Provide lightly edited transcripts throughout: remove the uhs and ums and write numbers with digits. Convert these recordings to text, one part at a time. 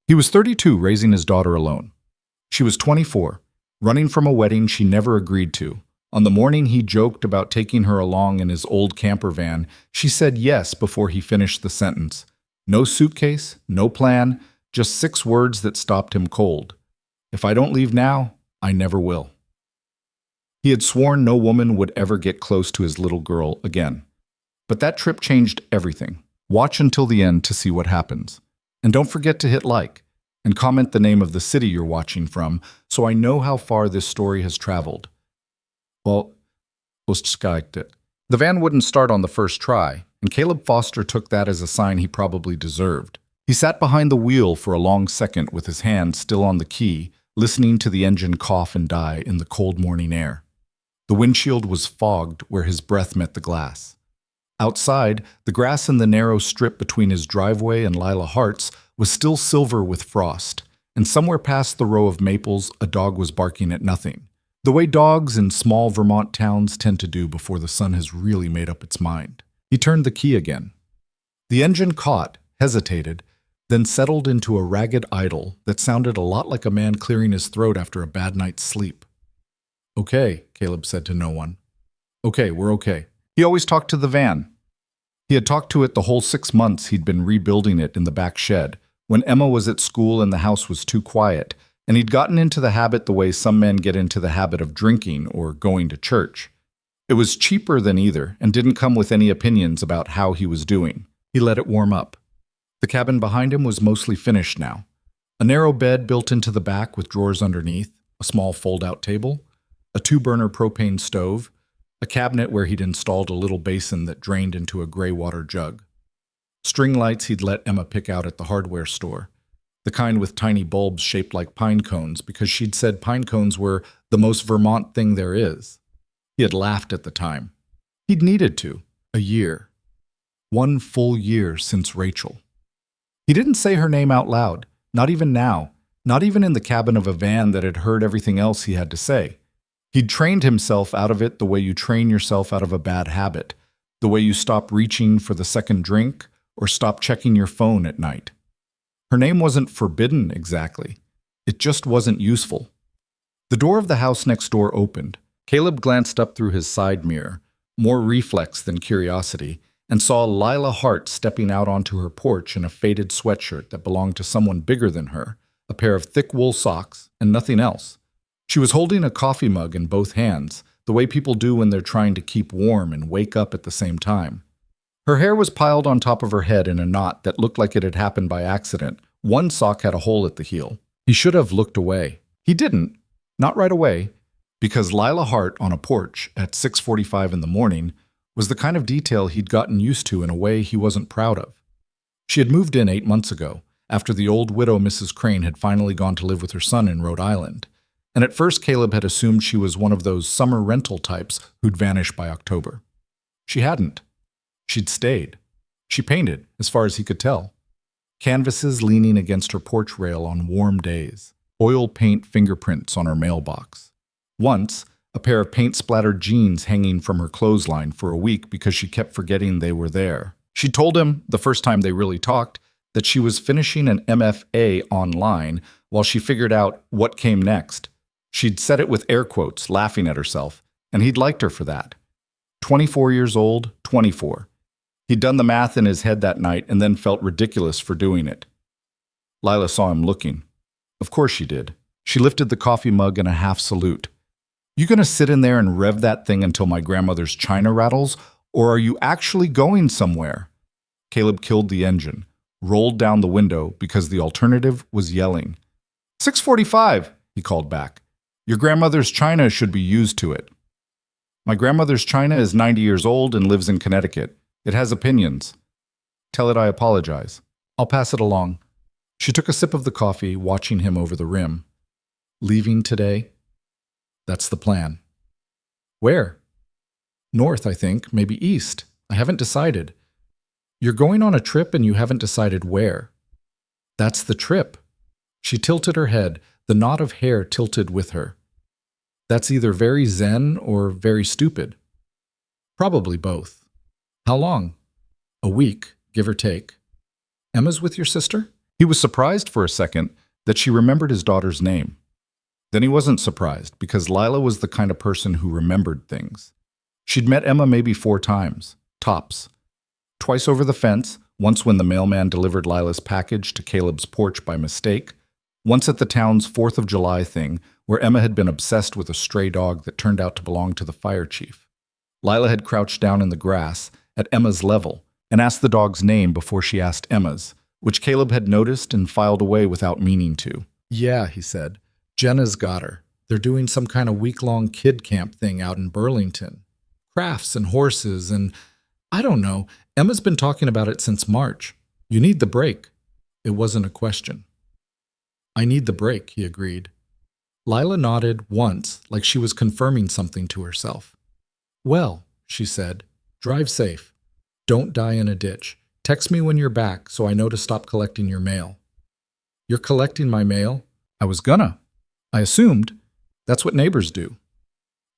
He was 32, raising his daughter alone. She was 24, running from a wedding she never agreed to. On the morning he joked about taking her along in his old camper van, she said yes before he finished the sentence. No suitcase, no plan, just 6 words that stopped him cold. If I don't leave now, I never will. He had sworn no woman would ever get close to his little girl again. But that trip changed everything. Watch until the end to see what happens. And don't forget to hit like and comment the name of the city you're watching from so I know how far this story has traveled. Well, it. The van wouldn't start on the first try, and Caleb Foster took that as a sign he probably deserved. He sat behind the wheel for a long second with his hand still on the key, listening to the engine cough and die in the cold morning air. The windshield was fogged where his breath met the glass. Outside, the grass in the narrow strip between his driveway and Lila Hart's was still silver with frost, and somewhere past the row of maples a dog was barking at nothing, the way dogs in small Vermont towns tend to do before the sun has really made up its mind. He turned the key again. The engine caught, hesitated, then settled into a ragged idle that sounded a lot like a man clearing his throat after a bad night's sleep. "Okay," Caleb said to no one. "Okay, we're okay." He always talked to the van. He had talked to it the whole 6 months he'd been rebuilding it in the back shed, when Emma was at school and the house was too quiet, and he'd gotten into the habit the way some men get into the habit of drinking or going to church. It was cheaper than either and didn't come with any opinions about how he was doing. He let it warm up. The cabin behind him was mostly finished now. A narrow bed built into the back with drawers underneath, a small fold-out table, a 2-burner propane stove, a cabinet where he'd installed a little basin that drained into a gray water jug. String lights he'd let Emma pick out at the hardware store, the kind with tiny bulbs shaped like pine cones because she'd said pine cones were the most Vermont thing there is. He had laughed at the time. He'd needed to. A year. 1 full year since Rachel. He didn't say her name out loud, not even now, not even in the cabin of a van that had heard everything else he had to say. He'd trained himself out of it the way you train yourself out of a bad habit, the way you stop reaching for the second drink or stop checking your phone at night. Her name wasn't forbidden exactly. It just wasn't useful. The door of the house next door opened. Caleb glanced up through his side mirror, more reflex than curiosity, and saw Lila Hart stepping out onto her porch in a faded sweatshirt that belonged to someone bigger than her, a pair of thick wool socks, and nothing else. She was holding a coffee mug in both hands, the way people do when they're trying to keep warm and wake up at the same time. Her hair was piled on top of her head in a knot that looked like it had happened by accident. One sock had a hole at the heel. He should have looked away. He didn't, not right away, because Lila Hart on a porch at 6:45 in the morning was the kind of detail he'd gotten used to in a way he wasn't proud of. She had moved in 8 months ago, after the old widow Mrs. Crane had finally gone to live with her son in Rhode Island, and at first Caleb had assumed she was one of those summer rental types who'd vanish by October. She hadn't. She'd stayed. She painted, as far as he could tell. Canvases leaning against her porch rail on warm days. Oil paint fingerprints on her mailbox. Once, a pair of paint-splattered jeans hanging from her clothesline for a week because she kept forgetting they were there. She told him, the first time they really talked, that she was finishing an MFA online while she figured out what came next. She'd said it with air quotes, laughing at herself, and he'd liked her for that. 24 years old, 24. He'd done the math in his head that night and then felt ridiculous for doing it. Lila saw him looking. Of course she did. She lifted the coffee mug in a half salute. "You gonna sit in there and rev that thing until my grandmother's china rattles, or are you actually going somewhere?" Caleb killed the engine, rolled down the window because the alternative was yelling. 6:45, he called back. "Your grandmother's china should be used to it." "My grandmother's china is 90 years old and lives in Connecticut. It has opinions." "Tell it I apologize. I'll pass it along." She took a sip of the coffee, watching him over the rim. "Leaving today?" "That's the plan." "Where?" "North, I think, maybe east. I haven't decided." "You're going on a trip and you haven't decided where." "That's the trip." She tilted her head, the knot of hair tilted with her. "That's either very zen or very stupid." "Probably both." "How long?" "A week, give or take." "Emma's with your sister?" He was surprised for a second that she remembered his daughter's name. Then he wasn't surprised because Lila was the kind of person who remembered things. She'd met Emma maybe 4 times, tops. Twice over the fence, once when the mailman delivered Lila's package to Caleb's porch by mistake, once at the town's 4th of July thing where Emma had been obsessed with a stray dog that turned out to belong to the fire chief. Lila had crouched down in the grass at Emma's level and asked the dog's name before she asked Emma's, which Caleb had noticed and filed away without meaning to. "Yeah," he said. "Jenna's got her. They're doing some kind of week-long kid camp thing out in Burlington. Crafts and horses and, I don't know, Emma's been talking about it since March. You need the break." It wasn't a question. "I need the break," he agreed. Lila nodded once, like she was confirming something to herself. "Well," she said, "drive safe. Don't die in a ditch. Text me when you're back so I know to stop collecting your mail." "You're collecting my mail?" "I was gonna. I assumed. That's what neighbors do."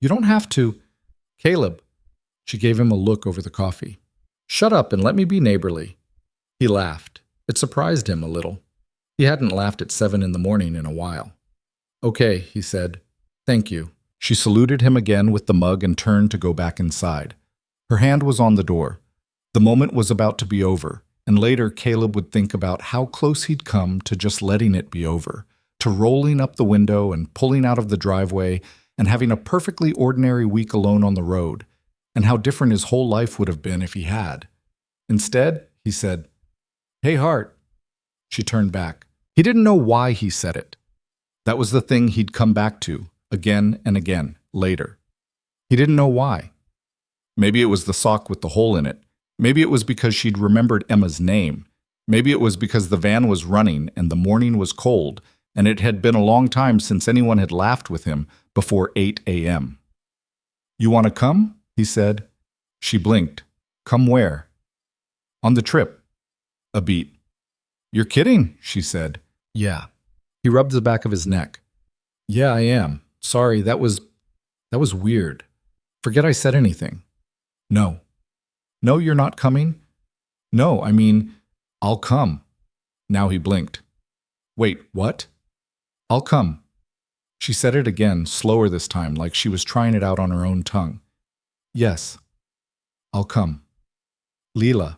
"You don't have to." "Caleb." She gave him a look over the coffee. "Shut up and let me be neighborly." He laughed. It surprised him a little. He hadn't laughed at 7 in the morning in a while. "Okay," he said. "Thank you." She saluted him again with the mug and turned to go back inside. Her hand was on the door. The moment was about to be over, and later Caleb would think about how close he'd come to just letting it be over, to rolling up the window and pulling out of the driveway and having a perfectly ordinary week alone on the road, and how different his whole life would have been if he had. Instead, he said, "Hey, Hart." She turned back. He didn't know why he said it. That was the thing he'd come back to, again and again, later. He didn't know why. Maybe it was the sock with the hole in it. Maybe it was because she'd remembered Emma's name. Maybe it was because the van was running and the morning was cold, and it had been a long time since anyone had laughed with him before 8 a.m. "You want to come?" he said. She blinked. "Come where?" "On the trip." A beat. "You're kidding," she said. "Yeah." He rubbed the back of his neck. "Yeah, I am. Sorry, that was weird. Forget I said anything." "No." "No, you're not coming?" "No, I mean, I'll come." Now he blinked. "Wait, what?" "I'll come." She said it again, slower this time, like she was trying it out on her own tongue. "Yes, I'll come." "Leela."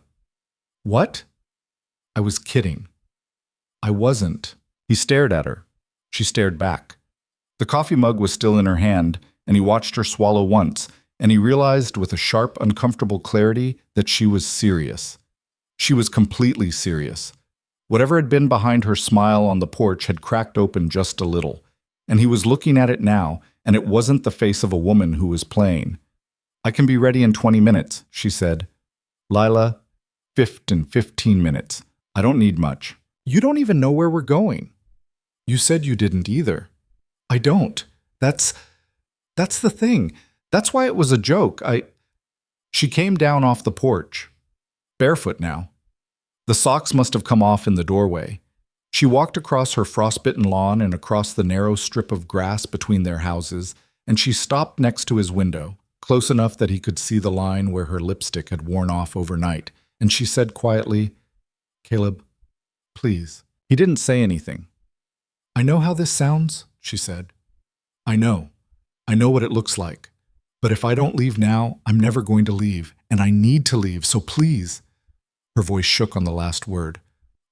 "What?" "I was kidding." "I wasn't." He stared at her. She stared back. The coffee mug was still in her hand, and he watched her swallow once, and he realized with a sharp, uncomfortable clarity that she was serious. She was completely serious. Whatever had been behind her smile on the porch had cracked open just a little, and he was looking at it now, and it wasn't the face of a woman who was playing. "I can be ready in 20 minutes, she said. "Lila, 15 minutes. I don't need much." "You don't even know where we're going." "You said you didn't either." "I don't. That's the thing. That's why it was a joke. She came down off the porch. Barefoot now. The socks must have come off in the doorway. She walked across her frostbitten lawn and across the narrow strip of grass between their houses, and she stopped next to his window, close enough that he could see the line where her lipstick had worn off overnight, and she said quietly, "Caleb, please." He didn't say anything. "I know how this sounds," she said. I know what it looks like. But if I don't leave now, I'm never going to leave, and I need to leave, so please." Her voice shook on the last word.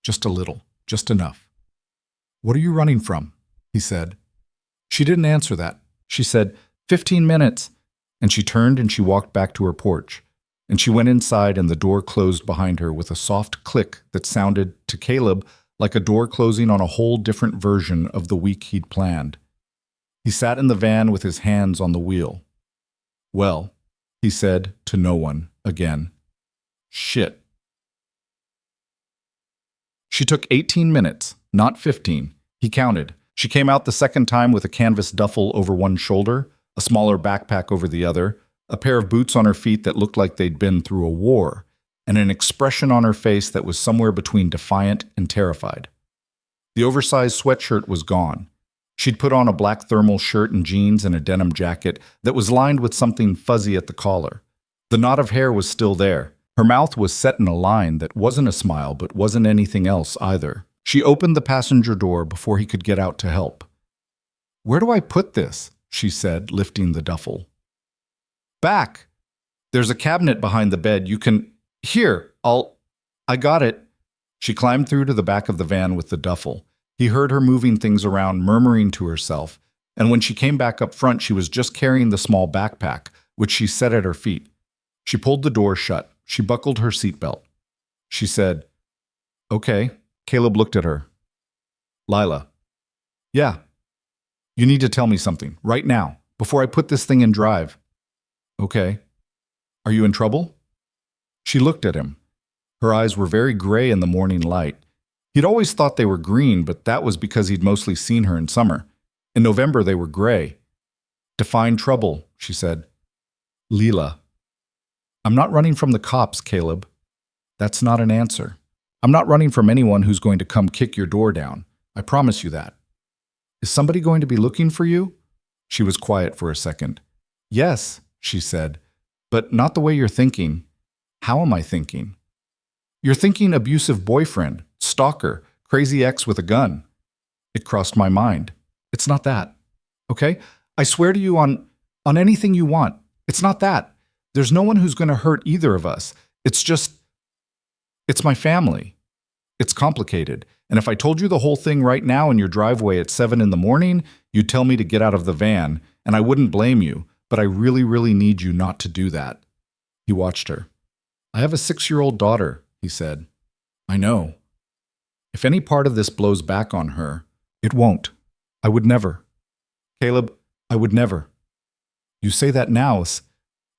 "Just a little, just enough." "What are you running from?" he said. She didn't answer that. She said, 15 minutes, and she turned and she walked back to her porch, and she went inside and the door closed behind her with a soft click that sounded, to Caleb, like a door closing on a whole different version of the week he'd planned. He sat in the van with his hands on the wheel. "Well," he said to no one again. "Shit." She took 18 minutes, not 15. He counted. She came out the second time with a canvas duffel over one shoulder, a smaller backpack over the other, a pair of boots on her feet that looked like they'd been through a war, and an expression on her face that was somewhere between defiant and terrified. The oversized sweatshirt was gone. She'd put on a black thermal shirt and jeans and a denim jacket that was lined with something fuzzy at the collar. The knot of hair was still there. Her mouth was set in a line that wasn't a smile but wasn't anything else either. She opened the passenger door before he could get out to help. "Where do I put this?" she said, lifting the duffel. "Back. There's a cabinet behind the bed. You can... Here, I got it." She climbed through to the back of the van with the duffel. He heard her moving things around, murmuring to herself, and when she came back up front, she was just carrying the small backpack, which she set at her feet. She pulled the door shut. She buckled her seatbelt. She said, "Okay." Caleb looked at her. "Lila." "Yeah." "You need to tell me something, right now, before I put this thing in drive." "Okay." "Are you in trouble?" She looked at him. Her eyes were very gray in the morning light. He'd always thought they were green, but that was because he'd mostly seen her in summer. In November, they were gray. "Define trouble," she said. "Lila." "I'm not running from the cops, Caleb." "That's not an answer. I'm not running from anyone who's going to come kick your door down. I promise you that." "Is somebody going to be looking for you?" She was quiet for a second. "Yes," she said, "but not the way you're thinking." "How am I thinking?" "You're thinking abusive boyfriend, stalker, crazy ex with a gun." It crossed my mind. "It's not that. Okay? I swear to you on anything you want. It's not that. There's no one who's going to hurt either of us. It's my family. It's complicated. And if I told you the whole thing right now in your driveway at 7 in the morning, you'd tell me to get out of the van, and I wouldn't blame you, but I really, really need you not to do that." He watched her. "I have a 6-year-old daughter," he said. "I know. If any part of this blows back on her, it won't. I would never. Caleb, I would never." "You say that now,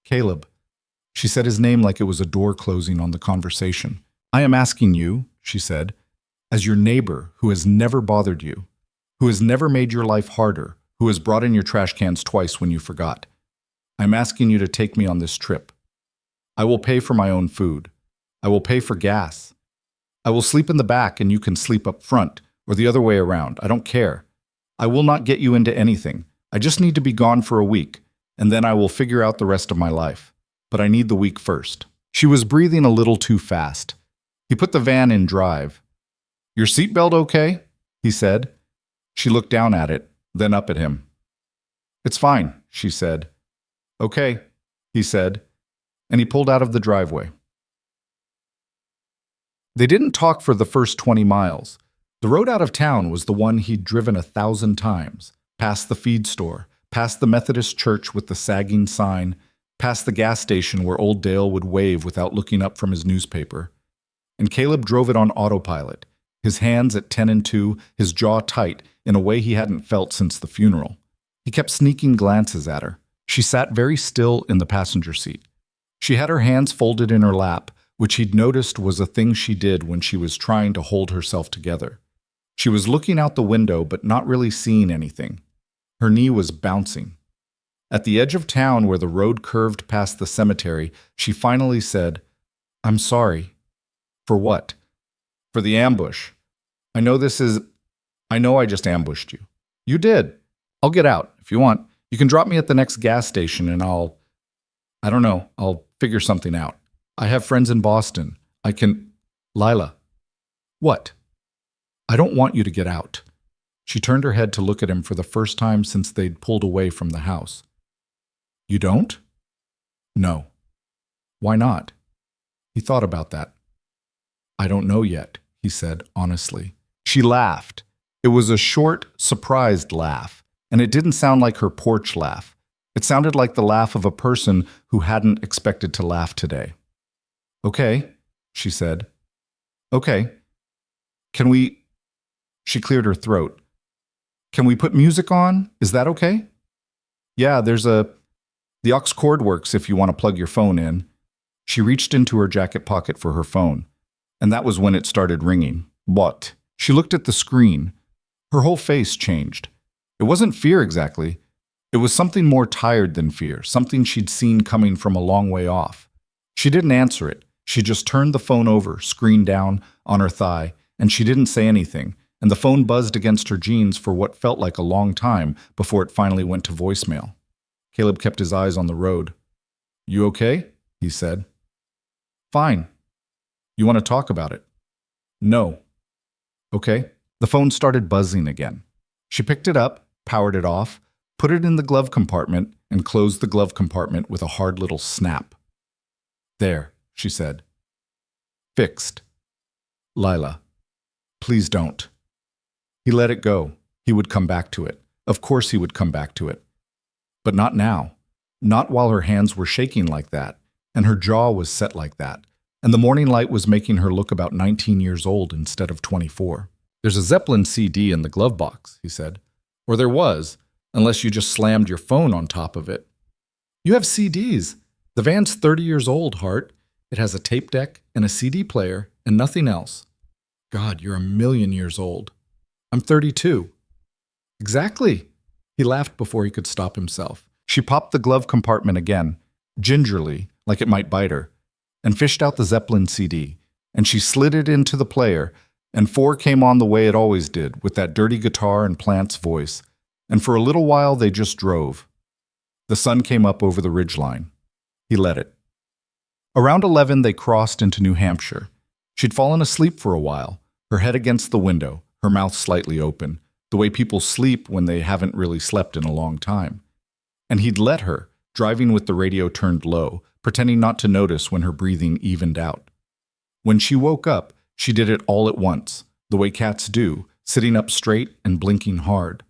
Caleb." She said his name like it was a door closing on the conversation. "I am asking you," she said, "as your neighbor who has never bothered you, who has never made your life harder, who has brought in your trash cans twice when you forgot. I'm asking you to take me on this trip. I will pay for my own food. I will pay for gas. I will sleep in the back and you can sleep up front, or the other way around. I don't care. I will not get you into anything. I just need to be gone for a week, and then I will figure out the rest of my life. But I need the week first." She was breathing a little too fast. He put the van in drive. "Your seatbelt okay?" he said. She looked down at it, then up at him. "It's fine," she said. "Okay," he said, and he pulled out of the driveway. They didn't talk for the first 20 miles. The road out of town was the one he'd driven 1,000 times, past the feed store, past the Methodist church with the sagging sign, past the gas station where old Dale would wave without looking up from his newspaper. And Caleb drove it on autopilot, his hands at 10 and 2, his jaw tight in a way he hadn't felt since the funeral. He kept sneaking glances at her. She sat very still in the passenger seat. She had her hands folded in her lap, which he'd noticed was a thing she did when she was trying to hold herself together. She was looking out the window but not really seeing anything. Her knee was bouncing. At the edge of town where the road curved past the cemetery, she finally said, "I'm sorry." "For what?" "For the ambush. I know I just ambushed you." "You did. I'll get out if you want. You can drop me at the next gas station and I'll figure something out. I have friends in Boston. I can..." "Lila." "What?" "I don't want you to get out." She turned her head to look at him for the first time since they'd pulled away from the house. "You don't?" "No." "Why not?" He thought about that. "I don't know yet," he said honestly. She laughed. It was a short, surprised laugh, and it didn't sound like her porch laugh. It sounded like the laugh of a person who hadn't expected to laugh today. "Okay," she said. "Okay. Can we..." She cleared her throat. "Can we put music on? Is that okay?" "Yeah, the aux cord works if you want to plug your phone in." She reached into her jacket pocket for her phone, and that was when it started ringing. What? She looked at the screen. Her whole face changed. It wasn't fear exactly. It was something more tired than fear, something she'd seen coming from a long way off. She didn't answer it. She just turned the phone over, screen down, on her thigh, and she didn't say anything, and the phone buzzed against her jeans for what felt like a long time before it finally went to voicemail. Caleb kept his eyes on the road. "You okay?" he said. "Fine. You want to talk about it?" "No." Okay? The phone started buzzing again. She picked it up, powered it off, put it in the glove compartment, and closed the glove compartment with a hard little snap. There, she said. Fixed. Lila, please don't. He let it go. He would come back to it. Of course he would come back to it. But not now. Not while her hands were shaking like that, and her jaw was set like that, and the morning light was making her look about 19 years old instead of 24. There's a Zeppelin CD in the glove box, he said. Or there was, unless you just slammed your phone on top of it. You have CDs. The van's 30 years old, Hart. It has a tape deck and a CD player and nothing else. God, you're 1,000,000 years old. I'm 32. Exactly. He laughed before he could stop himself. She popped the glove compartment again, gingerly, like it might bite her, and fished out the Zeppelin CD, and she slid it into the player, and 4 came on the way it always did, with that dirty guitar and Plant's voice, and for a little while they just drove. The sun came up over the ridgeline. He let it. Around 11 they crossed into New Hampshire. She'd fallen asleep for a while, her head against the window, her mouth slightly open, the way people sleep when they haven't really slept in a long time. And he'd let her, driving with the radio turned low, pretending not to notice when her breathing evened out. When she woke up, she did it all at once, the way cats do, sitting up straight and blinking hard.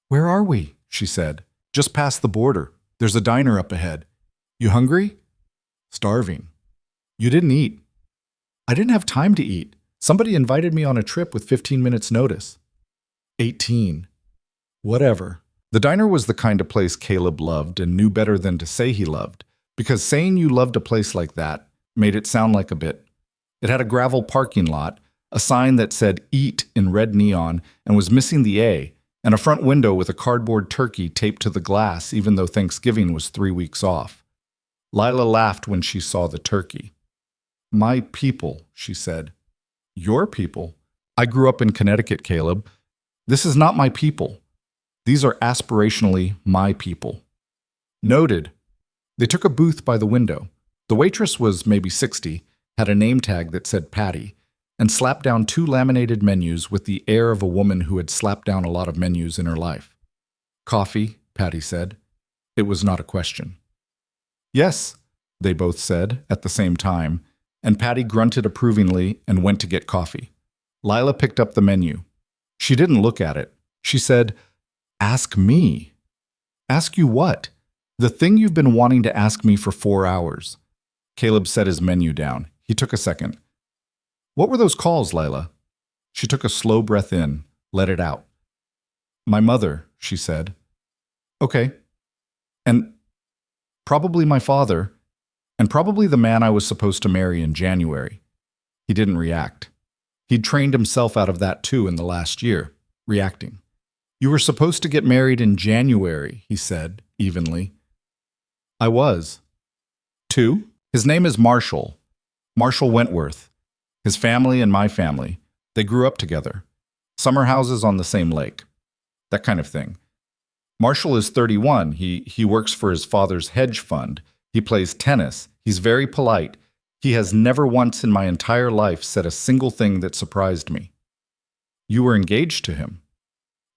"Where are we?" she said. "Just past the border. There's a diner up ahead. You hungry?" "Starving." "You didn't eat." "I didn't have time to eat. Somebody invited me on a trip with 15 minutes notice." 18. Whatever. The diner was the kind of place Caleb loved and knew better than to say he loved, because saying you loved a place like that made it sound like a bit. It had a gravel parking lot, a sign that said "Eat" in red neon and was missing the A, and a front window with a cardboard turkey taped to the glass even though Thanksgiving was 3 weeks off. Lila laughed when she saw the turkey. "My people," she said. "Your people? I grew up in Connecticut, Caleb. This is not my people. These are aspirationally my people." Noted. They took a booth by the window. The waitress was maybe 60, had a name tag that said Patty, and slapped down 2 laminated menus with the air of a woman who had slapped down a lot of menus in her life. "Coffee," Patty said. It was not a question. "Yes," they both said at the same time, and Patty grunted approvingly and went to get coffee. Lila picked up the menu. She didn't look at it. She said, "Ask me." "Ask you what?" "The thing you've been wanting to ask me for 4 hours." Caleb set his menu down. He took a second. "What were those calls, Lila?" She took a slow breath in, let it out. "My mother," she said. "Okay. And probably my father, and probably the man I was supposed to marry in January." He didn't react. He'd trained himself out of that too in the last year, reacting. "You were supposed to get married in January," he said, evenly. "I was." "Two? His name is Marshall. Marshall Wentworth. His family and my family. They grew up together. Summer houses on the same lake. That kind of thing. Marshall is 31. He works for his father's hedge fund. He plays tennis. He's very polite. He has never once in my entire life said a single thing that surprised me." "You were engaged to him."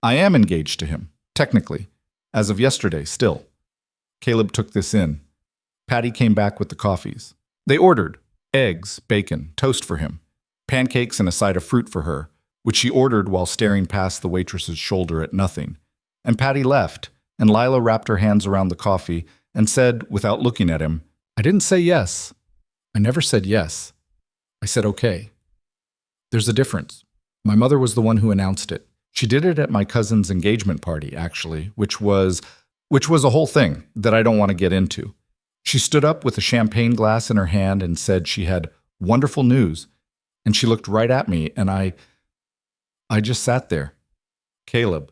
"I am engaged to him, technically. As of yesterday, still." Caleb took this in. Patty came back with the coffees. They ordered eggs, bacon, toast for him, pancakes and a side of fruit for her, which she ordered while staring past the waitress's shoulder at nothing. And Patty left, and Lila wrapped her hands around the coffee and said, without looking at him, "I didn't say yes. I never said yes. I said okay. There's a difference. My mother was the one who announced it. She did it at my cousin's engagement party, actually, which was a whole thing that I don't want to get into. She stood up with a champagne glass in her hand and said she had wonderful news, and she looked right at me, and I just sat there. Caleb.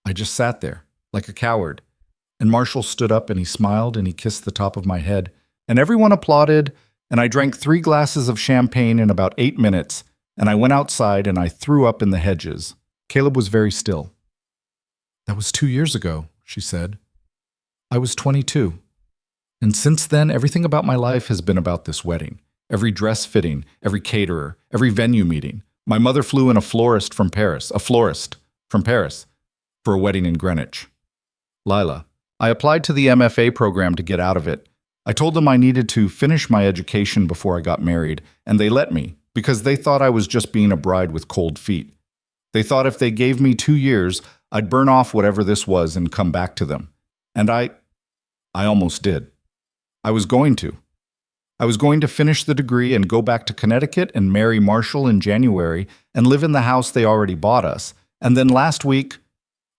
I just sat there, like a coward. And Marshall stood up and he smiled and he kissed the top of my head, and everyone applauded, and I drank 3 glasses of champagne in about 8 minutes, and I went outside and I threw up in the hedges. Caleb was very still. "That was 2 years ago," she said. "I was 22. And since then, everything about my life has been about this wedding. Every dress fitting, every caterer, every venue meeting. My mother flew in a florist from Paris, for a wedding in Greenwich. Lila, I applied to the MFA program to get out of it. I told them I needed to finish my education before I got married, and they let me, because they thought I was just being a bride with cold feet. They thought if they gave me 2 years, I'd burn off whatever this was and come back to them. And I almost did. I was going to. I was going to finish the degree and go back to Connecticut and marry Marshall in January and live in the house they already bought us. And then last week,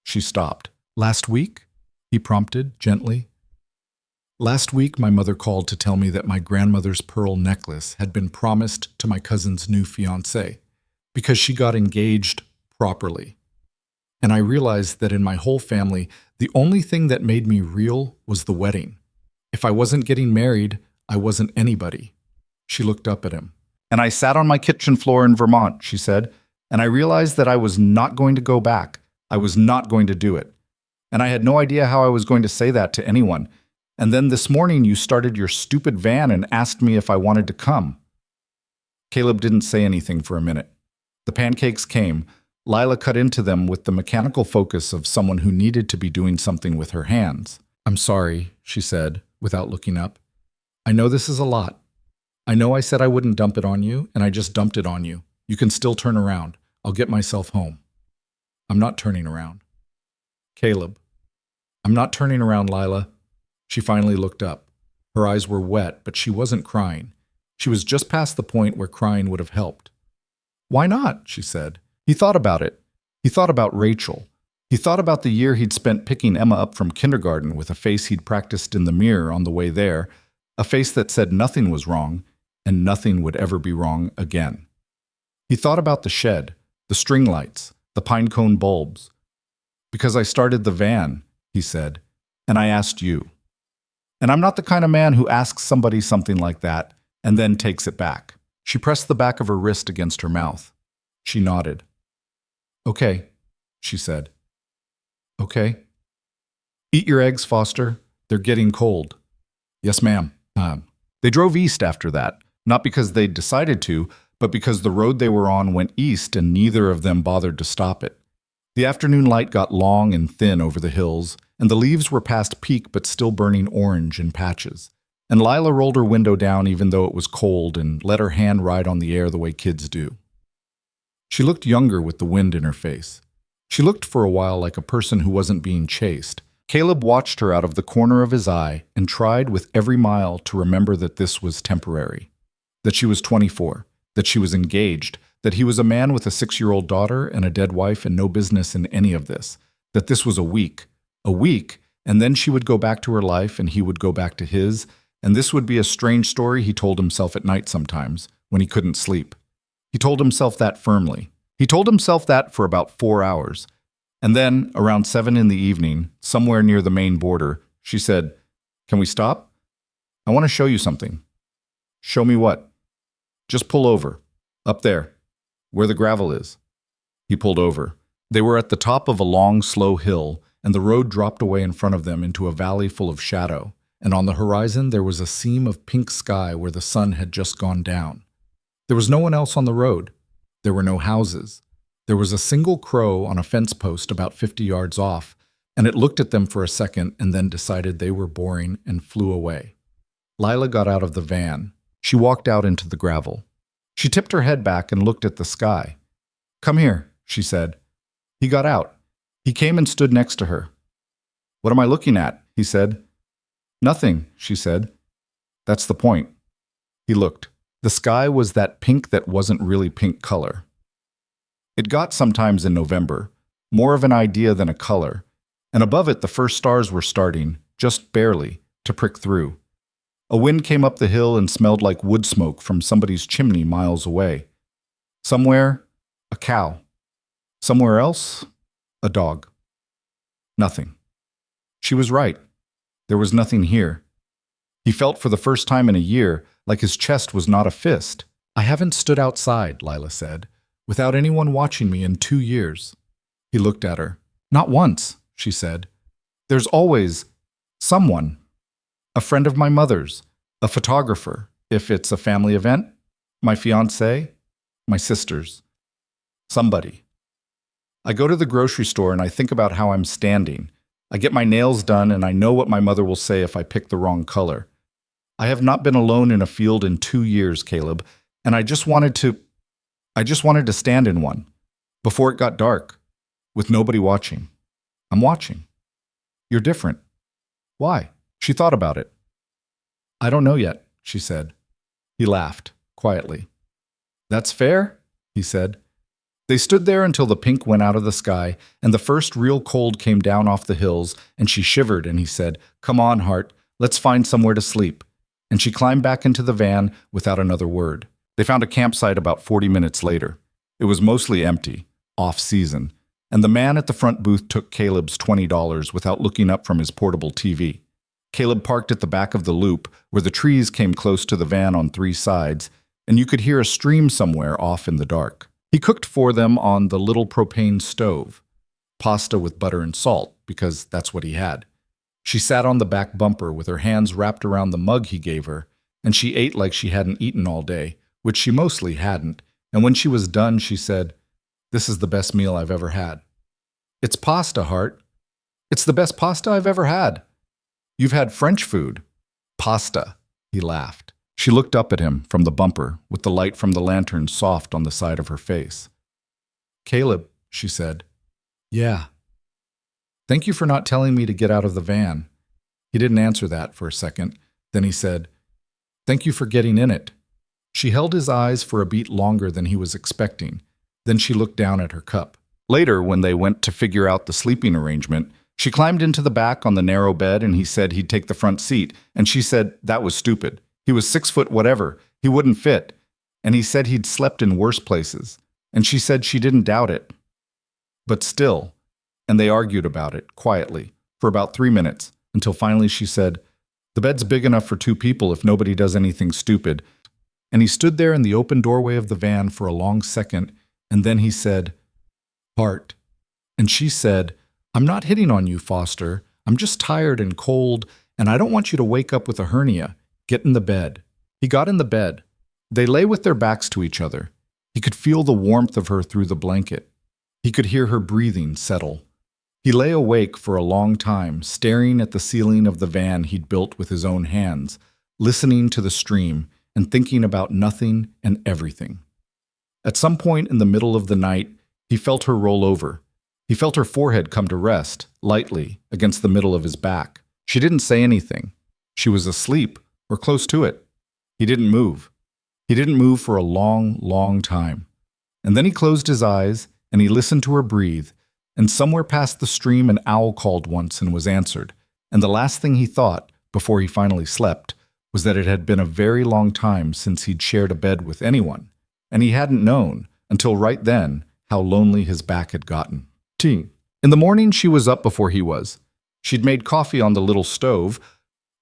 she stopped. Last week? He prompted gently. Last week, my mother called to tell me that my grandmother's pearl necklace had been promised to my cousin's new fiancé because she got engaged properly. And I realized that in my whole family, the only thing that made me real was the wedding. If I wasn't getting married, I wasn't anybody. She looked up at him. And I sat on my kitchen floor in Vermont, she said, and I realized that I was not going to go back. I was not going to do it. And I had no idea how I was going to say that to anyone. And then this morning you started your stupid van and asked me if I wanted to come. Caleb didn't say anything for a minute. The pancakes came. Lila cut into them with the mechanical focus of someone who needed to be doing something with her hands. I'm sorry, she said, without looking up. I know this is a lot. I know I said I wouldn't dump it on you, and I just dumped it on you. You can still turn around. I'll get myself home. I'm not turning around. Caleb. I'm not turning around, Lila. She finally looked up. Her eyes were wet, but she wasn't crying. She was just past the point where crying would have helped. Why not? She said. He thought about it. He thought about Rachel. He thought about the year he'd spent picking Emma up from kindergarten with a face he'd practiced in the mirror on the way there, a face that said nothing was wrong and nothing would ever be wrong again. He thought about the shed, the string lights, the pine cone bulbs. Because I started the van, he said, and I asked you. And I'm not the kind of man who asks somebody something like that and then takes it back. She pressed the back of her wrist against her mouth. She nodded. Okay, she said. Okay. Eat your eggs, Foster. They're getting cold. Yes, ma'am. They drove east after that, not because they'd decided to, but because the road they were on went east and neither of them bothered to stop it. The afternoon light got long and thin over the hills, and the leaves were past peak but still burning orange in patches. And Lila rolled her window down even though it was cold and let her hand ride on the air the way kids do. She looked younger with the wind in her face. She looked for a while like a person who wasn't being chased. Caleb watched her out of the corner of his eye and tried with every mile to remember that this was temporary, that she was 24, that she was engaged, that he was a man with a 6-year-old daughter and a dead wife and no business in any of this, that this was a week, and then she would go back to her life and he would go back to his, and this would be a strange story he told himself at night sometimes, when he couldn't sleep. He told himself that firmly. He told himself that for about 4 hours. And then, around 7 in the evening, somewhere near the Maine border, she said, "Can we stop? I want to show you something." "Show me what?" "Just pull over. Up there. Where the gravel is." He pulled over. They were at the top of a long, slow hill, and the road dropped away in front of them into a valley full of shadow, and on the horizon there was a seam of pink sky where the sun had just gone down. There was no one else on the road. There were no houses. There was a single crow on a fence post about 50 yards off, and it looked at them for a second and then decided they were boring and flew away. Lila got out of the van. She walked out into the gravel. She tipped her head back and looked at the sky. "Come here," she said. He got out. He came and stood next to her. "What am I looking at?" he said. "Nothing," she said. "That's the point." He looked. The sky was that pink that wasn't really pink color. It got sometimes in November, more of an idea than a color, and above it the first stars were starting, just barely, to prick through. A wind came up the hill and smelled like wood smoke from somebody's chimney miles away. Somewhere, a cow. Somewhere else, a dog. Nothing. She was right. There was nothing here. He felt for the first time in a year like his chest was not a fist. "I haven't stood outside," Lila said, "without anyone watching me in 2 years. He looked at her. "Not once," she said. "There's always someone. A friend of my mother's, a photographer, if it's a family event, my fiancé, my sisters. Somebody. I go to the grocery store and I think about how I'm standing. I get my nails done and I know what my mother will say if I pick the wrong color. I have not been alone in a field in 2 years, Caleb, and I just wanted to stand in one before it got dark, with nobody watching. I'm watching. You're different. Why? She thought about it. I don't know yet, she said. He laughed, quietly. That's fair, he said. They stood there until the pink went out of the sky and the first real cold came down off the hills, and she shivered and he said, Come on, Hart, let's find somewhere to sleep. And she climbed back into the van without another word. They found a campsite about 40 minutes later. It was mostly empty, off-season, and the man at the front booth took Caleb's $20 without looking up from his portable TV. Caleb parked at the back of the loop, where the trees came close to the van on 3 sides, and you could hear a stream somewhere off in the dark. He cooked for them on the little propane stove, pasta with butter and salt, because that's what he had. She sat on the back bumper with her hands wrapped around the mug he gave her, and she ate like she hadn't eaten all day, which she mostly hadn't, and when she was done, she said, This is the best meal I've ever had. It's pasta, Hart. It's the best pasta I've ever had. You've had French food. Pasta, he laughed. She looked up at him from the bumper, with the light from the lantern soft on the side of her face. Caleb, she said. Yeah. Thank you for not telling me to get out of the van. He didn't answer that for a second. Then he said, Thank you for getting in it. She held his eyes for a beat longer than he was expecting. Then she looked down at her cup. Later, when they went to figure out the sleeping arrangement, she climbed into the back on the narrow bed and he said he'd take the front seat, and she said that was stupid. He was 6 foot whatever. He wouldn't fit. And he said he'd slept in worse places. And she said she didn't doubt it. But still, and they argued about it, quietly, for about 3 minutes, until finally she said, The bed's big enough for 2 people if nobody does anything stupid. And he stood there in the open doorway of the van for a long second, and then he said, Hart. And she said, I'm not hitting on you, Foster. I'm just tired and cold, and I don't want you to wake up with a hernia. Get in the bed. He got in the bed. They lay with their backs to each other. He could feel the warmth of her through the blanket. He could hear her breathing settle. He lay awake for a long time, staring at the ceiling of the van he'd built with his own hands, listening to the stream and thinking about nothing and everything. At some point in the middle of the night, he felt her roll over. He felt her forehead come to rest, lightly, against the middle of his back. She didn't say anything. She was asleep, or close to it. He didn't move. He didn't move for a long, long time. And then he closed his eyes, and he listened to her breathe, and somewhere past the stream an owl called once and was answered, and the last thing he thought, before he finally slept, was that it had been a very long time since he'd shared a bed with anyone, and he hadn't known, until right then, how lonely his back had gotten. In the morning, she was up before he was. She'd made coffee on the little stove,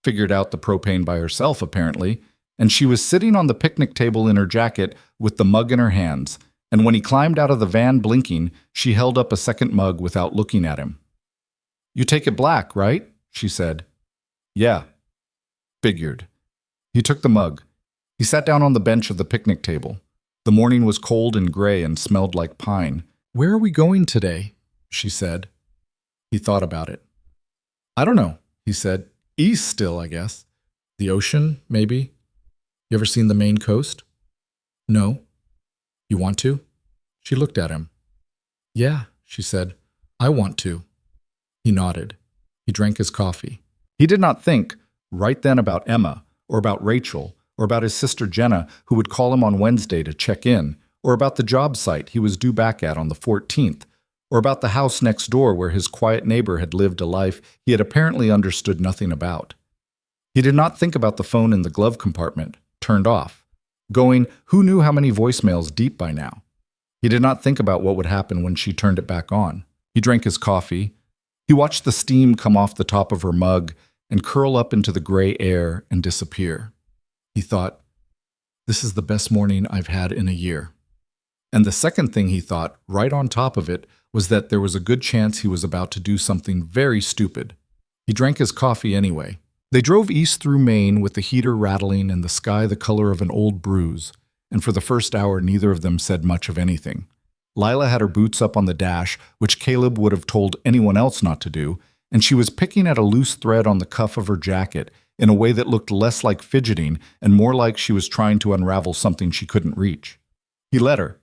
figured out the propane by herself, apparently, and she was sitting on the picnic table in her jacket with the mug in her hands, and when he climbed out of the van blinking, she held up a second mug without looking at him. You take it black, right? She said. Yeah. Figured. He took the mug. He sat down on the bench of the picnic table. The morning was cold and gray and smelled like pine. Where are we going today? She said. He thought about it. I don't know, he said. East still, I guess. The ocean, maybe. You ever seen the Maine coast? No. You want to? She looked at him. Yeah, she said. I want to. He nodded. He drank his coffee. He did not think, right then, about Emma, or about Rachel, or about his sister Jenna, who would call him on Wednesday to check in, or about the job site he was due back at on the 14th, or about the house next door where his quiet neighbor had lived a life he had apparently understood nothing about. He did not think about the phone in the glove compartment, turned off, going, who knew how many voicemails deep by now. He did not think about what would happen when she turned it back on. He drank his coffee. He watched the steam come off the top of her mug and curl up into the gray air and disappear. He thought, this is the best morning I've had in a year. And the second thing he thought, right on top of it, was that there was a good chance he was about to do something very stupid. He drank his coffee anyway. They drove east through Maine with the heater rattling and the sky the color of an old bruise, and for the first hour neither of them said much of anything. Lila had her boots up on the dash, which Caleb would have told anyone else not to do, and she was picking at a loose thread on the cuff of her jacket in a way that looked less like fidgeting and more like she was trying to unravel something she couldn't reach. He let her.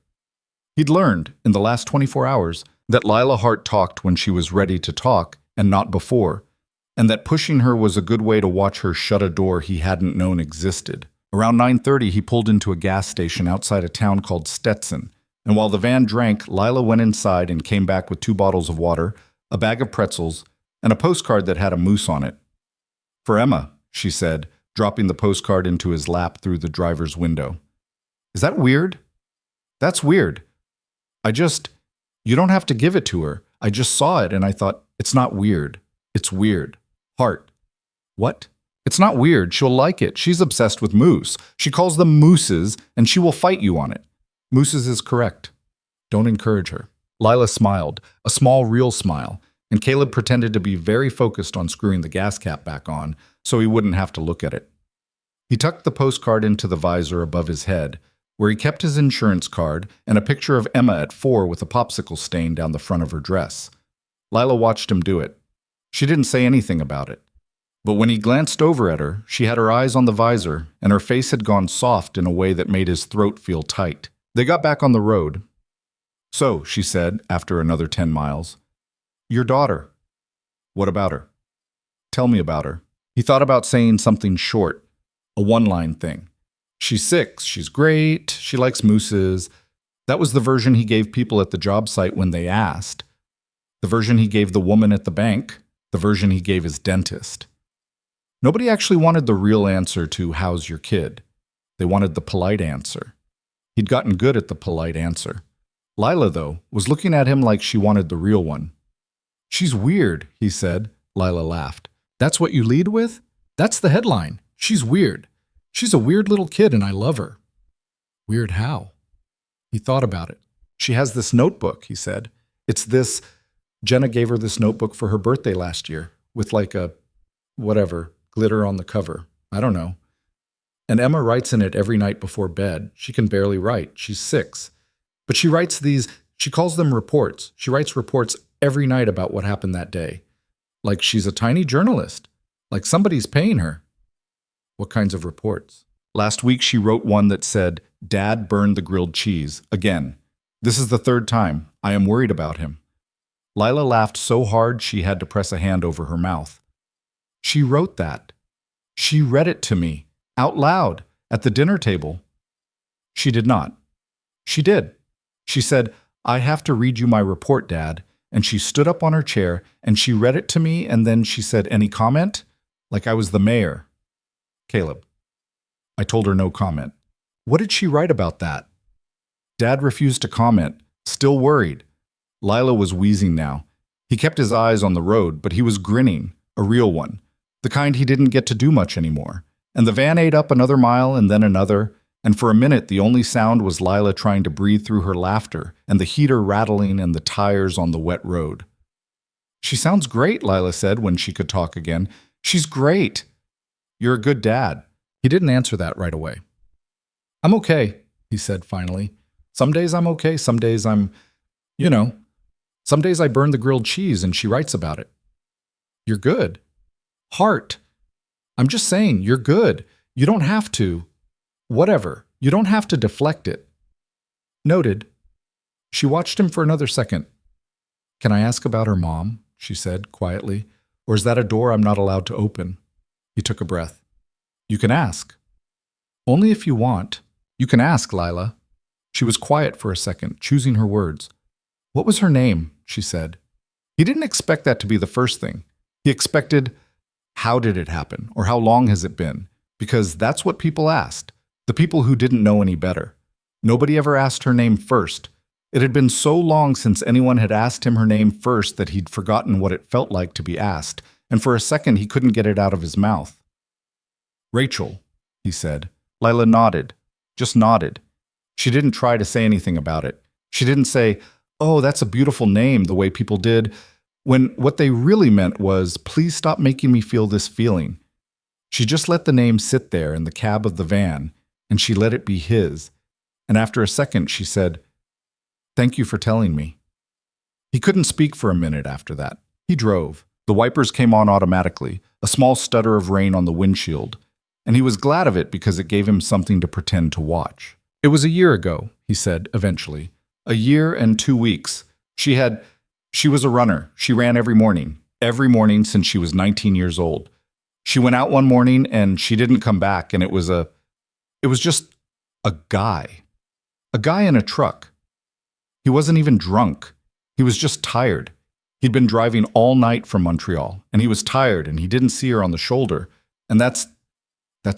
He'd learned, in the last 24 hours, that Lila Hart talked when she was ready to talk and not before, and that pushing her was a good way to watch her shut a door he hadn't known existed. Around 9:30, he pulled into a gas station outside a town called Stetson, and while the van drank, Lila went inside and came back with 2 bottles of water, a bag of pretzels, and a postcard that had a moose on it. "For Emma," she said, dropping the postcard into his lap through the driver's window. "Is that weird?" "That's weird. You don't have to give it to her. I just saw it and I thought, it's not weird. It's weird. Heart." "What?" "It's not weird. She'll like it. She's obsessed with moose. She calls them mooses and she will fight you on it." "Mooses is correct. Don't encourage her." Lila smiled, a small, real smile, and Caleb pretended to be very focused on screwing the gas cap back on so he wouldn't have to look at it. He tucked the postcard into the visor above his head, where he kept his insurance card and a picture of Emma at 4 with a popsicle stain down the front of her dress. Lila watched him do it. She didn't say anything about it. But when he glanced over at her, she had her eyes on the visor, and her face had gone soft in a way that made his throat feel tight. They got back on the road. "So," she said, after another 10 miles, "your daughter. What about her? Tell me about her." He thought about saying something short, a one-line thing. "She's 6, she's great, she likes mooses." That was the version he gave people at the job site when they asked. The version he gave the woman at the bank. The version he gave his dentist. Nobody actually wanted the real answer to "how's your kid?" They wanted the polite answer. He'd gotten good at the polite answer. Lila, though, was looking at him like she wanted the real one. "She's weird," he said. Lila laughed. "That's what you lead with? That's the headline. She's weird. She's a weird little kid and I love her." "Weird how?" He thought about it. "She has this notebook," he said. "It's this. Jenna gave her this notebook for her birthday last year, with like a, whatever, glitter on the cover. I don't know. And Emma writes in it every night before bed. She can barely write. She's 6. But she writes these, she calls them reports. She writes reports every night about what happened that day. Like she's a tiny journalist. Like somebody's paying her." "What kinds of reports?" "Last week she wrote one that said, 'Dad burned the grilled cheese. Again. This is the 3rd time. I am worried about him.'" Lila laughed so hard she had to press a hand over her mouth. "She wrote that. She read it to me, out loud, at the dinner table." "She did not." "She did. She said, 'I have to read you my report, Dad.' And she stood up on her chair and she read it to me and then she said, 'Any comment?' Like I was the mayor." "Caleb." I told her no comment. "What did she write about that?" Dad refused to comment, still worried. Lila was wheezing now. He kept his eyes on the road, but he was grinning, a real one, the kind he didn't get to do much anymore. And the van ate up another mile and then another, and for a minute the only sound was Lila trying to breathe through her laughter and the heater rattling and the tires on the wet road. "She sounds great," Lila said when she could talk again. "She's great." "You're a good dad." He didn't answer that right away. "I'm okay," he said finally. "Some days I'm okay, some days I'm, some days I burn the grilled cheese and she writes about it." "You're good." "Heart. I'm just saying, you're good. You don't have to. Whatever. You don't have to deflect it." "Noted." She watched him for another second. "Can I ask about her mom?" she said quietly. "Or is that a door I'm not allowed to open?" He took a breath. "You can ask." "Only if you want. You can ask, Lila." She was quiet for a second, choosing her words. "What was her name?" she said. He didn't expect that to be the first thing. He expected, "How did it happen?" or "How long has it been?" Because that's what people asked. The people who didn't know any better. Nobody ever asked her name first. It had been so long since anyone had asked him her name first that he'd forgotten what it felt like to be asked, and for a second he couldn't get it out of his mouth. "Rachel," he said. Lila nodded, just nodded. She didn't try to say anything about it. She didn't say, "Oh, that's a beautiful name," the way people did, when what they really meant was, "Please stop making me feel this feeling." She just let the name sit there in the cab of the van, and she let it be his. And after a second, she said, Thank you for telling me. He couldn't speak for a minute after that. He drove. The wipers came on automatically, a small stutter of rain on the windshield, and he was glad of it because it gave him something to pretend to watch. It was a year ago, he said eventually. A year and 2 weeks. She was a runner. She ran every morning since she was 19 years old. She went out one morning and she didn't come back, and it was just a guy. A guy in a truck. He wasn't even drunk. He was just tired. He'd been driving all night from Montreal, and he was tired, and he didn't see her on the shoulder. And that's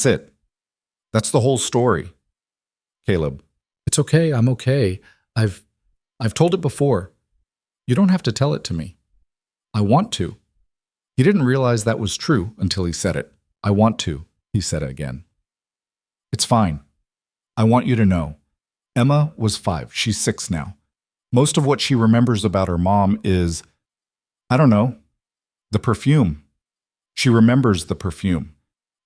it. That's the whole story. Caleb. It's okay, I'm okay. I've told it before. You don't have to tell it to me. I want to. He didn't realize that was true until he said it. I want to, he said it again. It's fine. I want you to know. Emma was 5. She's 6 now. Most of what she remembers about her mom is, I don't know, the perfume. She remembers the perfume.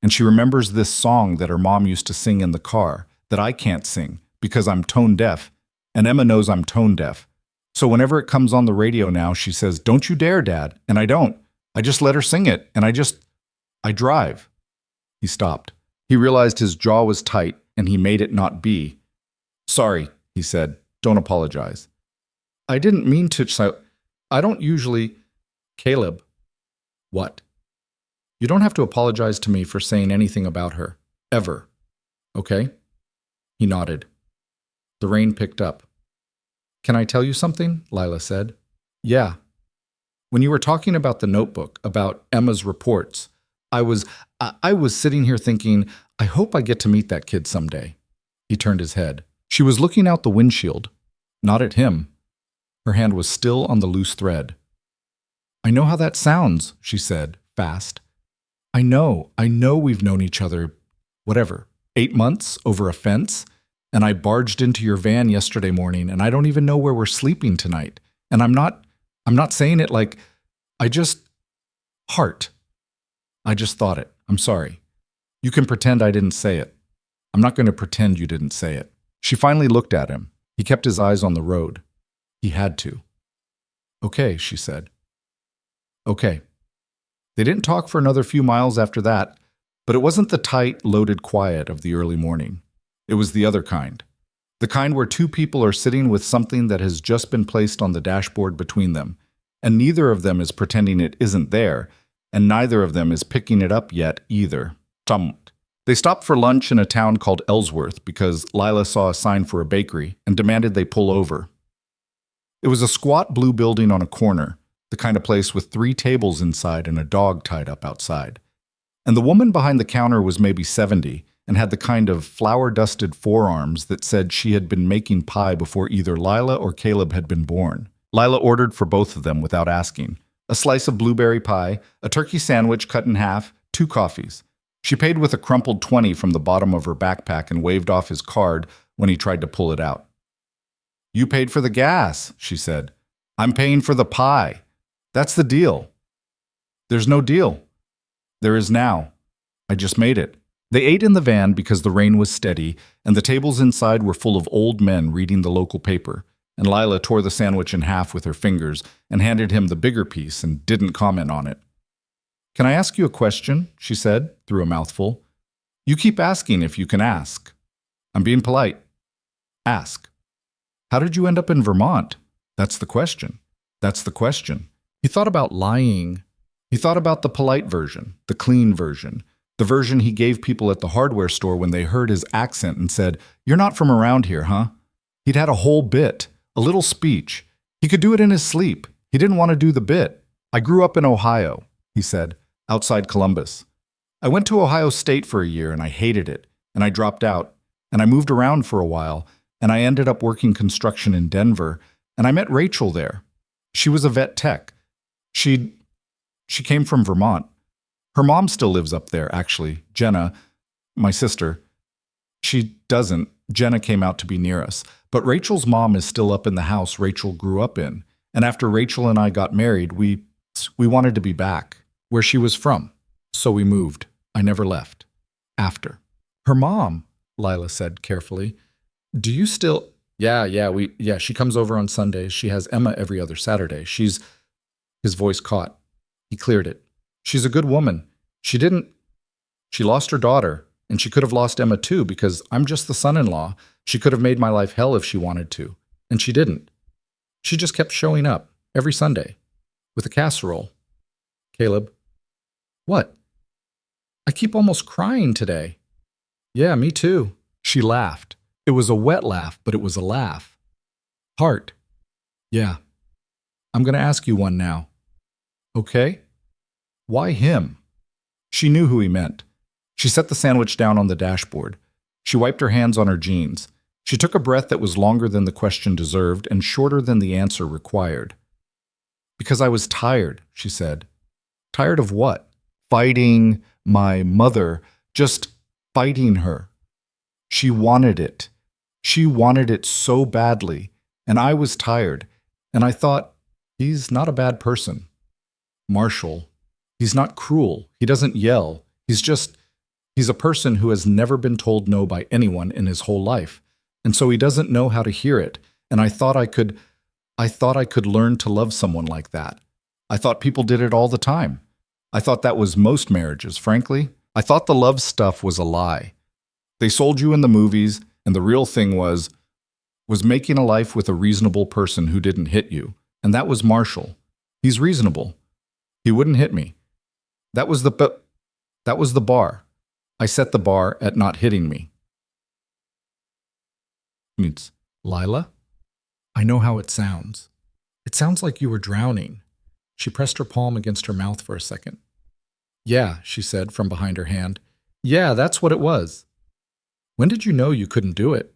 And she remembers this song that her mom used to sing in the car that I can't sing because I'm tone deaf, and Emma knows I'm tone deaf. So whenever it comes on the radio now, she says, "Don't you dare, Dad." And I don't. I just let her sing it, and I drive. He stopped. He realized his jaw was tight, and he made it not be. Sorry, he said. Don't apologize. I didn't mean to. I don't usually. Caleb. What? You don't have to apologize to me for saying anything about her. Ever. Okay? He nodded. The rain picked up. Can I tell you something? Lila said. Yeah. When you were talking about the notebook, about Emma's reports, I was sitting here thinking, I hope I get to meet that kid someday. He turned his head. She was looking out the windshield, not at him. Her hand was still on the loose thread. I know how that sounds, she said, fast. I know we've known each other, 8 months over a fence, and I barged into your van yesterday morning, and I don't even know where we're sleeping tonight. And I'm not saying it like, I just thought it. I'm sorry. You can pretend I didn't say it. I'm not going to pretend you didn't say it. She finally looked at him. He kept his eyes on the road. He had to. Okay, she said. Okay. They didn't talk for another few miles after that, but it wasn't the tight, loaded quiet of the early morning. It was the other kind. The kind where two people are sitting with something that has just been placed on the dashboard between them, and neither of them is pretending it isn't there, and neither of them is picking it up yet either. They stopped for lunch in a town called Ellsworth because Lila saw a sign for a bakery and demanded they pull over. It was a squat blue building on a corner, the kind of place with 3 tables inside and a dog tied up outside. And the woman behind the counter was maybe 70 and had the kind of flour-dusted forearms that said she had been making pie before either Lila or Caleb had been born. Lila ordered for both of them without asking. A slice of blueberry pie, a turkey sandwich cut in half, 2 coffees. She paid with a crumpled 20 from the bottom of her backpack and waved off his card when he tried to pull it out. You paid for the gas, she said. I'm paying for the pie. That's the deal. There's no deal. There is now. I just made it. They ate in the van because the rain was steady, and the tables inside were full of old men reading the local paper, and Lila tore the sandwich in half with her fingers and handed him the bigger piece and didn't comment on it. Can I ask you a question? She said, through a mouthful. You keep asking if you can ask. I'm being polite. Ask. How did you end up in Vermont? That's the question. That's the question. He thought about lying. He thought about the polite version, the clean version, the version he gave people at the hardware store when they heard his accent and said, "You're not from around here, huh?" He'd had a whole bit, a little speech. He could do it in his sleep. He didn't want to do the bit. I grew up in Ohio, he said, outside Columbus. I went to Ohio State for a year and I hated it, and I dropped out, and I moved around for a while, and I ended up working construction in Denver, and I met Rachel there. She was a vet tech. She came from Vermont. Her mom still lives up there, actually, Jenna, my sister. She doesn't. Jenna came out to be near us. But Rachel's mom is still up in the house Rachel grew up in. And after Rachel and I got married, we wanted to be back, where she was from. So we moved. I never left. After. Her mom, Lila said carefully, do you still... Yeah, she comes over on Sundays. She has Emma every other Saturday. His voice caught. He cleared it. She's a good woman. She didn't, she lost her daughter, and she could have lost Emma too because I'm just the son-in-law. She could have made my life hell if she wanted to, and she didn't. She just kept showing up every Sunday with a casserole. Caleb, what? I keep almost crying today. Yeah, me too. She laughed. It was a wet laugh, but it was a laugh. Heart. Yeah. I'm going to ask you one now. Okay? Why him? She knew who he meant. She set the sandwich down on the dashboard. She wiped her hands on her jeans. She took a breath that was longer than the question deserved and shorter than the answer required. Because I was tired, she said. Tired of what? Fighting my mother. Just fighting her. She wanted it. She wanted it so badly, and I was tired, and I thought, he's not a bad person. Marshall, he's not cruel. He doesn't yell. He's a person who has never been told no by anyone in his whole life, and so he doesn't know how to hear it, and I thought I could learn to love someone like that. I thought people did it all the time. I thought that was most marriages, frankly. I thought the love stuff was a lie. They sold you in the movies, and the real thing was making a life with a reasonable person who didn't hit you. And that was Marshall. He's reasonable. He wouldn't hit me. That was the bar. I set the bar at not hitting me. Means, Lila? I know how it sounds. It sounds like you were drowning. She pressed her palm against her mouth for a second. Yeah, she said from behind her hand. Yeah, that's what it was. When did you know you couldn't do it?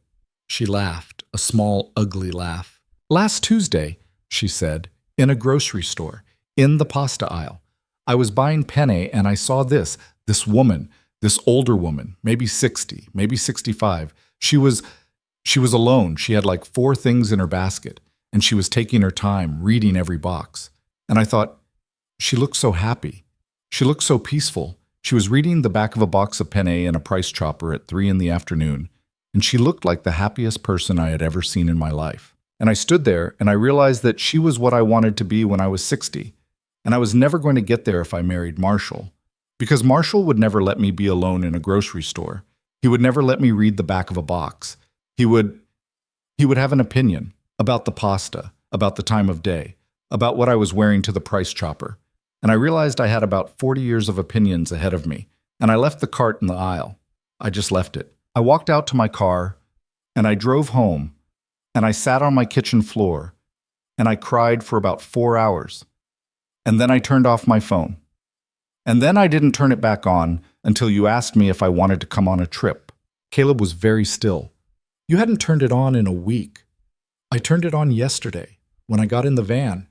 She laughed, a small, ugly laugh. Last Tuesday, she said, in a grocery store, in the pasta aisle. I was buying penne and I saw this woman, this older woman, maybe 60, maybe 65. She was alone. She had like 4 things in her basket, and she was taking her time, reading every box. And I thought, she looked so happy. She looked so peaceful. She was reading the back of a box of penne and a price chopper at 3 in the afternoon, and she looked like the happiest person I had ever seen in my life. And I stood there, and I realized that she was what I wanted to be when I was 60, and I was never going to get there if I married Marshall, because Marshall would never let me be alone in a grocery store. He would never let me read the back of a box. He would have an opinion about the pasta, about the time of day, about what I was wearing to the price chopper. And I realized I had about 40 years of opinions ahead of me, and I left the cart in the aisle. I just left it. I walked out to my car, and I drove home, and I sat on my kitchen floor, and I cried for about 4 hours. And then I turned off my phone. And then I didn't turn it back on until you asked me if I wanted to come on a trip. Caleb was very still. You hadn't turned it on in a week. I turned it on yesterday, when I got in the van.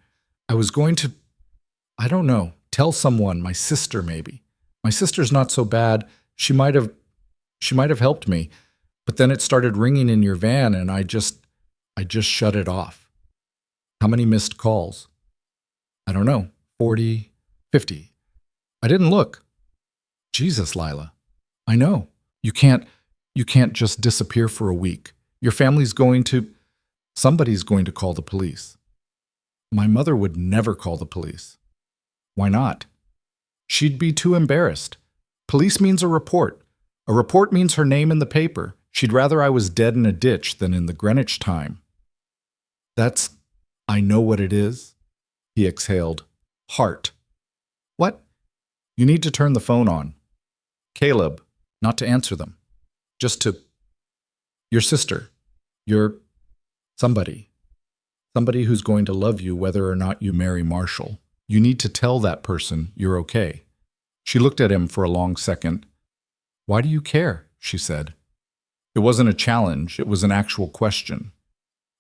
I was going to, I don't know, tell someone, my sister maybe. My sister's not so bad. She might have helped me. But then it started ringing in your van and I just shut it off. How many missed calls? I don't know, 40, 50. I didn't look. Jesus, Lila. I know. You can't just disappear for a week. Your family's somebody's going to call the police. My mother would never call the police. Why not? She'd be too embarrassed. Police means a report. A report means her name in the paper. She'd rather I was dead in a ditch than in the Greenwich time. I know what it is. He exhaled. Heart. What? You need to turn the phone on. Caleb, not to answer them. Just to, your sister. Your somebody. Somebody who's going to love you whether or not you marry Marshall. You need to tell that person you're okay. She looked at him for a long second. Why do you care? She said. It wasn't a challenge, it was an actual question.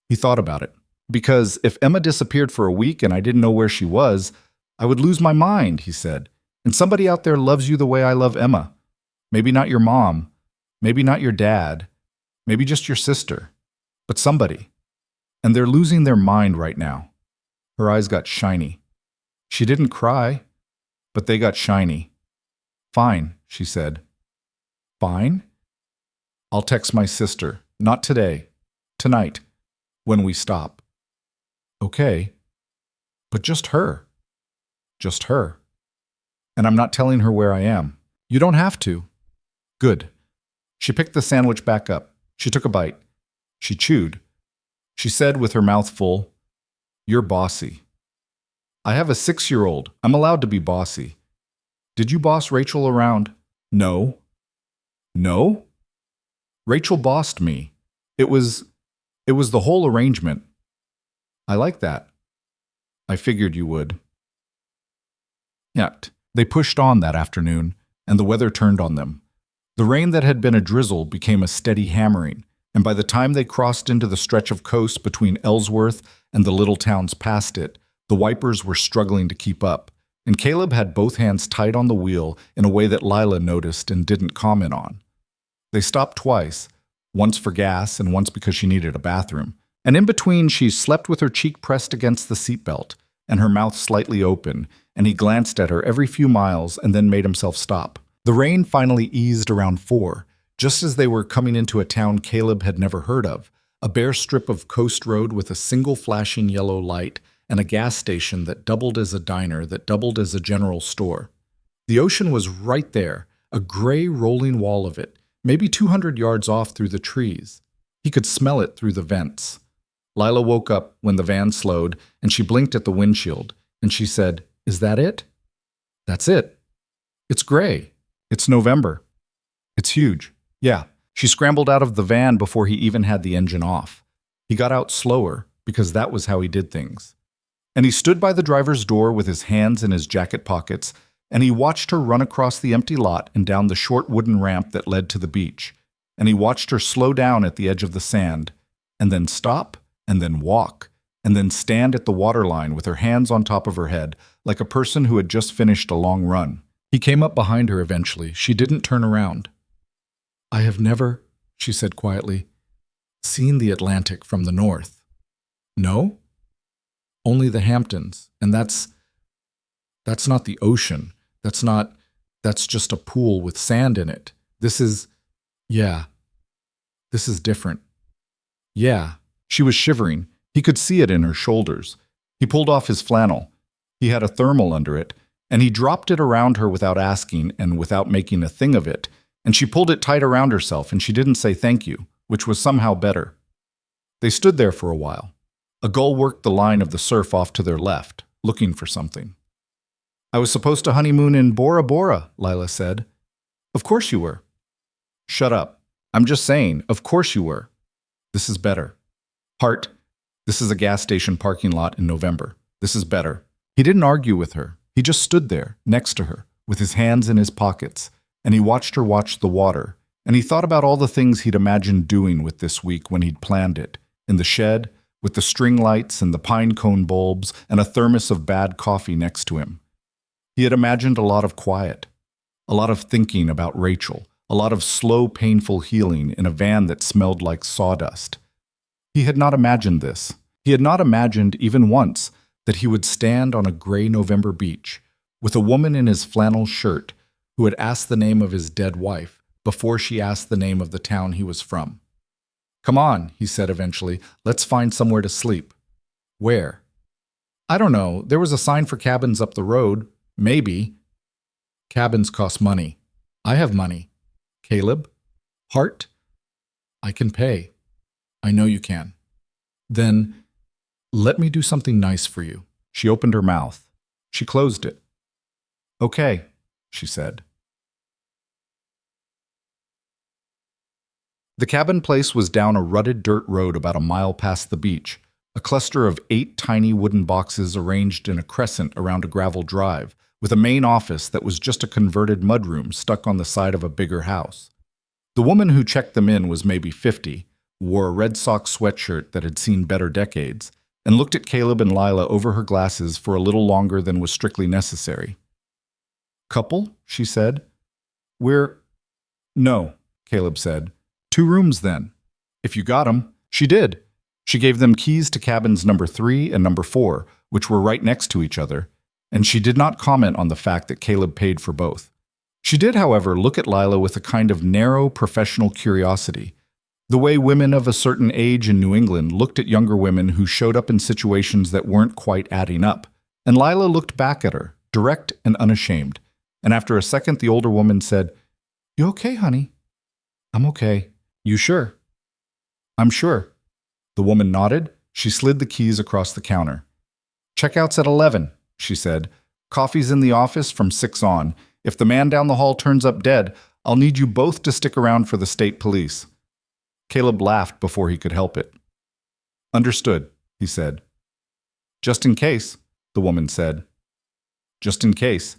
He thought about it. Because if Emma disappeared for a week and I didn't know where she was, I would lose my mind, he said. And somebody out there loves you the way I love Emma. Maybe not your mom, maybe not your dad, maybe just your sister, but somebody. And they're losing their mind right now. Her eyes got shiny. She didn't cry, but they got shiny. Fine, she said. Fine? I'll text my sister. Not today. Tonight. When we stop. Okay, but just her. Just her. And I'm not telling her where I am. You don't have to. Good. She picked the sandwich back up. She took a bite. She chewed. She said with her mouth full, "You're bossy." I have a 6-year-old. I'm allowed to be bossy. Did you boss Rachel around? No. No? Rachel bossed me. It was the whole arrangement. I like that. I figured you would. Yet, they pushed on that afternoon, and the weather turned on them. The rain that had been a drizzle became a steady hammering, and by the time they crossed into the stretch of coast between Ellsworth and the little towns past it, the wipers were struggling to keep up, and Caleb had both hands tight on the wheel in a way that Lila noticed and didn't comment on. They stopped twice, once for gas and once because she needed a bathroom, and in between she slept with her cheek pressed against the seatbelt and her mouth slightly open, and he glanced at her every few miles and then made himself stop. The rain finally eased around 4, just as they were coming into a town Caleb had never heard of, a bare strip of coast road with a single flashing yellow light and a gas station that doubled as a diner that doubled as a general store. The ocean was right there, a gray rolling wall of it, maybe 200 yards off through the trees. He could smell it through the vents. Lila woke up when the van slowed, and she blinked at the windshield, and she said, "Is that it?" "That's it. It's gray. It's November. It's huge." Yeah. She scrambled out of the van before he even had the engine off. He got out slower, because that was how he did things. And he stood by the driver's door with his hands in his jacket pockets, and he watched her run across the empty lot and down the short wooden ramp that led to the beach. And he watched her slow down at the edge of the sand, and then stop, and then walk, and then stand at the waterline with her hands on top of her head, like a person who had just finished a long run. He came up behind her eventually. She didn't turn around. "I have never," she said quietly, "seen the Atlantic from the north." "No? Only the Hamptons, and that's not the ocean. That's just a pool with sand in it. This is different." Yeah. She was shivering. He could see it in her shoulders. He pulled off his flannel. He had a thermal under it, and he dropped it around her without asking and without making a thing of it, and she pulled it tight around herself, and she didn't say thank you, which was somehow better. They stood there for a while. A gull worked the line of the surf off to their left, looking for something. "I was supposed to honeymoon in Bora Bora," Lila said. "Of course you were." "Shut up. I'm just saying, of course you were. This is better. Hart, this is a gas station parking lot in November. This is better." He didn't argue with her. He just stood there, next to her, with his hands in his pockets, and he watched her watch the water, and he thought about all the things he'd imagined doing with this week when he'd planned it, in the shed, with the string lights and the pine cone bulbs and a thermos of bad coffee next to him. He had imagined a lot of quiet, a lot of thinking about Rachel, a lot of slow, painful healing in a van that smelled like sawdust. He had not imagined this. He had not imagined, even once, that he would stand on a gray November beach with a woman in his flannel shirt who had asked the name of his dead wife before she asked the name of the town he was from. "Come on," he said eventually, "let's find somewhere to sleep." "Where?" "I don't know. There was a sign for cabins up the road. Maybe." "Cabins cost money. I have money." "Caleb? Hart? I can pay." "I know you can." "Then let me do something nice for you." She opened her mouth. She closed it. "Okay," she said. The cabin place was down a rutted dirt road about a mile past the beach, a cluster of 8 tiny wooden boxes arranged in a crescent around a gravel drive, with a main office that was just a converted mudroom stuck on the side of a bigger house. The woman who checked them in was maybe 50, wore a Red Sox sweatshirt that had seen better decades, and looked at Caleb and Lila over her glasses for a little longer than was strictly necessary. "Couple?" she said. "No," Caleb said. "2 rooms, then. If you got 'em." She did. She gave them keys to cabins number 3 and number 4, which were right next to each other, and she did not comment on the fact that Caleb paid for both. She did, however, look at Lila with a kind of narrow professional curiosity. The way women of a certain age in New England looked at younger women who showed up in situations that weren't quite adding up. And Lila looked back at her, direct and unashamed. And after a second, the older woman said, "You okay, honey?" "I'm okay." "You sure?" "I'm sure." The woman nodded. She slid the keys across the counter. "Checkout's at 11, she said. "Coffee's in the office from 6 on. If the man down the hall turns up dead, I'll need you both to stick around for the state police." Caleb laughed before he could help it. "Understood," he said. "Just in case," the woman said. "Just in case,"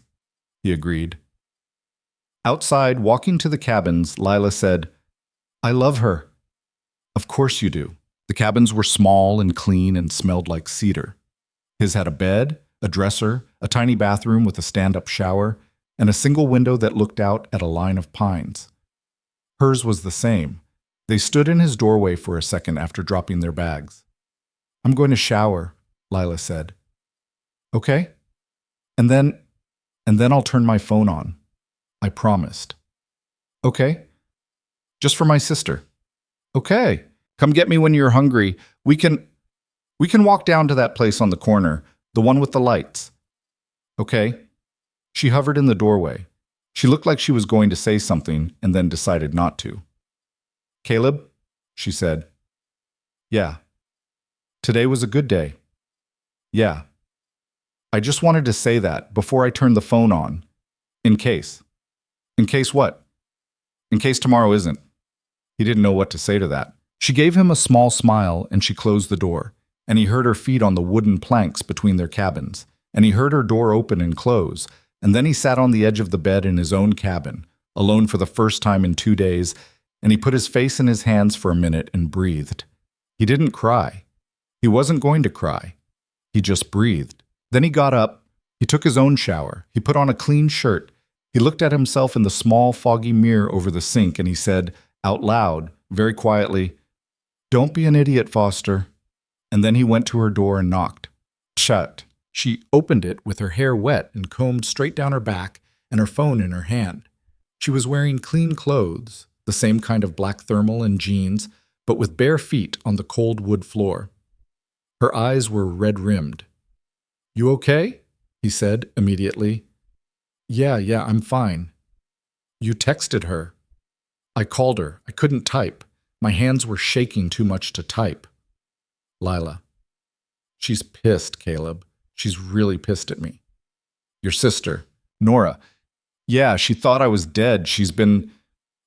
he agreed. Outside, walking to the cabins, Lila said, "I love her." "Of course you do." The cabins were small and clean and smelled like cedar. His had a bed, a dresser, a tiny bathroom with a stand-up shower, and a single window that looked out at a line of pines. Hers was the same. They stood in his doorway for a second after dropping their bags. "I'm going to shower," Lila said. "Okay. And then I'll turn my phone on. I promised." "Okay. Just for my sister." "Okay. Come get me when you're hungry. We can walk down to that place on the corner, the one with the lights." "Okay." She hovered in the doorway. She looked like she was going to say something and then decided not to. "Caleb," she said. "Yeah." "Today was a good day." "Yeah." "I just wanted to say that before I turned the phone on. In case." "In case what?" "In case tomorrow isn't." He didn't know what to say to that. She gave him a small smile and she closed the door, and he heard her feet on the wooden planks between their cabins, and he heard her door open and close, and then he sat on the edge of the bed in his own cabin, alone for the first time in 2 days, and he put his face in his hands for a minute and breathed. He didn't cry. He wasn't going to cry. He just breathed. Then he got up. He took his own shower. He put on a clean shirt. He looked at himself in the small, foggy mirror over the sink, and he said, out loud, very quietly, "Don't be an idiot, Foster." And then he went to her door and knocked. Shut. She opened it with her hair wet and combed straight down her back and her phone in her hand. She was wearing clean clothes, the same kind of black thermal and jeans, but with bare feet on the cold wood floor. Her eyes were red-rimmed. "You okay?" he said immediately. Yeah, I'm fine." "You texted her." "I called her. I couldn't type. My hands were shaking too much to type." Lila. "She's pissed, Caleb. She's really pissed at me." "Your sister." Nora. "Yeah, she thought I was dead. She's been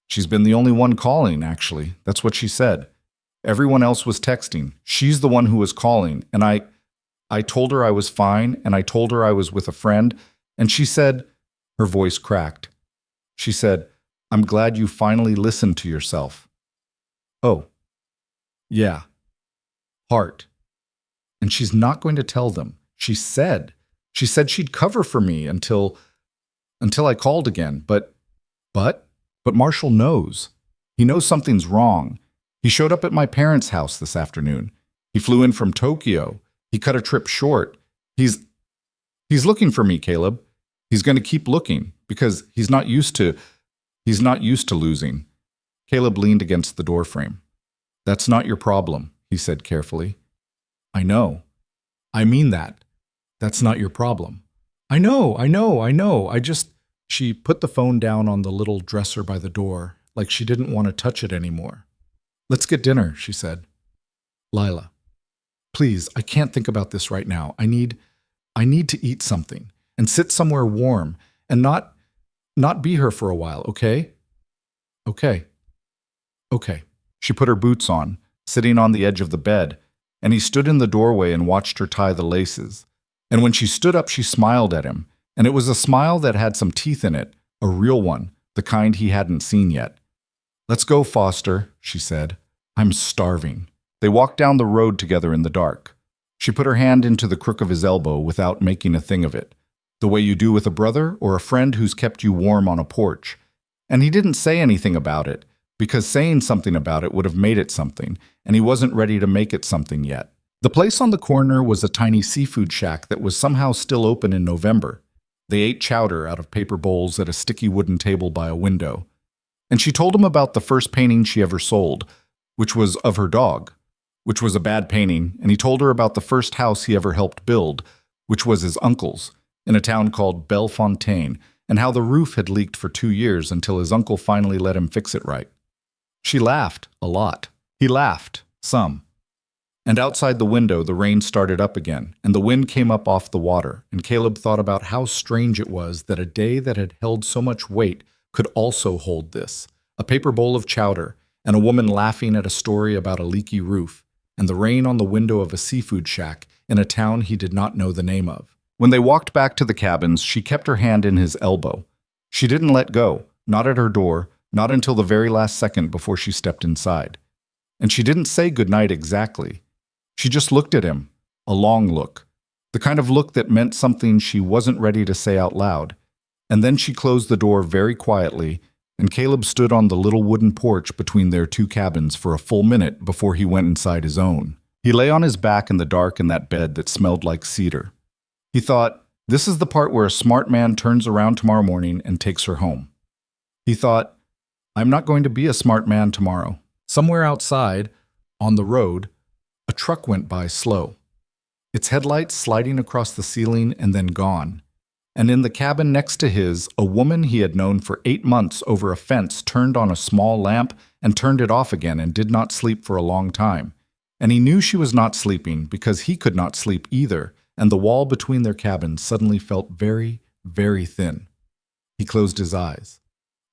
the only one calling, actually. That's what she said. Everyone else was texting. She's the one who was calling, and I told her I was fine, and I told her I was with a friend, and she said," her voice cracked. She said, "I'm glad you finally listened to yourself." "Oh. Yeah. Heart." And she's not going to tell them. She said she'd cover for me until I called again, but Marshall knows. He knows something's wrong. He showed up at my parents' house this afternoon. He flew in from Tokyo. He cut a trip short. He's looking for me, Caleb. He's going to keep looking because he's not used to losing. Caleb leaned against the doorframe. "That's not your problem," he said carefully. "I know. I mean that. That's not your problem." I know. She put the phone down on the little dresser by the door, like she didn't want to touch it anymore. "Let's get dinner," she said. Lila. "Please, I can't think about this right now. I need to eat something and sit somewhere warm and not be here for a while, okay?" Okay. She put her boots on, sitting on the edge of the bed, and he stood in the doorway and watched her tie the laces. And when she stood up, she smiled at him, and it was a smile that had some teeth in it, a real one, the kind he hadn't seen yet. "Let's go, Foster," she said. "I'm starving." They walked down the road together in the dark. She put her hand into the crook of his elbow without making a thing of it, the way you do with a brother or a friend who's kept you warm on a porch. And he didn't say anything about it, because saying something about it would have made it something, and he wasn't ready to make it something yet. The place on the corner was a tiny seafood shack that was somehow still open in November. They ate chowder out of paper bowls at a sticky wooden table by a window. And she told him about the first painting she ever sold, which was of her dog, which was a bad painting, and he told her about the first house he ever helped build, which was his uncle's, in a town called Bellefontaine, and how the roof had leaked for 2 years until his uncle finally let him fix it right. She laughed a lot. He laughed some. And outside the window, the rain started up again, and the wind came up off the water, and Caleb thought about how strange it was that a day that had held so much weight could also hold this, a paper bowl of chowder, and a woman laughing at a story about a leaky roof, and the rain on the window of a seafood shack in a town he did not know the name of. When they walked back to the cabins, she kept her hand in his elbow. She didn't let go, not at her door, not until the very last second before she stepped inside. And she didn't say goodnight exactly. She just looked at him, a long look, the kind of look that meant something she wasn't ready to say out loud. And then she closed the door very quietly, and Caleb stood on the little wooden porch between their two cabins for a full minute before he went inside his own. He lay on his back in the dark in that bed that smelled like cedar. He thought, this is the part where a smart man turns around tomorrow morning and takes her home. He thought, I'm not going to be a smart man tomorrow. Somewhere outside, on the road, a truck went by slow, its headlights sliding across the ceiling and then gone. And in the cabin next to his, a woman he had known for 8 months over a fence turned on a small lamp and turned it off again and did not sleep for a long time. And he knew she was not sleeping because he could not sleep either, and the wall between their cabins suddenly felt very, very thin. He closed his eyes.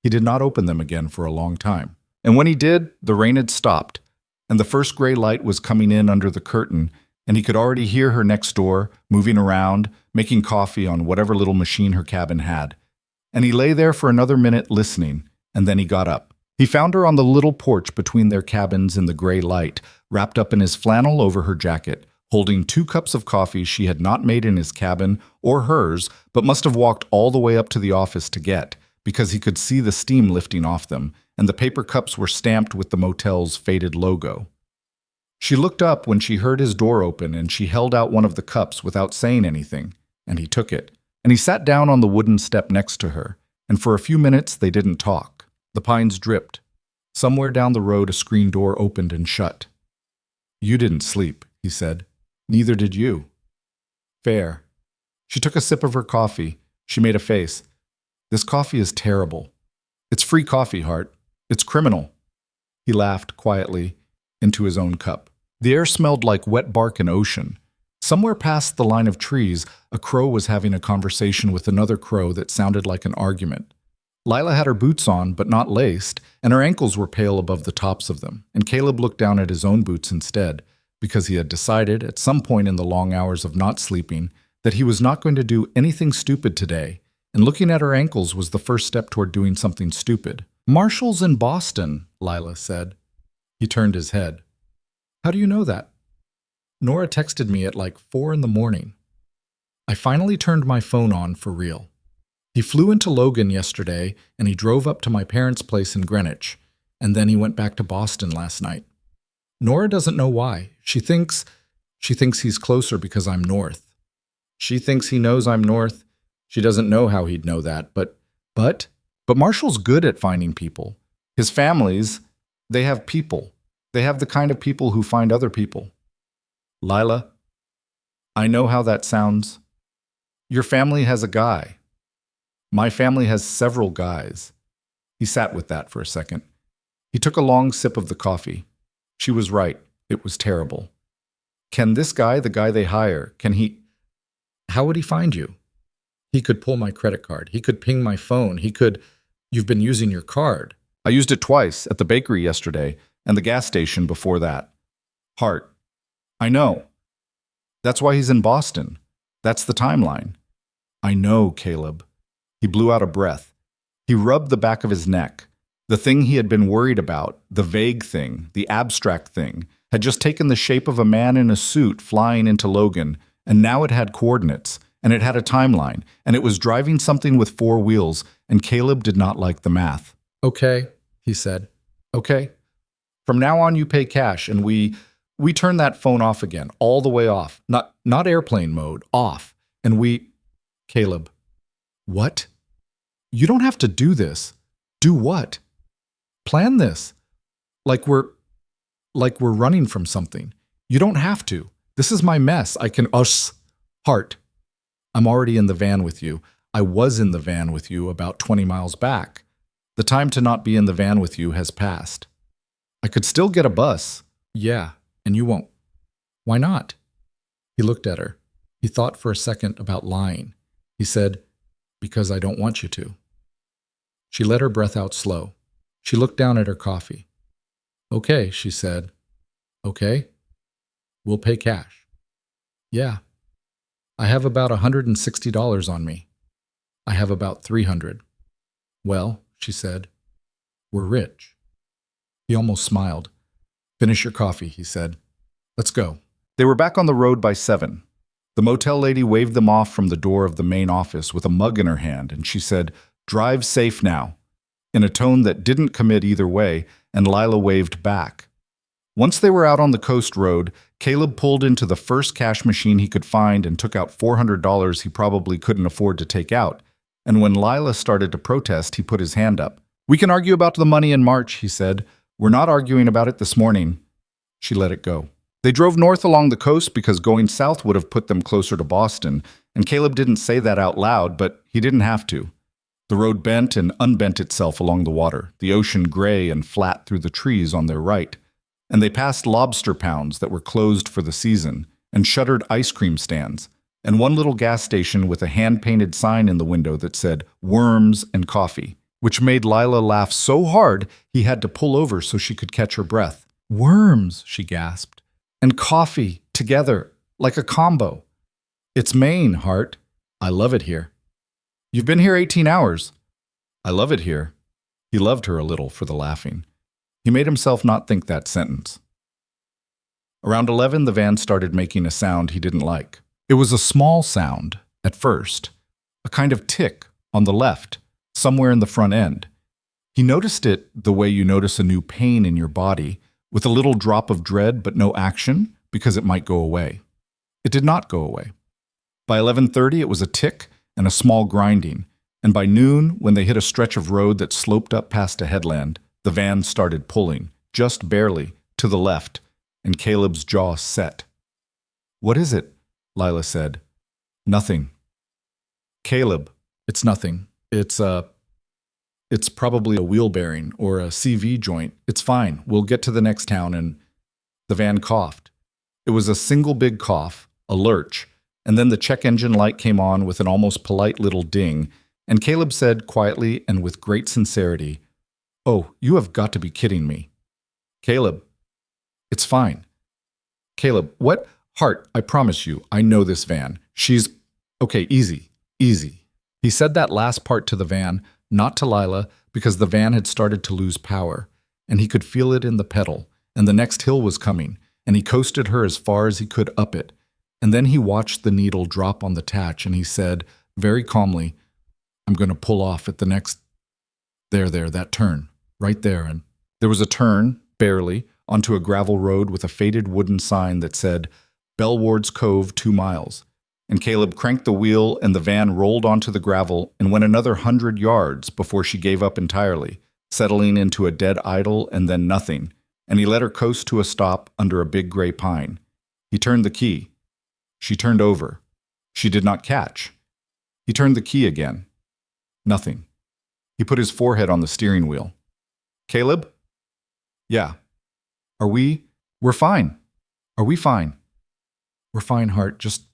He did not open them again for a long time. And when he did, the rain had stopped, and the first gray light was coming in under the curtain, and he could already hear her next door, moving around, making coffee on whatever little machine her cabin had. And he lay there for another minute listening, and then he got up. He found her on the little porch between their cabins in the gray light, wrapped up in his flannel over her jacket, holding 2 cups of coffee she had not made in his cabin or hers, but must have walked all the way up to the office to get, because he could see the steam lifting off them, and the paper cups were stamped with the motel's faded logo. She looked up when she heard his door open, and she held out one of the cups without saying anything, and he took it. And he sat down on the wooden step next to her, and for a few minutes they didn't talk. The pines dripped. Somewhere down the road a screen door opened and shut. You didn't sleep, he said. Neither did you. Fair. She took a sip of her coffee. She made a face. This coffee is terrible. It's free coffee, Hart. It's criminal. He laughed quietly into his own cup. The air smelled like wet bark and ocean. Somewhere past the line of trees, a crow was having a conversation with another crow that sounded like an argument. Lila had her boots on, but not laced, and her ankles were pale above the tops of them, and Caleb looked down at his own boots instead, because he had decided, at some point in the long hours of not sleeping, that he was not going to do anything stupid today, and looking at her ankles was the first step toward doing something stupid. Marshall's in Boston, Lila said. He turned his head. How do you know that? Nora texted me at like 4 in the morning. I finally turned my phone on for real. He flew into Logan yesterday, and he drove up to my parents' place in Greenwich, and then he went back to Boston last night. Nora doesn't know why. She thinks he's closer because I'm north. She thinks he knows I'm north. She doesn't know how he'd know that, but Marshall's good at finding people. His families, they have people. They have the kind of people who find other people. Lila, I know how that sounds. Your family has a guy. My family has several guys. He sat with that for a second. He took a long sip of the coffee. She was right. It was terrible. Can this guy, the guy they hire, how would he find you? He could pull my credit card. He could ping my phone. You've been using your card. I used it twice, at the bakery yesterday, and the gas station before that. Hart. I know. That's why he's in Boston. That's the timeline. I know, Caleb. He blew out a breath. He rubbed the back of his neck. The thing he had been worried about, the vague thing, the abstract thing, had just taken the shape of a man in a suit flying into Logan, and now it had coordinates, and it had a timeline, and it was driving something with 4 wheels, and Caleb did not like the math. Okay, he said. Okay. From now on you pay cash, and we turn that phone off again, all the way off. Not airplane mode, off. And Caleb. What? You don't have to do this. Do what? Plan this. Like we're like we're running from something. You don't have to. This is my mess. I can us. Hart, I'm already in the van with you. I was in the van with you about 20 miles back. The time to not be in the van with you has passed. I could still get a bus. Yeah, and you won't. Why not? He looked at her. He thought for a second about lying. He said, because I don't want you to. She let her breath out slow. She looked down at her coffee. Okay, she said. Okay? We'll pay cash. Yeah. I have about $160 on me. I have about $300. Well, she said, we're rich. He almost smiled. Finish your coffee, he said. Let's go. They were back on the road by 7. The motel lady waved them off from the door of the main office with a mug in her hand, and she said, drive safe now, in a tone that didn't commit either way, and Lila waved back. Once they were out on the coast road, Caleb pulled into the first cash machine he could find and took out $400 he probably couldn't afford to take out. And when Lila started to protest, he put his hand up. We can argue about the money in March, he said. We're not arguing about it this morning. She let it go. They drove north along the coast because going south would have put them closer to Boston, and Caleb didn't say that out loud, but he didn't have to. The road bent and unbent itself along the water, the ocean gray and flat through the trees on their right, and they passed lobster pounds that were closed for the season, and shuttered ice cream stands, and one little gas station with a hand-painted sign in the window that said, Worms and Coffee, which made Lila laugh so hard he had to pull over so she could catch her breath. Worms, she gasped. And coffee, together, like a combo. It's Maine, Hart. I love it here. You've been here 18 hours. I love it here. He loved her a little for the laughing. He made himself not think that sentence. Around 11, the van started making a sound he didn't like. It was a small sound, at first, a kind of tick on the left, somewhere in the front end. He noticed it the way you notice a new pain in your body, with a little drop of dread but no action, because it might go away. It did not go away. By 11:30, it was a tick and a small grinding, and by noon, when they hit a stretch of road that sloped up past a headland, the van started pulling, just barely, to the left, and Caleb's jaw set. What is it? Lila said. Nothing. Caleb, it's nothing. It's probably a wheel bearing or a CV joint. It's fine. We'll get to the next town. And the van coughed. It was a single big cough, a lurch, and then the check engine light came on with an almost polite little ding, and Caleb said quietly and with great sincerity, Oh, you have got to be kidding me. Caleb, it's fine. Caleb, what? Hart, I promise you, I know this van. She's... Okay, easy, easy. He said that last part to the van, not to Lila, because the van had started to lose power, and he could feel it in the pedal, and the next hill was coming, and he coasted her as far as he could up it. And then he watched the needle drop on the tatch, and he said, very calmly, I'm going to pull off at the next... There, that turn, right there. And there was a turn, barely, onto a gravel road with a faded wooden sign that said, Bellward's Cove 2 miles. And Caleb cranked the wheel and the van rolled onto the gravel and went another 100 yards before she gave up entirely, settling into a dead idle and then nothing, and he let her coast to a stop under a big gray pine. He turned the key. She turned over. She did not catch. He turned the key again. Nothing. He put his forehead on the steering wheel. Caleb? Yeah. We're fine. Are we fine? We're fine, Hart. Just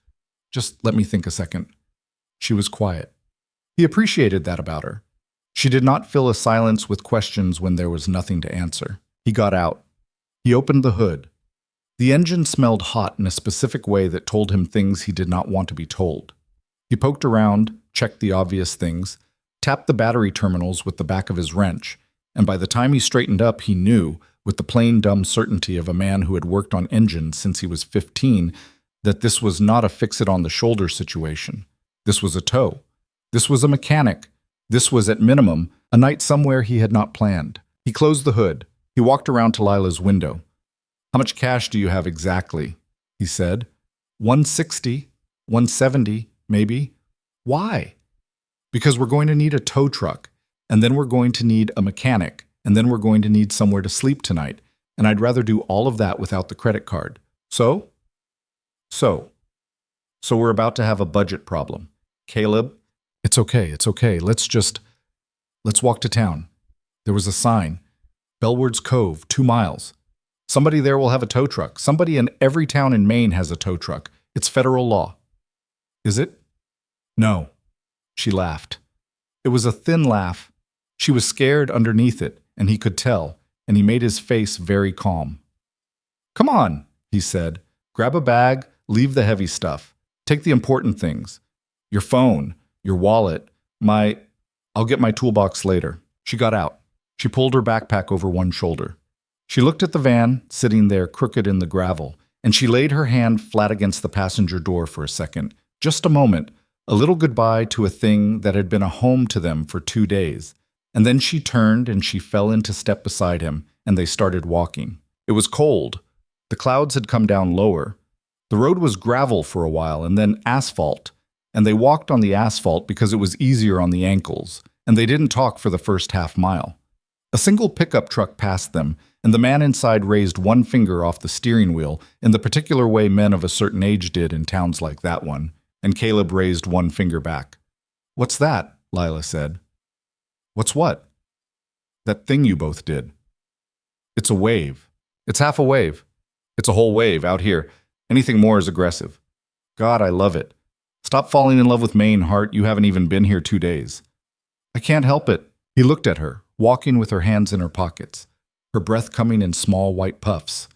let me think a second. She was quiet. He appreciated that about her. She did not fill a silence with questions when there was nothing to answer. He got out. He opened the hood. The engine smelled hot in a specific way that told him things he did not want to be told. He poked around, checked the obvious things, tapped the battery terminals with the back of his wrench, and by the time he straightened up, he knew, with the plain dumb certainty of a man who had worked on engines since he was 15, that this was not a fix-it-on-the-shoulder situation. This was a tow. This was a mechanic. This was, at minimum, a night somewhere he had not planned. He closed the hood. He walked around to Lila's window. How much cash do you have exactly? He said. 160, 170, maybe. Why? Because we're going to need a tow truck, and then we're going to need a mechanic, and then we're going to need somewhere to sleep tonight, and I'd rather do all of that without the credit card. So? So. So we're about to have a budget problem. Caleb, it's okay. Let's walk to town. There was a sign. Bellward's Cove, 2 miles. Somebody there will have a tow truck. Somebody in every town in Maine has a tow truck. It's federal law. Is it? No. She laughed. It was a thin laugh. She was scared underneath it, and he could tell, and he made his face very calm. Come on, he said. Grab a bag, leave the heavy stuff. Take the important things. Your phone, your wallet, I'll get my toolbox later. She got out. She pulled her backpack over one shoulder. She looked at the van, sitting there crooked in the gravel, and she laid her hand flat against the passenger door for a second. Just a moment, a little goodbye to a thing that had been a home to them for 2 days. And then she turned and she fell into step beside him, and they started walking. It was cold. The clouds had come down lower. The road was gravel for a while and then asphalt, and they walked on the asphalt because it was easier on the ankles, and they didn't talk for the first half mile. A single pickup truck passed them, and the man inside raised one finger off the steering wheel in the particular way men of a certain age did in towns like that one, and Caleb raised one finger back. What's that? Lila said. What's what? That thing you both did. It's a wave. It's half a wave. It's a whole wave out here. Anything more is aggressive. God, I love it. Stop falling in love with Maine, Hart. You haven't even been here 2 days. I can't help it. He looked at her, walking with her hands in her pockets, her breath coming in small white puffs,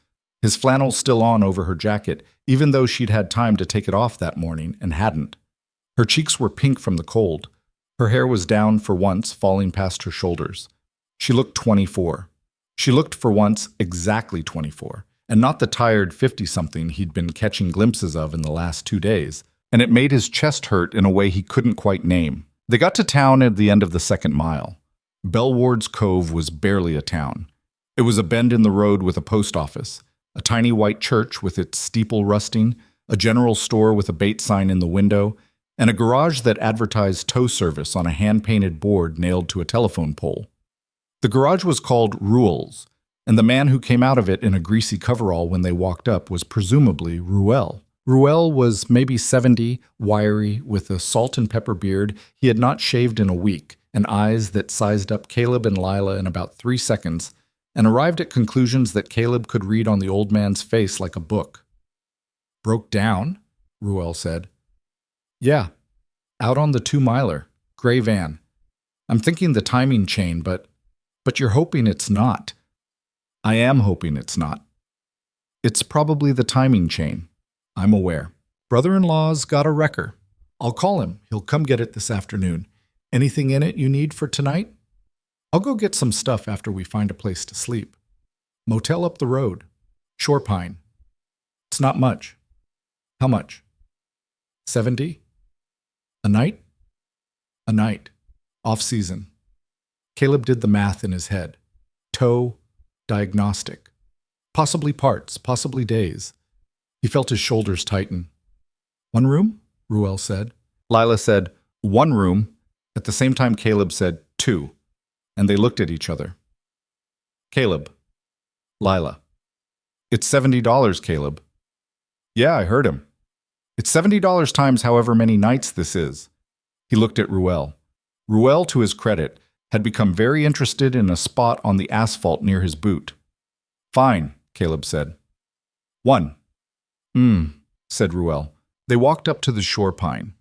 his flannel still on over her jacket, even though she'd had time to take it off that morning and hadn't. Her cheeks were pink from the cold. Her hair was down for once, falling past her shoulders. She looked 24. She looked for once exactly 24, and not the tired 50-something he'd been catching glimpses of in the last 2 days, and it made his chest hurt in a way he couldn't quite name. They got to town at the end of the second mile. Bellward's Cove was barely a town. It was a bend in the road with a post office, a tiny white church with its steeple rusting, a general store with a bait sign in the window, and a garage that advertised tow service on a hand-painted board nailed to a telephone pole. The garage was called Ruel's, and the man who came out of it in a greasy coverall when they walked up was presumably Ruel. Ruel was maybe 70, wiry, with a salt and pepper beard he had not shaved in a week, and eyes that sized up Caleb and Lila in about 3 seconds, and arrived at conclusions that Caleb could read on the old man's face like a book. Broke down? Ruel said. Yeah, out on the 2-miler, gray van. I'm thinking the timing chain, but you're hoping it's not. I am hoping it's not. It's probably the timing chain. I'm aware. Brother-in-law's got a wrecker. I'll call him. He'll come get it this afternoon. Anything in it you need for tonight? I'll go get some stuff after we find a place to sleep. Motel up the road. Shore Pine. It's not much. How much? 70? A night? A night. Off-season. Caleb did the math in his head. Tow, diagnostic. Possibly parts, possibly days. He felt his shoulders tighten. 1 room? Ruel said. Lila said, 1 room. At the same time, Caleb said, 2. And they looked at each other. Caleb. Lila. It's $70, Caleb. Yeah, I heard him. It's $70 times however many nights this is. He looked at Ruel. Ruel, to his credit, had become very interested in a spot on the asphalt near his boot. Fine, Caleb said. 1. Said Ruel. They walked up to the Shore Pine.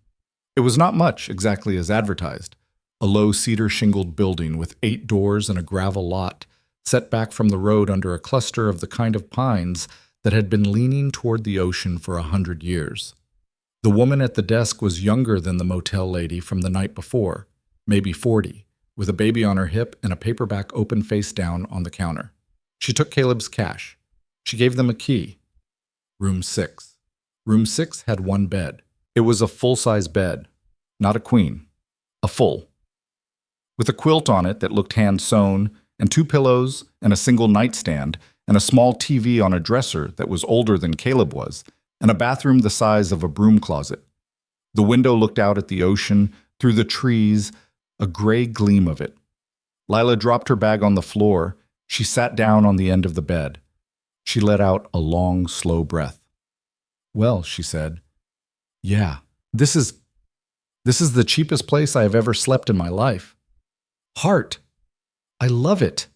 It was not much, exactly as advertised. A low cedar-shingled building with 8 doors and a gravel lot, set back from the road under a cluster of the kind of pines that had been leaning toward the ocean for 100 years. The woman at the desk was younger than the motel lady from the night before, maybe 40, with a baby on her hip and a paperback open face down on the counter. She took Caleb's cash. She gave them a key. Room 6. Room 6 had 1 bed. It was a full-size bed, not a queen, a full. With a quilt on it that looked hand-sewn, and 2 pillows, and a single nightstand, and a small TV on a dresser that was older than Caleb was, and a bathroom the size of a broom closet. The window looked out at the ocean, through the trees, a gray gleam of it. Lila dropped her bag on the floor. She sat down on the end of the bed. She let out a long, slow breath. Well, she said, yeah, this is the cheapest place I have ever slept in my life. Hart, I love it.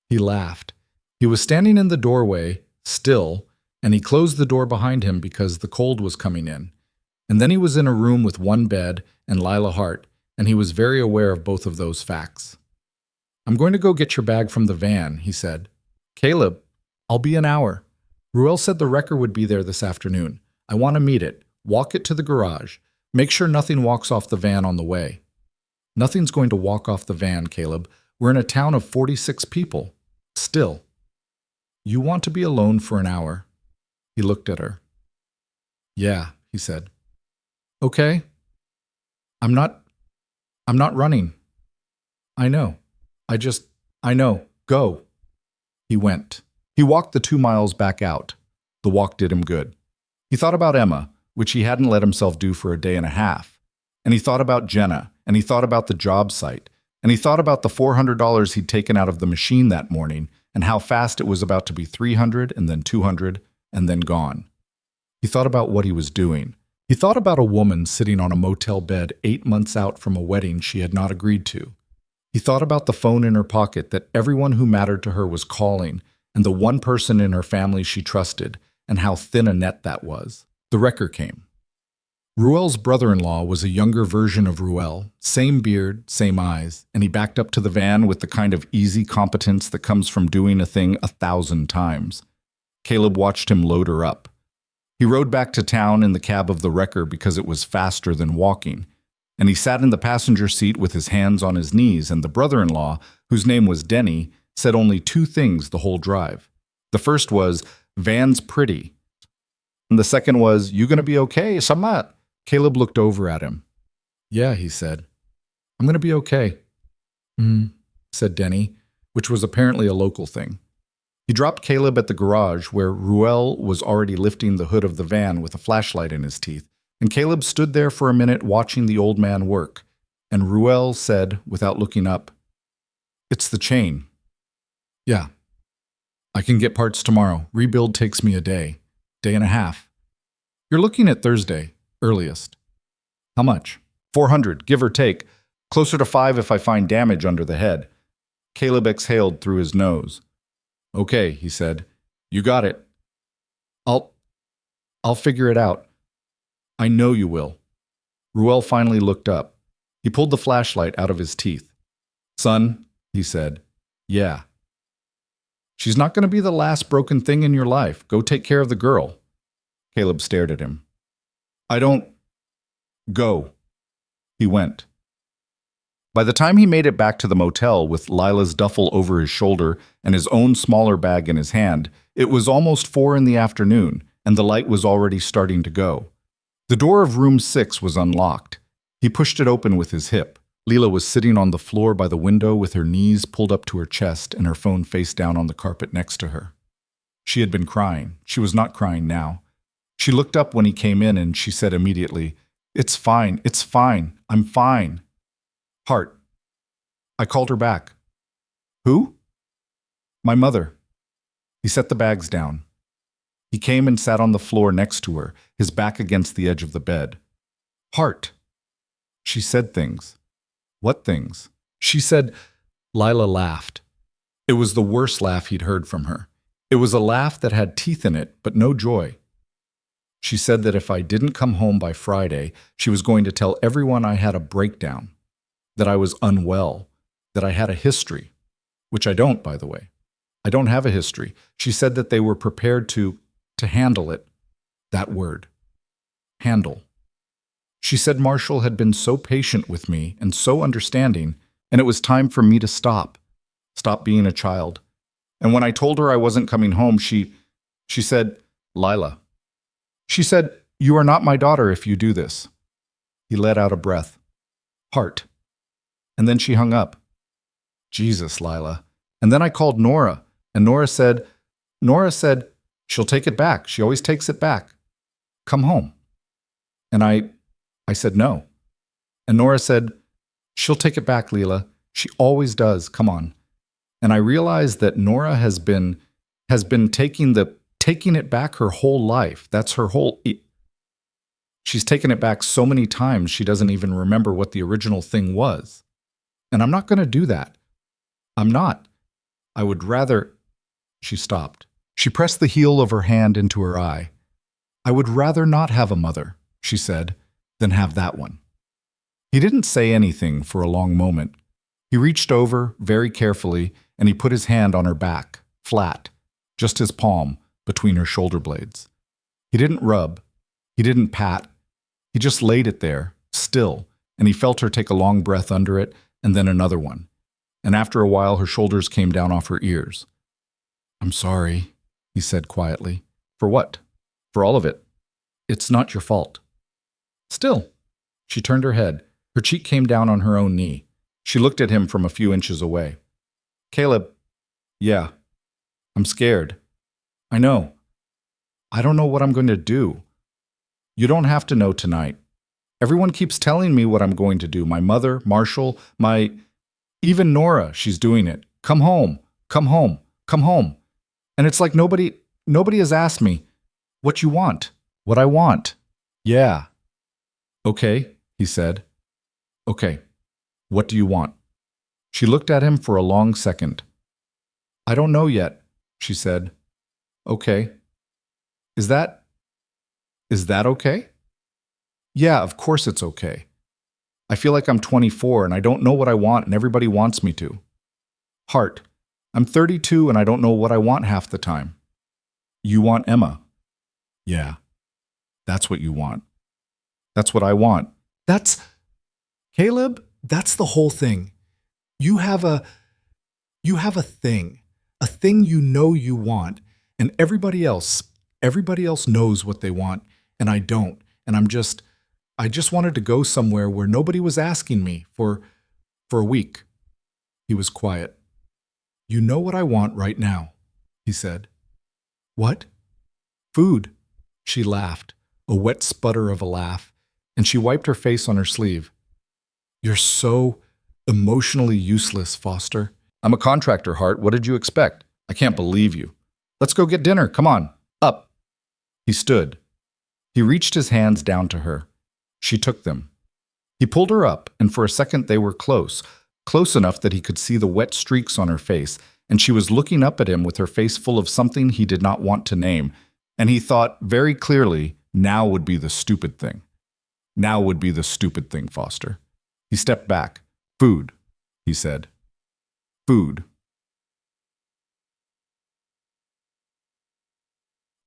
He laughed. He was standing in the doorway, still, and he closed the door behind him because the cold was coming in. And then he was in a room with one bed and Lila Hart, and he was very aware of both of those facts. I'm going to go get your bag from the van, he said. Caleb, I'll be an hour. Ruel said the wrecker would be there this afternoon. I want to meet it. Walk it to the garage. Make sure nothing walks off the van on the way. Nothing's going to walk off the van, Caleb. We're in a town of 46 people. Still. You want to be alone for an hour? He looked at her. Yeah, he said. Okay. I'm not running. I know. I know. Go. He went. He walked the 2 miles back out. The walk did him good. He thought about Emma, which he hadn't let himself do for a day and a half. And he thought about Jenna, and he thought about the job site, and he thought about the $400 he'd taken out of the machine that morning, and how fast it was about to be $300 and then $200 and then gone. He thought about what he was doing. He thought about a woman sitting on a motel bed 8 months out from a wedding she had not agreed to. He thought about the phone in her pocket that everyone who mattered to her was calling, and the one person in her family she trusted, and how thin a net that was. The wrecker came. Ruel's brother-in-law was a younger version of Ruel, same beard, same eyes, and he backed up to the van with the kind of easy competence that comes from doing a thing 1,000 times. Caleb watched him load her up. He rode back to town in the cab of the wrecker because it was faster than walking, and he sat in the passenger seat with his hands on his knees, and the brother-in-law, whose name was Denny, said only 2 things the whole drive. The first was, "Van's pretty." And the second was, "You gonna be okay, Samat?" Caleb looked over at him. "Yeah," he said. "I'm gonna be okay." Said Denny, which was apparently a local thing. He dropped Caleb at the garage where Ruel was already lifting the hood of the van with a flashlight in his teeth, and Caleb stood there for a minute watching the old man work, and Ruel said, without looking up, "It's the chain." "Yeah. I can get parts tomorrow. Rebuild takes me a day and a half. You're looking at Thursday, earliest." "How much?" $400, give or take. Closer to 5 if I find damage under the head. Caleb exhaled through his nose. "Okay," he said. "You got it. I'll figure it out." "I know you will." Ruel finally looked up. He pulled the flashlight out of his teeth. "Son," he said. "Yeah." "She's not going to be the last broken thing in your life. Go take care of the girl." Caleb stared at him. "I don't..." "Go." He went. By the time he made it back to the motel with Lila's duffel over his shoulder and his own smaller bag in his hand, it was almost 4 in the afternoon, and the light was already starting to go. The door of room 6 was unlocked. He pushed it open with his hip. Lila was sitting on the floor by the window with her knees pulled up to her chest and her phone face down on the carpet next to her. She had been crying. She was not crying now. She looked up when he came in and she said immediately, it's fine, I'm fine." "Hart." I called her back. "Who?" "My mother." He set the bags down. He came and sat on the floor next to her, his back against the edge of the bed. "Hart." She said things. "What things?" She said, Lila laughed. It was the worst laugh he'd heard from her. It was a laugh that had teeth in it, but no joy. She said that if I didn't come home by Friday, she was going to tell everyone I had a breakdown, that I was unwell, that I had a history, which I don't, by the way. I don't have a history. She said that they were prepared to handle it. That word. Handle. She said Marshall had been so patient with me and so understanding, and it was time for me to stop being a child. And when I told her I wasn't coming home, she said, "Lila." She said, "You are not my daughter if you do this." He let out a breath. "Hart." And then she hung up. Jesus, Lila. And then I called Nora, and Nora said, "She'll take it back. She always takes it back. Come home." And I said no. And Nora said, "She'll take it back, Leela. She always does. Come on." And I realized that Nora has been has been taking it back her whole life. That's her whole. She's taken it back so many times she doesn't even remember what the original thing was. And I'm not going to do that. I'm not. I would rather. She stopped. She pressed the heel of her hand into her eye. I would rather not have a mother, she said, than have that one. He didn't say anything for a long moment. He reached over very carefully and he put his hand on her back, flat, just his palm between her shoulder blades. He didn't rub. He didn't pat. He just laid it there, still, and he felt her take a long breath under it and then another one. And after a while, her shoulders came down off her ears. I'm sorry, he said quietly. For what? For all of it. It's not your fault. Still, she turned her head. Her cheek came down on her own knee. She looked at him from a few inches away. Caleb, yeah, I'm scared. I know. I don't know what I'm going to do. You don't have to know tonight. Everyone keeps telling me what I'm going to do. My mother, Marshall, even Nora, she's doing it. Come home, come home, come home. And it's like nobody has asked me what you want, what I want. Yeah. Okay, he said. Okay, what do you want? She looked at him for a long second. I don't know yet, she said. Okay. Is that okay? Yeah, of course it's okay. I feel like I'm 24 and I don't know what I want and everybody wants me to. Heart, I'm 32 and I don't know what I want half the time. You want Emma. Yeah, that's what you want. That's what I want. Caleb, that's the whole thing. You have a thing you know you want, and everybody else knows what they want, and I don't. And I just wanted to go somewhere where nobody was asking me for a week. He was quiet. You know what I want right now, he said. What? Food. She laughed, a wet sputter of a laugh, and she wiped her face on her sleeve. You're so emotionally useless, Foster. I'm a contractor, Hart. What did you expect? I can't believe you. Let's go get dinner. Come on. Up. He stood. He reached his hands down to her. She took them. He pulled her up, and for a second they were close enough that he could see the wet streaks on her face, and she was looking up at him with her face full of something he did not want to name, and he thought very clearly, now would be the stupid thing. Now would be the stupid thing, Foster. He stepped back. Food, he said. Food.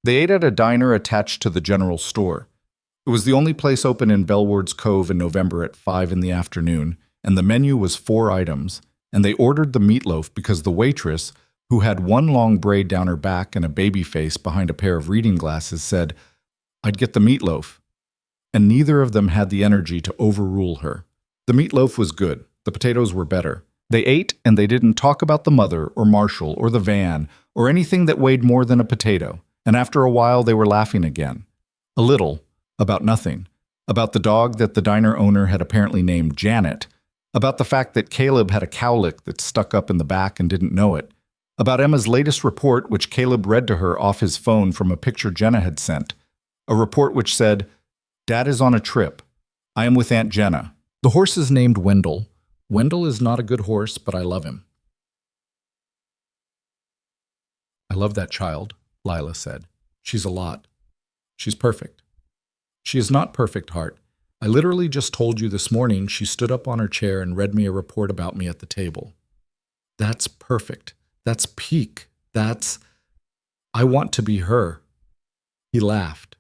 They ate at a diner attached to the general store. It was the only place open in Bellward's Cove in November at 5 in the afternoon, and the menu was 4 items, and they ordered the meatloaf because the waitress, who had one long braid down her back and a baby face behind a pair of reading glasses, said, I'd get the meatloaf. And neither of them had the energy to overrule her. The meatloaf was good. The potatoes were better. They ate and they didn't talk about the mother or Marshall or the van or anything that weighed more than a potato. And after a while they were laughing again. A little, about nothing. About the dog that the diner owner had apparently named Janet. About the fact that Caleb had a cowlick that stuck up in the back and didn't know it. About Emma's latest report, which Caleb read to her off his phone from a picture Jenna had sent. A report which said, Dad is on a trip. I am with Aunt Jenna. The horse is named Wendell. Wendell is not a good horse, but I love him. I love that child, Lila said. She's a lot. She's perfect. She is not perfect, Hart. I literally just told you this morning she stood up on her chair and read me a report about me at the table. That's perfect. That's peak. I want to be her. He laughed.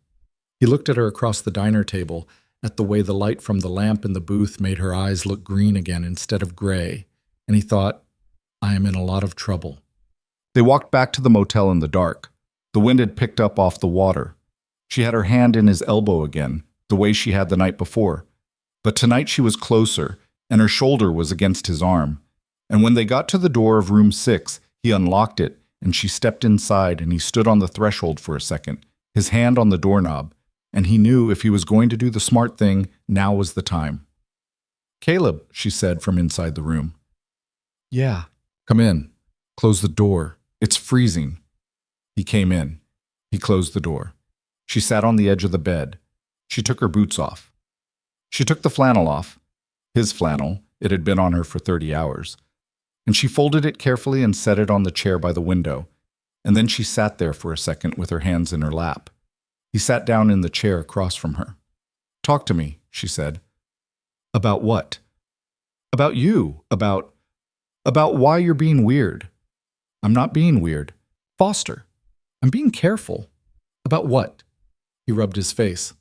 He looked at her across the diner table, at the way the light from the lamp in the booth made her eyes look green again instead of gray, and he thought, I am in a lot of trouble. They walked back to the motel in the dark. The wind had picked up off the water. She had her hand in his elbow again, the way she had the night before. But tonight she was closer, and her shoulder was against his arm. And when they got to the door of room 6, he unlocked it, and she stepped inside, and he stood on the threshold for a second, his hand on the doorknob, and he knew if he was going to do the smart thing, now was the time. Caleb, she said from inside the room. Yeah. Come in. Close the door. It's freezing. He came in. He closed the door. She sat on the edge of the bed. She took her boots off. She took the flannel off. His flannel. It had been on her for 30 hours. And she folded it carefully and set it on the chair by the window. And then she sat there for a second with her hands in her lap. He sat down in the chair across from her. "Talk to me," she said. "About what?" "About you. About why you're being weird." "I'm not being weird. Foster, I'm being careful." "About what?" He rubbed his face.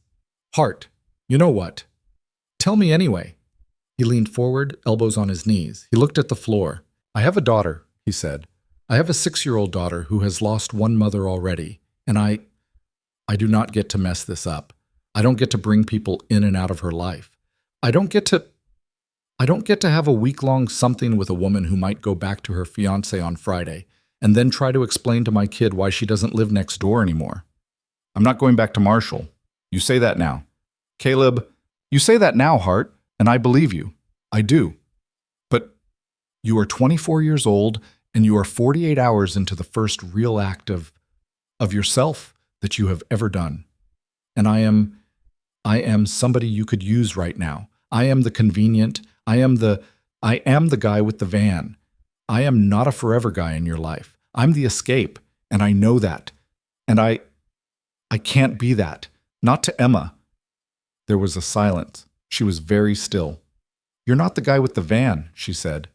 "Hart, you know what? Tell me anyway." He leaned forward, elbows on his knees. He looked at the floor. "I have a daughter," he said. "I have a 6-year-old daughter who has lost one mother already, and I do not get to mess this up. I don't get to bring people in and out of her life. I don't get to have a week-long something with a woman who might go back to her fiancé on Friday and then try to explain to my kid why she doesn't live next door anymore. I'm not going back to Marshall. You say that now. Caleb, you say that now, Hart, and I believe you. I do. But you are 24 years old and you are 48 hours into the first real act of yourself that you have ever done. And I am somebody you could use right now. I am the convenient, I am the guy with the van. I am not a forever guy in your life. I'm the escape, and I know that. And I can't be that. Not to Emma." There was a silence. She was very still. "You're not the guy with the van," she said.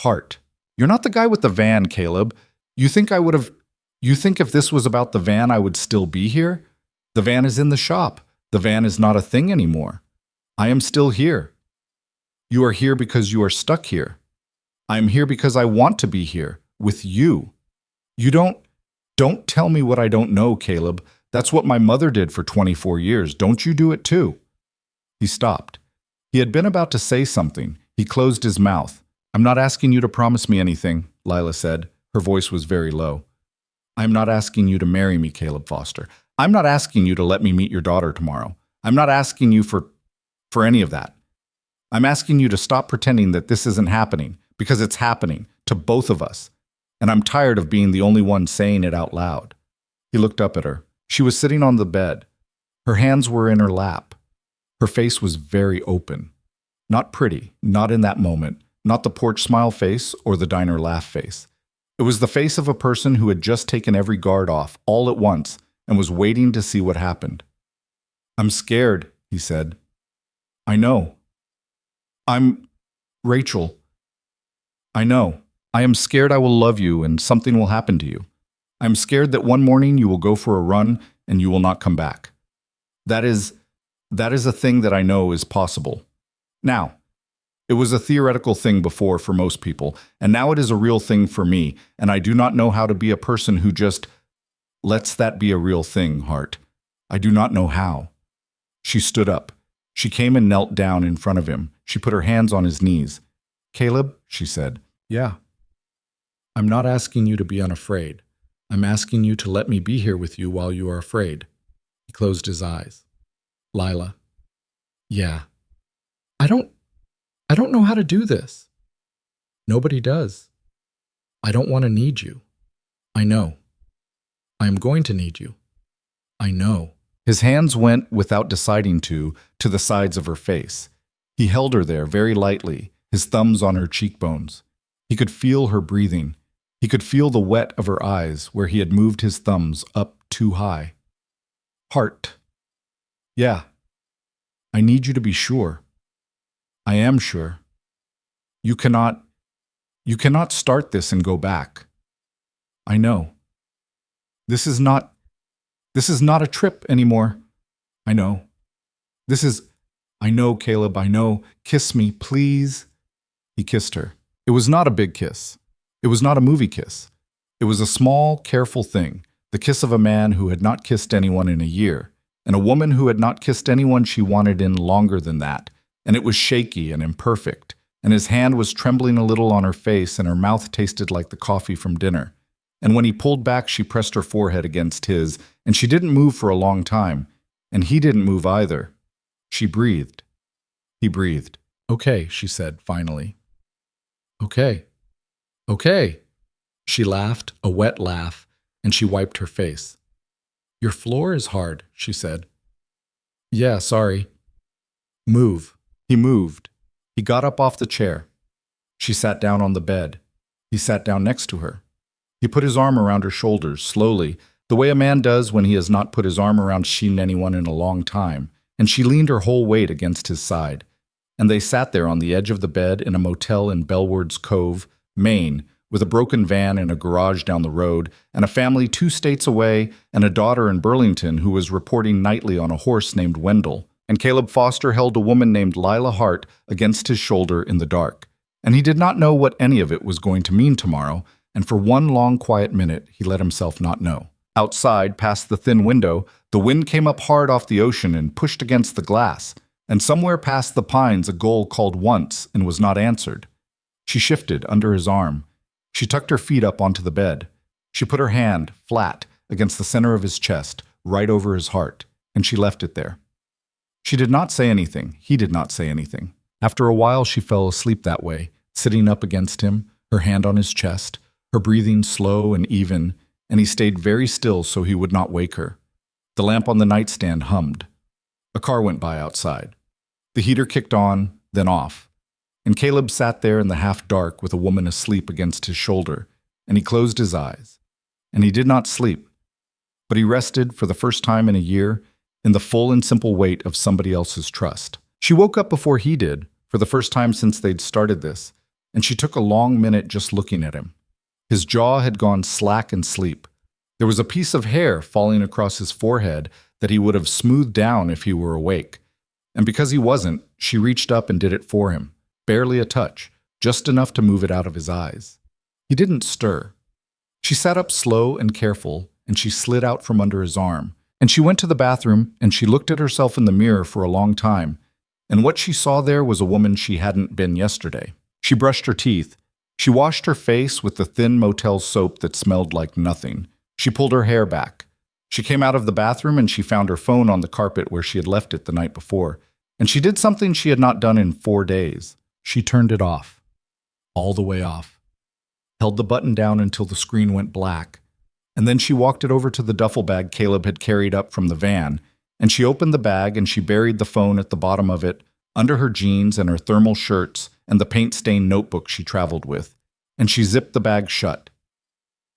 "Hart, you're not the guy with the van, Caleb. You think if this was about the van, I would still be here? The van is in the shop. The van is not a thing anymore. I am still here. You are here because you are stuck here. I am here because I want to be here, with you. You don't tell me what I don't know, Caleb. That's what my mother did for 24 years. Don't you do it too?" He stopped. He had been about to say something. He closed his mouth. "I'm not asking you to promise me anything," Lila said. Her voice was very low. "I'm not asking you to marry me, Caleb Foster. I'm not asking you to let me meet your daughter tomorrow. I'm not asking you for any of that. I'm asking you to stop pretending that this isn't happening, because it's happening to both of us. And I'm tired of being the only one saying it out loud." He looked up at her. She was sitting on the bed. Her hands were in her lap. Her face was very open. Not pretty, not in that moment, not the porch smile face or the diner laugh face. It was the face of a person who had just taken every guard off, all at once, and was waiting to see what happened. "I'm scared," he said. "I know. Rachel. I know. I am scared I will love you and something will happen to you. I am scared that one morning you will go for a run and you will not come back. That is a thing that I know is possible. Now, it was a theoretical thing before for most people, and now it is a real thing for me, and I do not know how to be a person who just lets that be a real thing, Hart. I do not know how." She stood up. She came and knelt down in front of him. She put her hands on his knees. "Caleb," she said. "Yeah. I'm not asking you to be unafraid. I'm asking you to let me be here with you while you are afraid." He closed his eyes. "Lila. Yeah. I don't know how to do this. Nobody does. I don't want to need you. I know. I am going to need you. I know." His hands went, without deciding to the sides of her face. He held her there very lightly, his thumbs on her cheekbones. He could feel her breathing. He could feel the wet of her eyes where he had moved his thumbs up too high. "Hart. Yeah. I need you to be sure. I am sure. You cannot start this and go back. I know. This is not a trip anymore. I know. I know, Caleb, I know. Kiss me, please." He kissed her. It was not a big kiss. It was not a movie kiss. It was a small, careful thing, the kiss of a man who had not kissed anyone in a year, and a woman who had not kissed anyone she wanted in longer than that, and it was shaky and imperfect, and his hand was trembling a little on her face, and her mouth tasted like the coffee from dinner. And when he pulled back, she pressed her forehead against his, and she didn't move for a long time, and he didn't move either. She breathed. He breathed. "Okay," she said, finally. "Okay. Okay." She laughed, a wet laugh, and she wiped her face. "Your floor is hard," she said. "Yeah, sorry." "Move." He moved. He got up off the chair. She sat down on the bed. He sat down next to her. He put his arm around her shoulders, slowly, the way a man does when he has not put his arm around anyone in a long time, and she leaned her whole weight against his side. And they sat there on the edge of the bed in a motel in Bellward's Cove, Maine, with a broken van and a garage down the road, and a family 2 states away, and a daughter in Burlington who was reporting nightly on a horse named Wendell. And Caleb Foster held a woman named Lila Hart against his shoulder in the dark. And he did not know what any of it was going to mean tomorrow, and for one long quiet minute he let himself not know. Outside, past the thin window, the wind came up hard off the ocean and pushed against the glass, and somewhere past the pines a gull called once and was not answered. She shifted under his arm. She tucked her feet up onto the bed. She put her hand, flat, against the center of his chest, right over his heart, and she left it there. She did not say anything. He did not say anything. After a while she fell asleep that way, sitting up against him, her hand on his chest, her breathing slow and even, and he stayed very still so he would not wake her. The lamp on the nightstand hummed. A car went by outside. The heater kicked on, then off, and Caleb sat there in the half-dark with a woman asleep against his shoulder, and he closed his eyes. And he did not sleep, but he rested for the first time in a year in the full and simple weight of somebody else's trust. She woke up before he did, for the first time since they'd started this, and she took a long minute just looking at him. His jaw had gone slack in sleep. There was a piece of hair falling across his forehead that he would have smoothed down if he were awake. And because he wasn't, she reached up and did it for him, barely a touch, just enough to move it out of his eyes. He didn't stir. She sat up slow and careful, and she slid out from under his arm, and she went to the bathroom, and she looked at herself in the mirror for a long time, and what she saw there was a woman she hadn't been yesterday. She brushed her teeth. She washed her face with the thin motel soap that smelled like nothing. She pulled her hair back. She came out of the bathroom and she found her phone on the carpet where she had left it the night before, and she did something she had not done in 4 days. She turned it off. All the way off. Held the button down until the screen went black, and then she walked it over to the duffel bag Caleb had carried up from the van, and she opened the bag and she buried the phone at the bottom of it, under her jeans and her thermal shirts and the paint-stained notebook she traveled with, and she zipped the bag shut.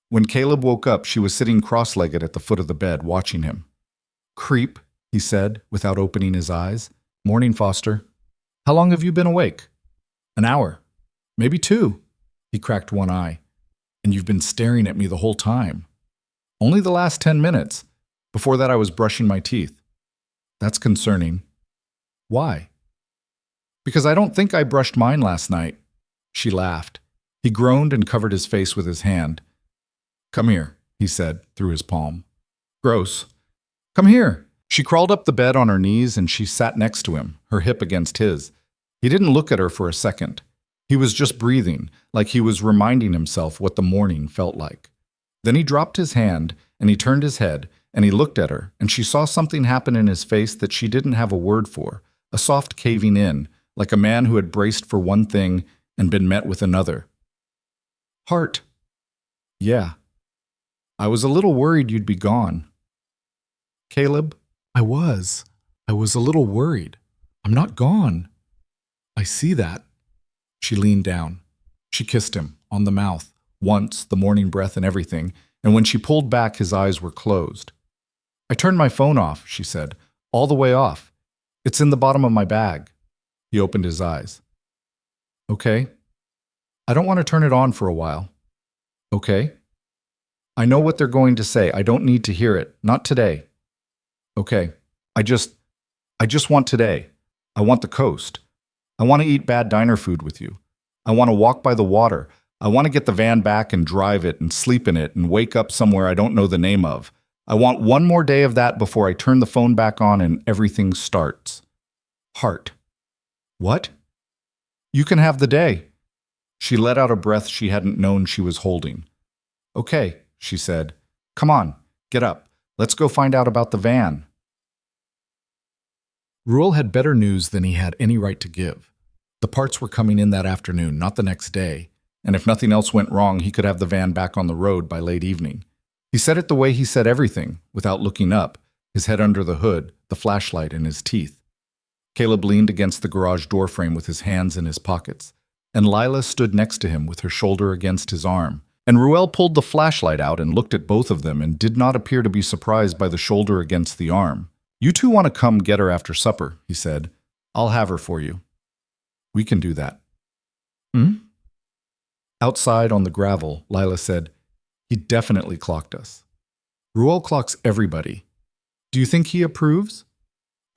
When Caleb woke up, she was sitting cross-legged at the foot of the bed, watching him. "Creep," he said, without opening his eyes. "Morning, Foster. How long have you been awake?" "An hour. Maybe 2. He cracked one eye. "And you've been staring at me the whole time." "Only the last 10 minutes. Before that I was brushing my teeth." "That's concerning." "Why?" "Because I don't think I brushed mine last night." She laughed. He groaned and covered his face with his hand. "Come here," he said, through his palm. "Gross. Come here." She crawled up the bed on her knees and she sat next to him, her hip against his. He didn't look at her for a second. He was just breathing, like he was reminding himself what the morning felt like. Then he dropped his hand and he turned his head and he looked at her, and she saw something happen in his face that she didn't have a word for, a soft caving in, like a man who had braced for one thing and been met with another. "Heart." "Yeah. I was a little worried you'd be gone." "Caleb, I was a little worried. I'm not gone." "I see that." She leaned down. She kissed him, on the mouth, once, the morning breath and everything, and when she pulled back, his eyes were closed. "I turned my phone off," she said, "all the way off. It's in the bottom of my bag." He opened his eyes. "Okay. I don't want to turn it on for a while." "Okay. I know what they're going to say. I don't need to hear it. Not today." "Okay. I just want today. I want the coast. I want to eat bad diner food with you. I want to walk by the water. I want to get the van back and drive it and sleep in it and wake up somewhere I don't know the name of. I want one more day of that before I turn the phone back on and everything starts." "Heart." "What?" "You can have the day." She let out a breath she hadn't known she was holding. "Okay," she said. "Come on, get up. Let's go find out about the van." Ruel had better news than he had any right to give. The parts were coming in that afternoon, not the next day, and if nothing else went wrong, he could have the van back on the road by late evening. He said it the way he said everything, without looking up, his head under the hood, the flashlight in his teeth. Caleb leaned against the garage doorframe with his hands in his pockets, and Lila stood next to him with her shoulder against his arm. And Ruel pulled the flashlight out and looked at both of them and did not appear to be surprised by the shoulder against the arm. "You two want to come get her after supper," he said. "I'll have her for you." "We can do that." "Hmm?" Outside on the gravel, Lila said, "He definitely clocked us." "Ruel clocks everybody. Do you think he approves?"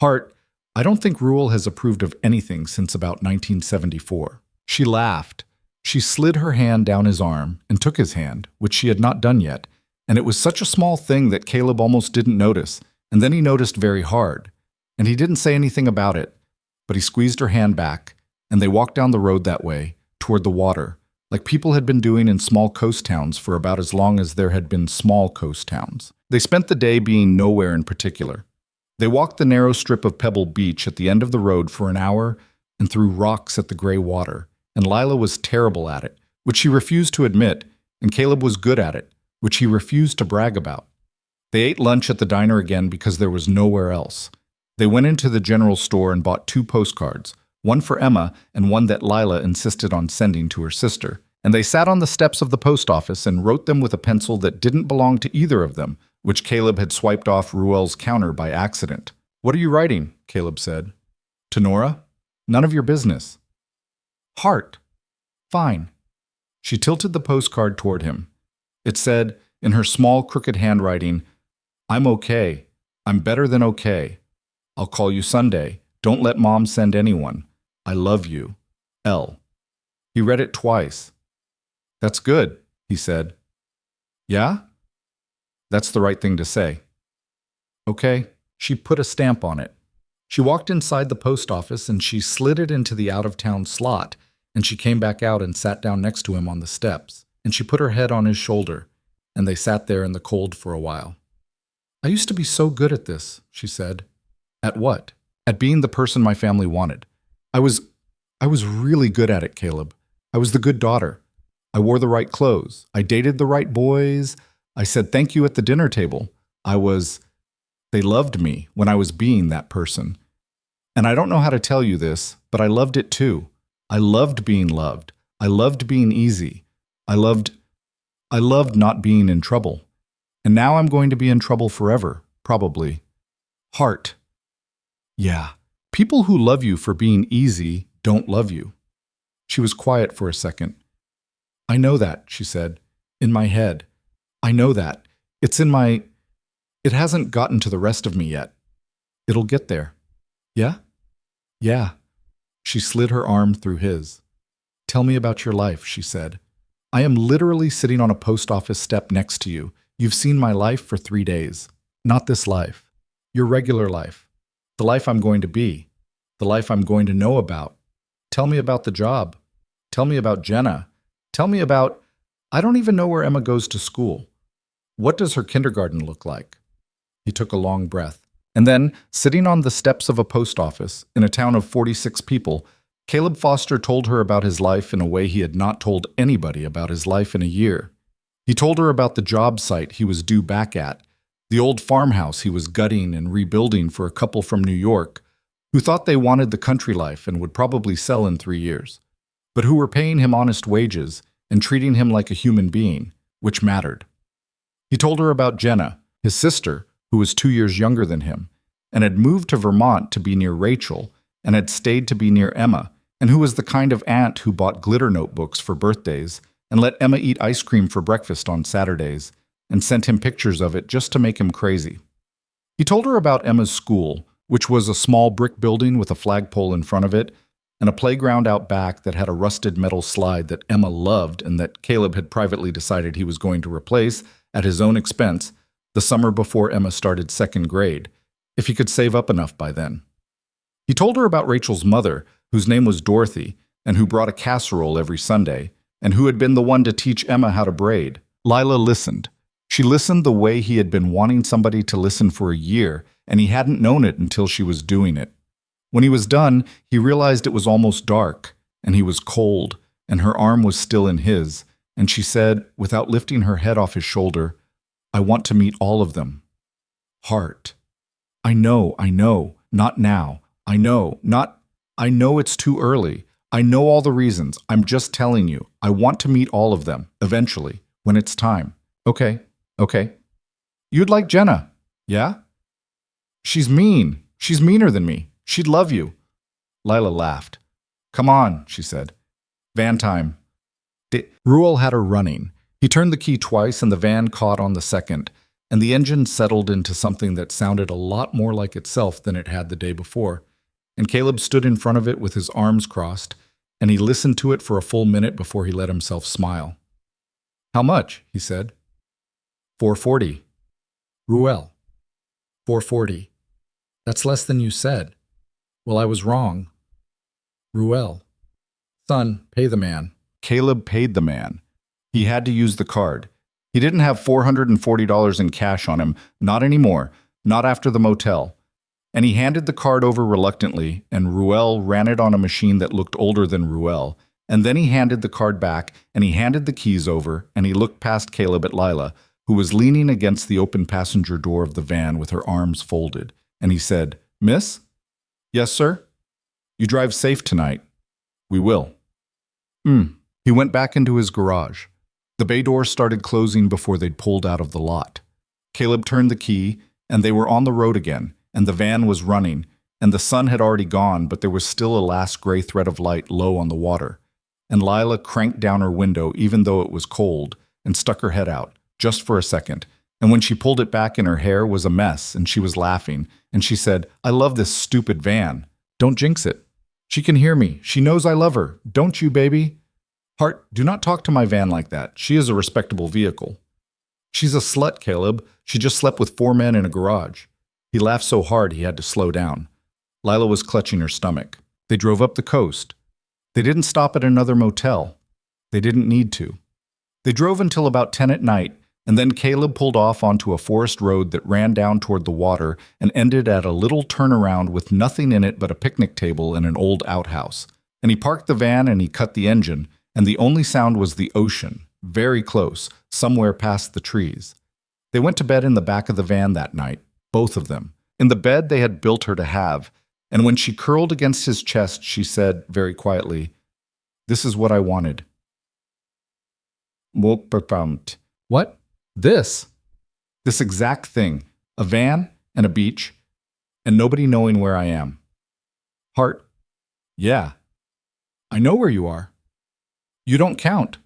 "Hart, I don't think Ruel has approved of anything since about 1974. She laughed. She slid her hand down his arm and took his hand, which she had not done yet, and it was such a small thing that Caleb almost didn't notice, and then he noticed very hard. And he didn't say anything about it, but he squeezed her hand back, and they walked down the road that way, toward the water, like people had been doing in small coast towns for about as long as there had been small coast towns. They spent the day being nowhere in particular. They walked the narrow strip of pebble beach at the end of the road for an hour and threw rocks at the gray water, and Lila was terrible at it, which she refused to admit, and Caleb was good at it, which he refused to brag about. They ate lunch at the diner again because there was nowhere else. They went into the general store and bought 2 postcards, one for Emma and one that Lila insisted on sending to her sister, and they sat on the steps of the post office and wrote them with a pencil that didn't belong to either of them, which Caleb had swiped off Ruel's counter by accident. "What are you writing?" Caleb said. "To Nora? None of your business." "Hart." "Fine." She tilted the postcard toward him. It said, in her small, crooked handwriting, "I'm okay. I'm better than okay. I'll call you Sunday. Don't let Mom send anyone. I love you. L." He read it twice. "That's good," he said. "Yeah? That's the right thing to say." "Okay." She put a stamp on it. She walked inside the post office and she slid it into the out-of-town slot, and she came back out and sat down next to him on the steps, and she put her head on his shoulder, and they sat there in the cold for a while. "I used to be so good at this," she said. "At what?" "At being the person my family wanted. I was really good at it, Caleb. I was the good daughter. I wore the right clothes. I dated the right boys. I said thank you at the dinner table. They loved me when I was being that person. And I don't know how to tell you this, but I loved it too. I loved being loved. I loved being easy. I loved not being in trouble. And now I'm going to be in trouble forever, probably. Hart." "Yeah. People who love you for being easy don't love you." She was quiet for a second. "I know that," she said. "In my head. I know that. It hasn't gotten to the rest of me yet. It'll get there." "Yeah?" "Yeah." She slid her arm through his. "Tell me about your life," she said. "I am literally sitting on a post office step next to you. You've seen my life for 3 days. Not this life. Your regular life. The life I'm going to be. The life I'm going to know about. Tell me about the job. Tell me about Jenna. Tell me about... I don't even know where Emma goes to school. What does her kindergarten look like?" He took a long breath. And then, sitting on the steps of a post office in a town of 46 people, Caleb Foster told her about his life in a way he had not told anybody about his life in a year. He told her about the job site he was due back at, the old farmhouse he was gutting and rebuilding for a couple from New York, who thought they wanted the country life and would probably sell in 3 years, but who were paying him honest wages and treating him like a human being, which mattered. He told her about Jenna, his sister, who was 2 years younger than him, and had moved to Vermont to be near Rachel, and had stayed to be near Emma, and who was the kind of aunt who bought glitter notebooks for birthdays and let Emma eat ice cream for breakfast on Saturdays, and sent him pictures of it just to make him crazy. He told her about Emma's school, which was a small brick building with a flagpole in front of it, and a playground out back that had a rusted metal slide that Emma loved and that Caleb had privately decided he was going to replace at his own expense the summer before Emma started 2nd grade, if he could save up enough by then. He told her about Rachel's mother, whose name was Dorothy, and who brought a casserole every Sunday, and who had been the one to teach Emma how to braid. Lila listened. She listened the way he had been wanting somebody to listen for a year, and he hadn't known it until she was doing it. When he was done, he realized it was almost dark, and he was cold, and her arm was still in his, and she said, without lifting her head off his shoulder, I want to meet all of them. Heart. I know, not now. I know it's too early. I know all the reasons. I'm just telling you. I want to meet all of them, eventually, when it's time. Okay. You'd like Jenna, yeah? She's mean. She's meaner than me. She'd love you. Lila laughed. Come on, she said. Van time. Ruel had her running. He turned the key twice and the van caught on the second, and the engine settled into something that sounded a lot more like itself than it had the day before. And Caleb stood in front of it with his arms crossed, and he listened to it for a full minute before he let himself smile. How much? He said. $4.40. Ruel. $4.40. That's less than you said. Well, I was wrong. Ruel. Son, pay the man. Caleb paid the man. He had to use the card. He didn't have $440 in cash on him, not anymore, not after the motel. And he handed the card over reluctantly, and Ruel ran it on a machine that looked older than Ruel. And then he handed the card back, and he handed the keys over, and he looked past Caleb at Lila, who was leaning against the open passenger door of the van with her arms folded. And he said, Miss? Yes, sir? You drive safe tonight. We will. He went back into his garage. The bay door started closing before they'd pulled out of the lot. Caleb turned the key, and they were on the road again, and the van was running, and the sun had already gone, but there was still a last gray thread of light low on the water. And Lila cranked down her window even though it was cold, and stuck her head out, just for a second. And when she pulled it back in, her hair was a mess, and she was laughing, and she said, I love this stupid van. Don't jinx it. She can hear me. She knows I love her. Don't you, baby? Hart, do not talk to my van like that. She is a respectable vehicle. She's a slut, Caleb. She just slept with 4 men in a garage. He laughed so hard he had to slow down. Lila was clutching her stomach. They drove up the coast. They didn't stop at another motel. They didn't need to. They drove until about 10 at night, and then Caleb pulled off onto a forest road that ran down toward the water and ended at a little turnaround with nothing in it but a picnic table and an old outhouse. And he parked the van and he cut the engine, and the only sound was the ocean, very close, somewhere past the trees. They went to bed in the back of the van that night, both of them, in the bed they had built her to have, and when she curled against his chest, she said very quietly, This is what I wanted. What? This? This exact thing, a van and a beach, and nobody knowing where I am. Hart, yeah, I know where you are. You don't count.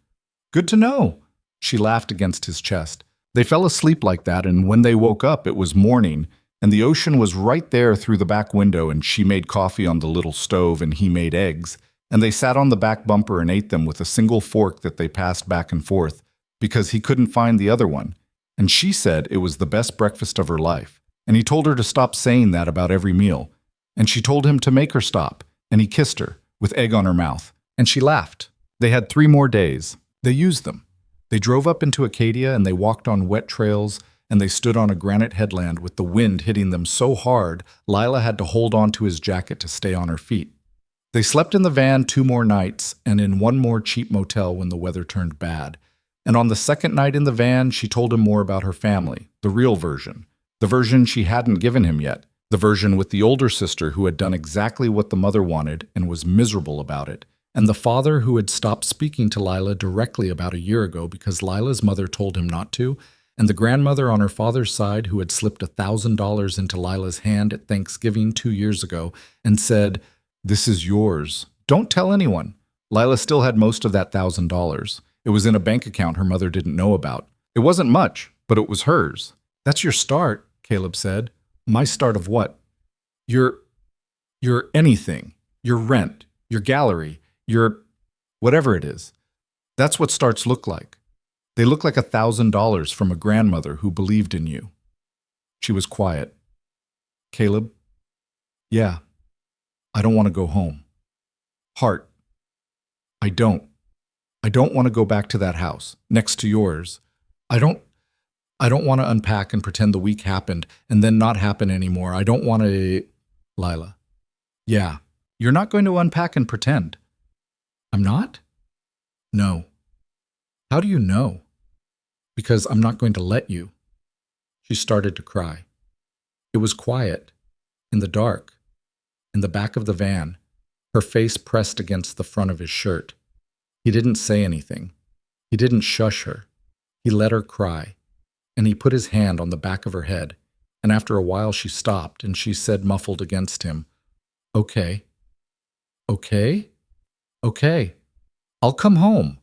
Good to know. She laughed against his chest. They fell asleep like that, and when they woke up, it was morning, and the ocean was right there through the back window, and she made coffee on the little stove, and he made eggs, and they sat on the back bumper and ate them with a single fork that they passed back and forth, because he couldn't find the other one. And she said it was the best breakfast of her life, and he told her to stop saying that about every meal, and she told him to make her stop, and he kissed her, with egg on her mouth, and she laughed. They had 3 more days. They used them. They drove up into Acadia and they walked on wet trails and they stood on a granite headland with the wind hitting them so hard, Lila had to hold on to his jacket to stay on her feet. They slept in the van 2 more nights and in 1 more cheap motel when the weather turned bad. And on the second night in the van, she told him more about her family, the real version, the version she hadn't given him yet, the version with the older sister who had done exactly what the mother wanted and was miserable about it, and the father who had stopped speaking to Lila directly about a year ago because Lila's mother told him not to, and the grandmother on her father's side who had slipped $1,000 into Lila's hand at Thanksgiving 2 years ago and said, This is yours. Don't tell anyone. Lila still had most of that $1,000. It was in a bank account her mother didn't know about. It wasn't much, but it was hers. That's your start, Caleb said. My start of what? Your anything. Your rent. Your gallery. Your whatever it is. That's what starts look like. They look like $1,000 from a grandmother who believed in you. She was quiet. Caleb? Yeah. I don't want to go home. Hart? I don't. I don't want to go back to that house, next to yours. I don't want to unpack and pretend the week happened and then not happen anymore. I don't want to... Lila. Yeah. You're not going to unpack and pretend. I'm not? No. How do you know? Because I'm not going to let you. She started to cry. It was quiet, in the dark, in the back of the van, her face pressed against the front of his shirt. He didn't say anything. He didn't shush her. He let her cry, and he put his hand on the back of her head, and after a while she stopped, and she said muffled against him, "Okay. Okay? Okay. I'll come home,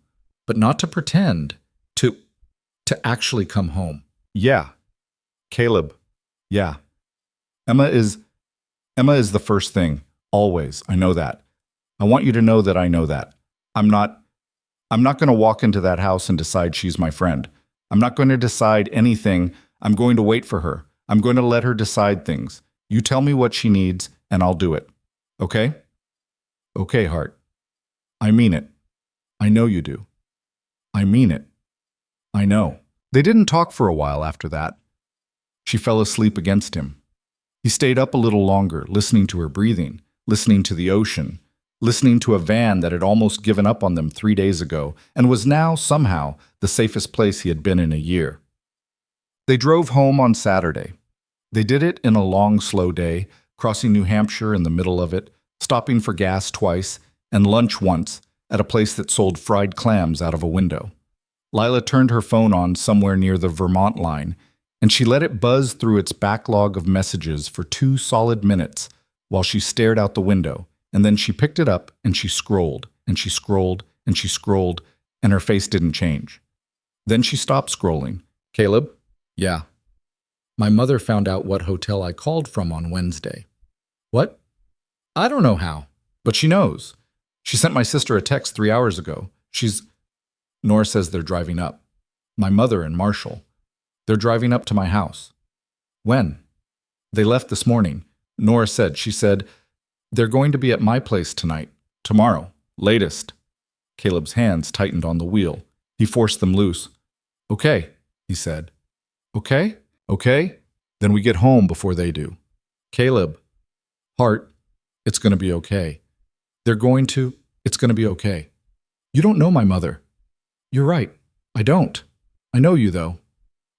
but not to pretend, to actually come home." Yeah. Caleb. Yeah. Emma is the first thing, always. I know that. I want you to know that I know that. I'm not going to walk into that house and decide she's my friend. I'm not going to decide anything. I'm going to wait for her. I'm going to let her decide things. You tell me what she needs, and I'll do it. Okay? Okay, Hart. I mean it. I know you do. I mean it. I know. They didn't talk for a while after that. She fell asleep against him. He stayed up a little longer, listening to her breathing, listening to the ocean, listening to a van that had almost given up on them 3 days ago and was now, somehow, the safest place he had been in a year. They drove home on Saturday. They did it in a long, slow day, crossing New Hampshire in the middle of it, stopping for gas twice, and lunch once at a place that sold fried clams out of a window. Lila turned her phone on somewhere near the Vermont line, and she let it buzz through its backlog of messages for 2 solid minutes while she stared out the window, and then she picked it up and she scrolled, and she scrolled, and she scrolled, and her face didn't change. Then she stopped scrolling. "Caleb?" "Yeah." "My mother found out what hotel I called from on Wednesday." "What?" "I don't know how, but she knows. She sent my sister a text 3 hours ago. Nora says they're driving up. My mother and Marshall. They're driving up to my house." "When?" "They left this morning. Nora said, they're going to be at my place tonight. Tomorrow. Latest." Caleb's hands tightened on the wheel. He forced them loose. "Okay," he said. "Okay? Okay? Then we get home before they do." "Caleb." "Hart, it's going to be okay. It's going to be okay. You don't know my mother." "You're right. I don't. I know you, though."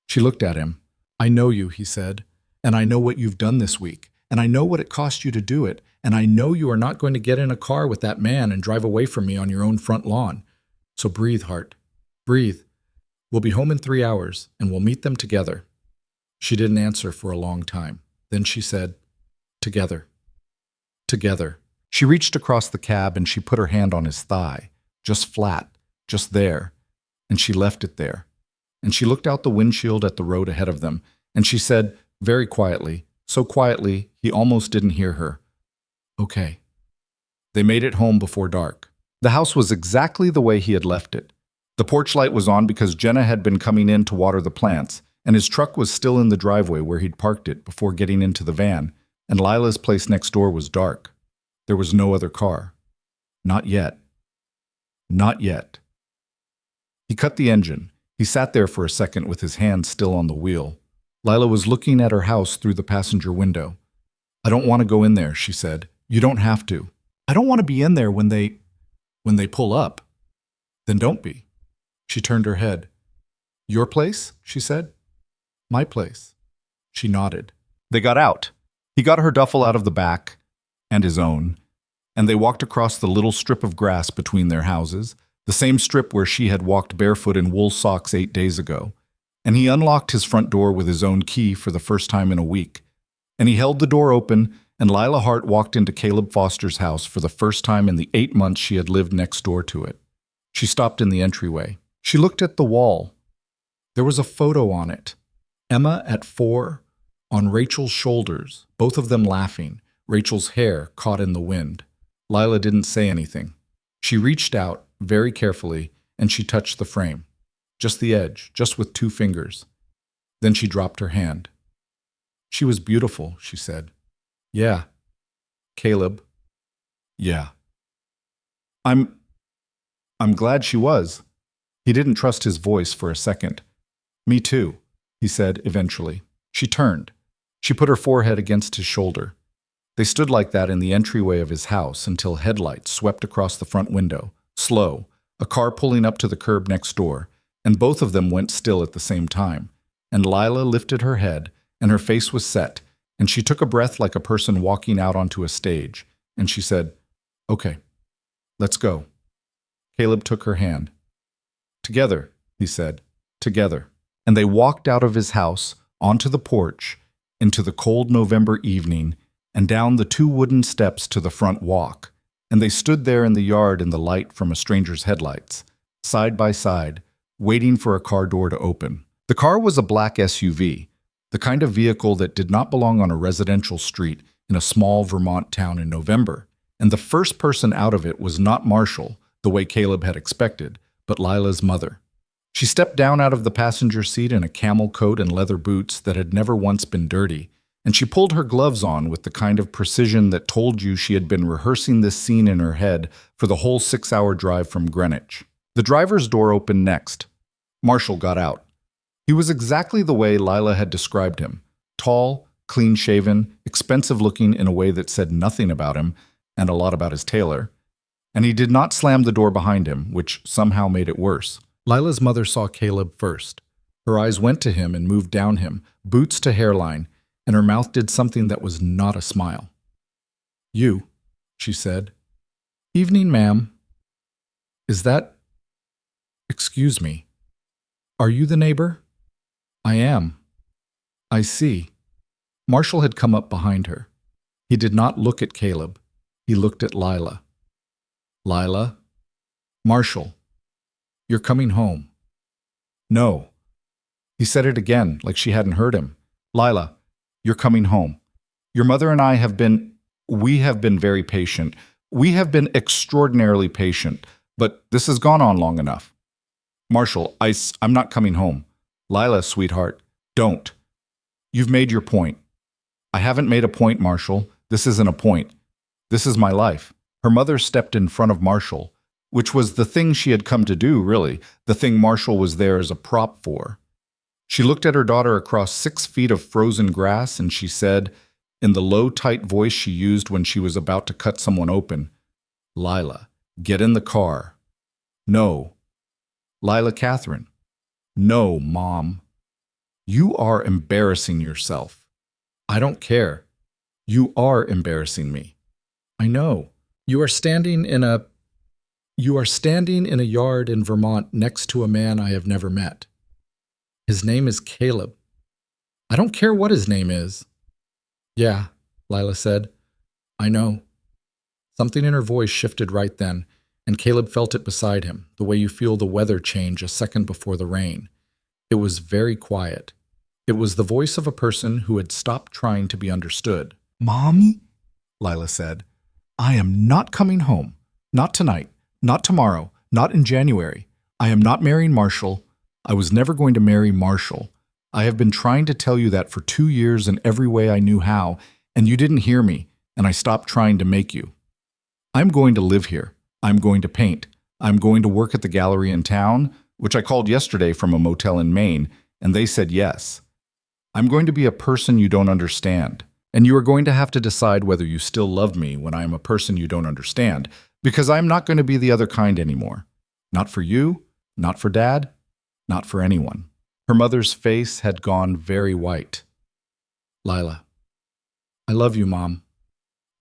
She looked at him. "I know you," he said, "and I know what you've done this week, and I know what it cost you to do it, and I know you are not going to get in a car with that man and drive away from me on your own front lawn. So breathe, Hart. Breathe. We'll be home in 3 hours, and we'll meet them together." She didn't answer for a long time. Then she said, "Together. Together." She reached across the cab and she put her hand on his thigh, just flat, just there, and she left it there. And she looked out the windshield at the road ahead of them, and she said, very quietly, so quietly he almost didn't hear her, "Okay." They made it home before dark. The house was exactly the way he had left it. The porch light was on because Jenna had been coming in to water the plants, and his truck was still in the driveway where he'd parked it before getting into the van, and Lila's place next door was dark. There was no other car. Not yet. Not yet. He cut the engine. He sat there for a second with his hand still on the wheel. Lila was looking at her house through the passenger window. "I don't want to go in there," she said. "You don't have to. I don't want to be in there when they pull up." "Then don't be." She turned her head. "Your place?" she said. "My place." She nodded. They got out. He got her duffel out of the back, and his own, and they walked across the little strip of grass between their houses, the same strip where she had walked barefoot in wool socks 8 days ago, and he unlocked his front door with his own key for the first time in a week, and he held the door open, and Lila Hart walked into Caleb Foster's house for the first time in the 8 months she had lived next door to it. She stopped in the entryway. She looked at the wall. There was a photo on it. Emma at 4, on Rachel's shoulders, both of them laughing, Rachel's hair caught in the wind. Lila didn't say anything. She reached out, very carefully, and she touched the frame. Just the edge, just with 2 fingers. Then she dropped her hand. "She was beautiful," she said. "Yeah." "Caleb." "Yeah." I'm glad she was." He didn't trust his voice for a second. "Me too," he said eventually. She turned. She put her forehead against his shoulder. They stood like that in the entryway of his house until headlights swept across the front window, slow, a car pulling up to the curb next door, and both of them went still at the same time. and Lila lifted her head, and her face was set, and she took a breath like a person walking out onto a stage, and she said, "Okay, let's go." Caleb took her hand. "Together," he said, "together." And they walked out of his house, onto the porch, into the cold November evening, and down the 2 wooden steps to the front walk, and they stood there in the yard in the light from a stranger's headlights, side by side, waiting for a car door to open. The car was a black SUV, the kind of vehicle that did not belong on a residential street in a small Vermont town in November, and the first person out of it was not Marshall, the way Caleb had expected, but Lila's mother. She stepped down out of the passenger seat in a camel coat and leather boots that had never once been dirty, and she pulled her gloves on with the kind of precision that told you she had been rehearsing this scene in her head for the whole 6-hour drive from Greenwich. The driver's door opened next. Marshall got out. He was exactly the way Lila had described him, tall, clean-shaven, expensive-looking in a way that said nothing about him and a lot about his tailor. And he did not slam the door behind him, which somehow made it worse. Lila's mother saw Caleb first. Her eyes went to him and moved down him, boots to hairline, and her mouth did something that was not a smile. "You," she said. "Evening, ma'am." "Is that... Excuse me. Are you the neighbor?" "I am." "I see." Marshall had come up behind her. He did not look at Caleb. He looked at Lila. "Lila?" "Marshall, you're coming home." "No." He said it again, like she hadn't heard him. "Lila, you're coming home. Your mother and I have been... We have been very patient. We have been extraordinarily patient, but this has gone on long enough." "Marshall, I'm not coming home." "Lila, sweetheart, don't. You've made your point." "I haven't made a point, Marshall. This isn't a point. This is my life." Her mother stepped in front of Marshall, which was the thing she had come to do, really, the thing Marshall was there as a prop for. She looked at her daughter across 6 feet of frozen grass, and she said, in the low, tight voice she used when she was about to cut someone open, "Lila, get in the car." "No." "Lila Catherine." "No, Mom." "You are embarrassing yourself." "I don't care." "You are embarrassing me." "I know. You are standing in a yard in Vermont next to a man I have never met. His name is Caleb. I don't care what his name is." "Yeah," Lila said. "I know." Something in her voice shifted right then, and Caleb felt it beside him, the way you feel the weather change a second before the rain. It was very quiet. It was the voice of a person who had stopped trying to be understood. "Mommy," Lila said, "I am not coming home. Not tonight. Not tomorrow. Not in January. I am not marrying Marshall. I was never going to marry Marshall. I have been trying to tell you that for 2 years in every way I knew how, and you didn't hear me, and I stopped trying to make you. I'm going to live here. I'm going to paint. I'm going to work at the gallery in town, which I called yesterday from a motel in Maine, and they said yes. I'm going to be a person you don't understand, and you are going to have to decide whether you still love me when I am a person you don't understand, because I'm not going to be the other kind anymore. Not for you, not for Dad, not for anyone." Her mother's face had gone very white. "Lila, I love you, Mom.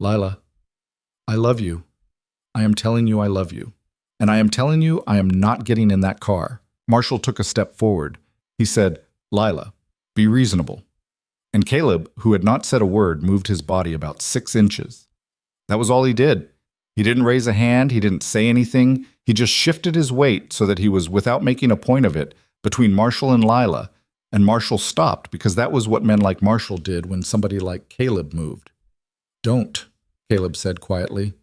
Lila, I love you. I am telling you I love you. And I am telling you I am not getting in that car." Marshall took a step forward. He said, "Lila, be reasonable." And Caleb, who had not said a word, moved his body about 6 inches. That was all he did. He didn't raise a hand, he didn't say anything, he just shifted his weight so that he was, without making a point of it, between Marshall and Lila, and Marshall stopped because that was what men like Marshall did when somebody like Caleb moved. "Don't," Caleb said quietly.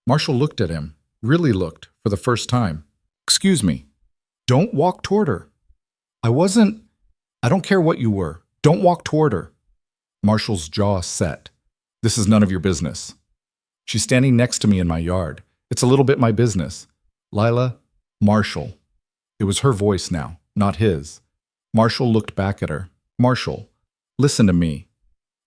Marshall looked at him, really looked, for the first time. "Excuse me. Don't walk toward her." I don't care what you were. Don't walk toward her." Marshall's jaw set. "This is none of your business. She's standing next to me in my yard. It's a little bit my business. Lila, Marshall." It was her voice now, not his. Marshall looked back at her. "Marshall, listen to me.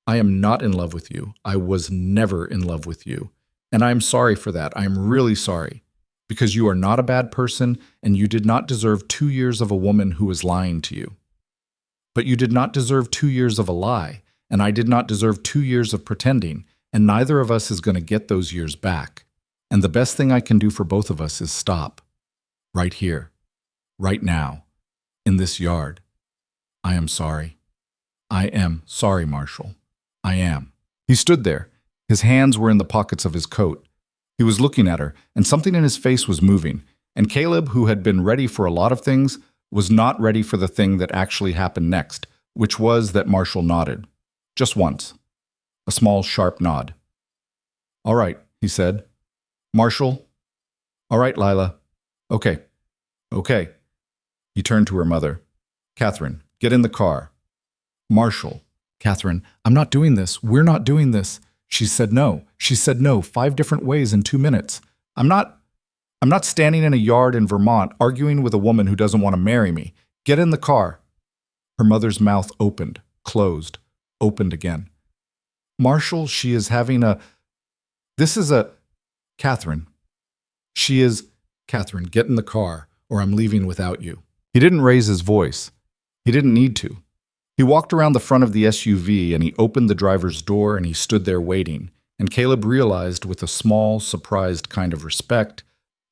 I am not in love with you. I was never in love with you. And I am sorry for that. I am really sorry. Because you are not a bad person, and you did not deserve 2 years of a woman who was lying to you." But you did not deserve 2 years of a lie, and I did not deserve 2 years of pretending, and neither of us is going to get those years back. And the best thing I can do for both of us is stop. Right here. Right now. In this yard. I am sorry. I am sorry, Marshall. I am. He stood there. His hands were in the pockets of his coat. He was looking at her, and something in his face was moving. And Caleb, who had been ready for a lot of things, was not ready for the thing that actually happened next, which was that Marshall nodded. Just once. A small, sharp nod. All right, he said. Marshall. All right, Lila. Okay. Okay. He turned to her mother. Catherine, get in the car. Marshall. Catherine, I'm not doing this. We're not doing this. She said no. She said no 5 different ways in 2 minutes. I'm not standing in a yard in Vermont arguing with a woman who doesn't want to marry me. Get in the car. Her mother's mouth opened, closed, opened again. Marshall, she is having a... This is a... Catherine. She is... Catherine, get in the car, or I'm leaving without you. He didn't raise his voice. He didn't need to. He walked around the front of the SUV and he opened the driver's door and he stood there waiting. And Caleb realized with a small, surprised kind of respect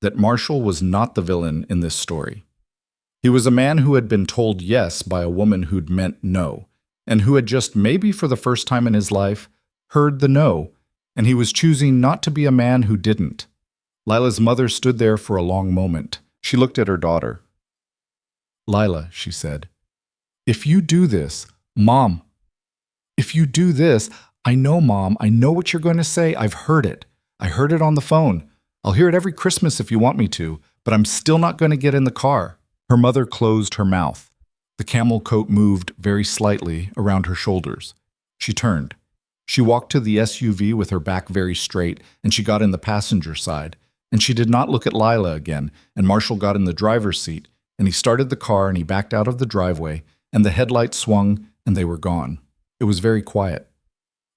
that Marshall was not the villain in this story. He was a man who had been told yes by a woman who'd meant no, and who had just maybe for the first time in his life heard the no, and he was choosing not to be a man who didn't. Lila's mother stood there for a long moment. She looked at her daughter. Lila, she said, if you do this, Mom, if you do this, I know, Mom, I know what you're going to say. I've heard it. I heard it on the phone. I'll hear it every Christmas if you want me to, but I'm still not going to get in the car. Her mother closed her mouth. The camel coat moved very slightly around her shoulders. She turned. She walked to the SUV with her back very straight, and she got in the passenger side. And she did not look at Lila again, and Marshall got in the driver's seat, and he started the car and he backed out of the driveway, and the headlights swung, and they were gone. It was very quiet.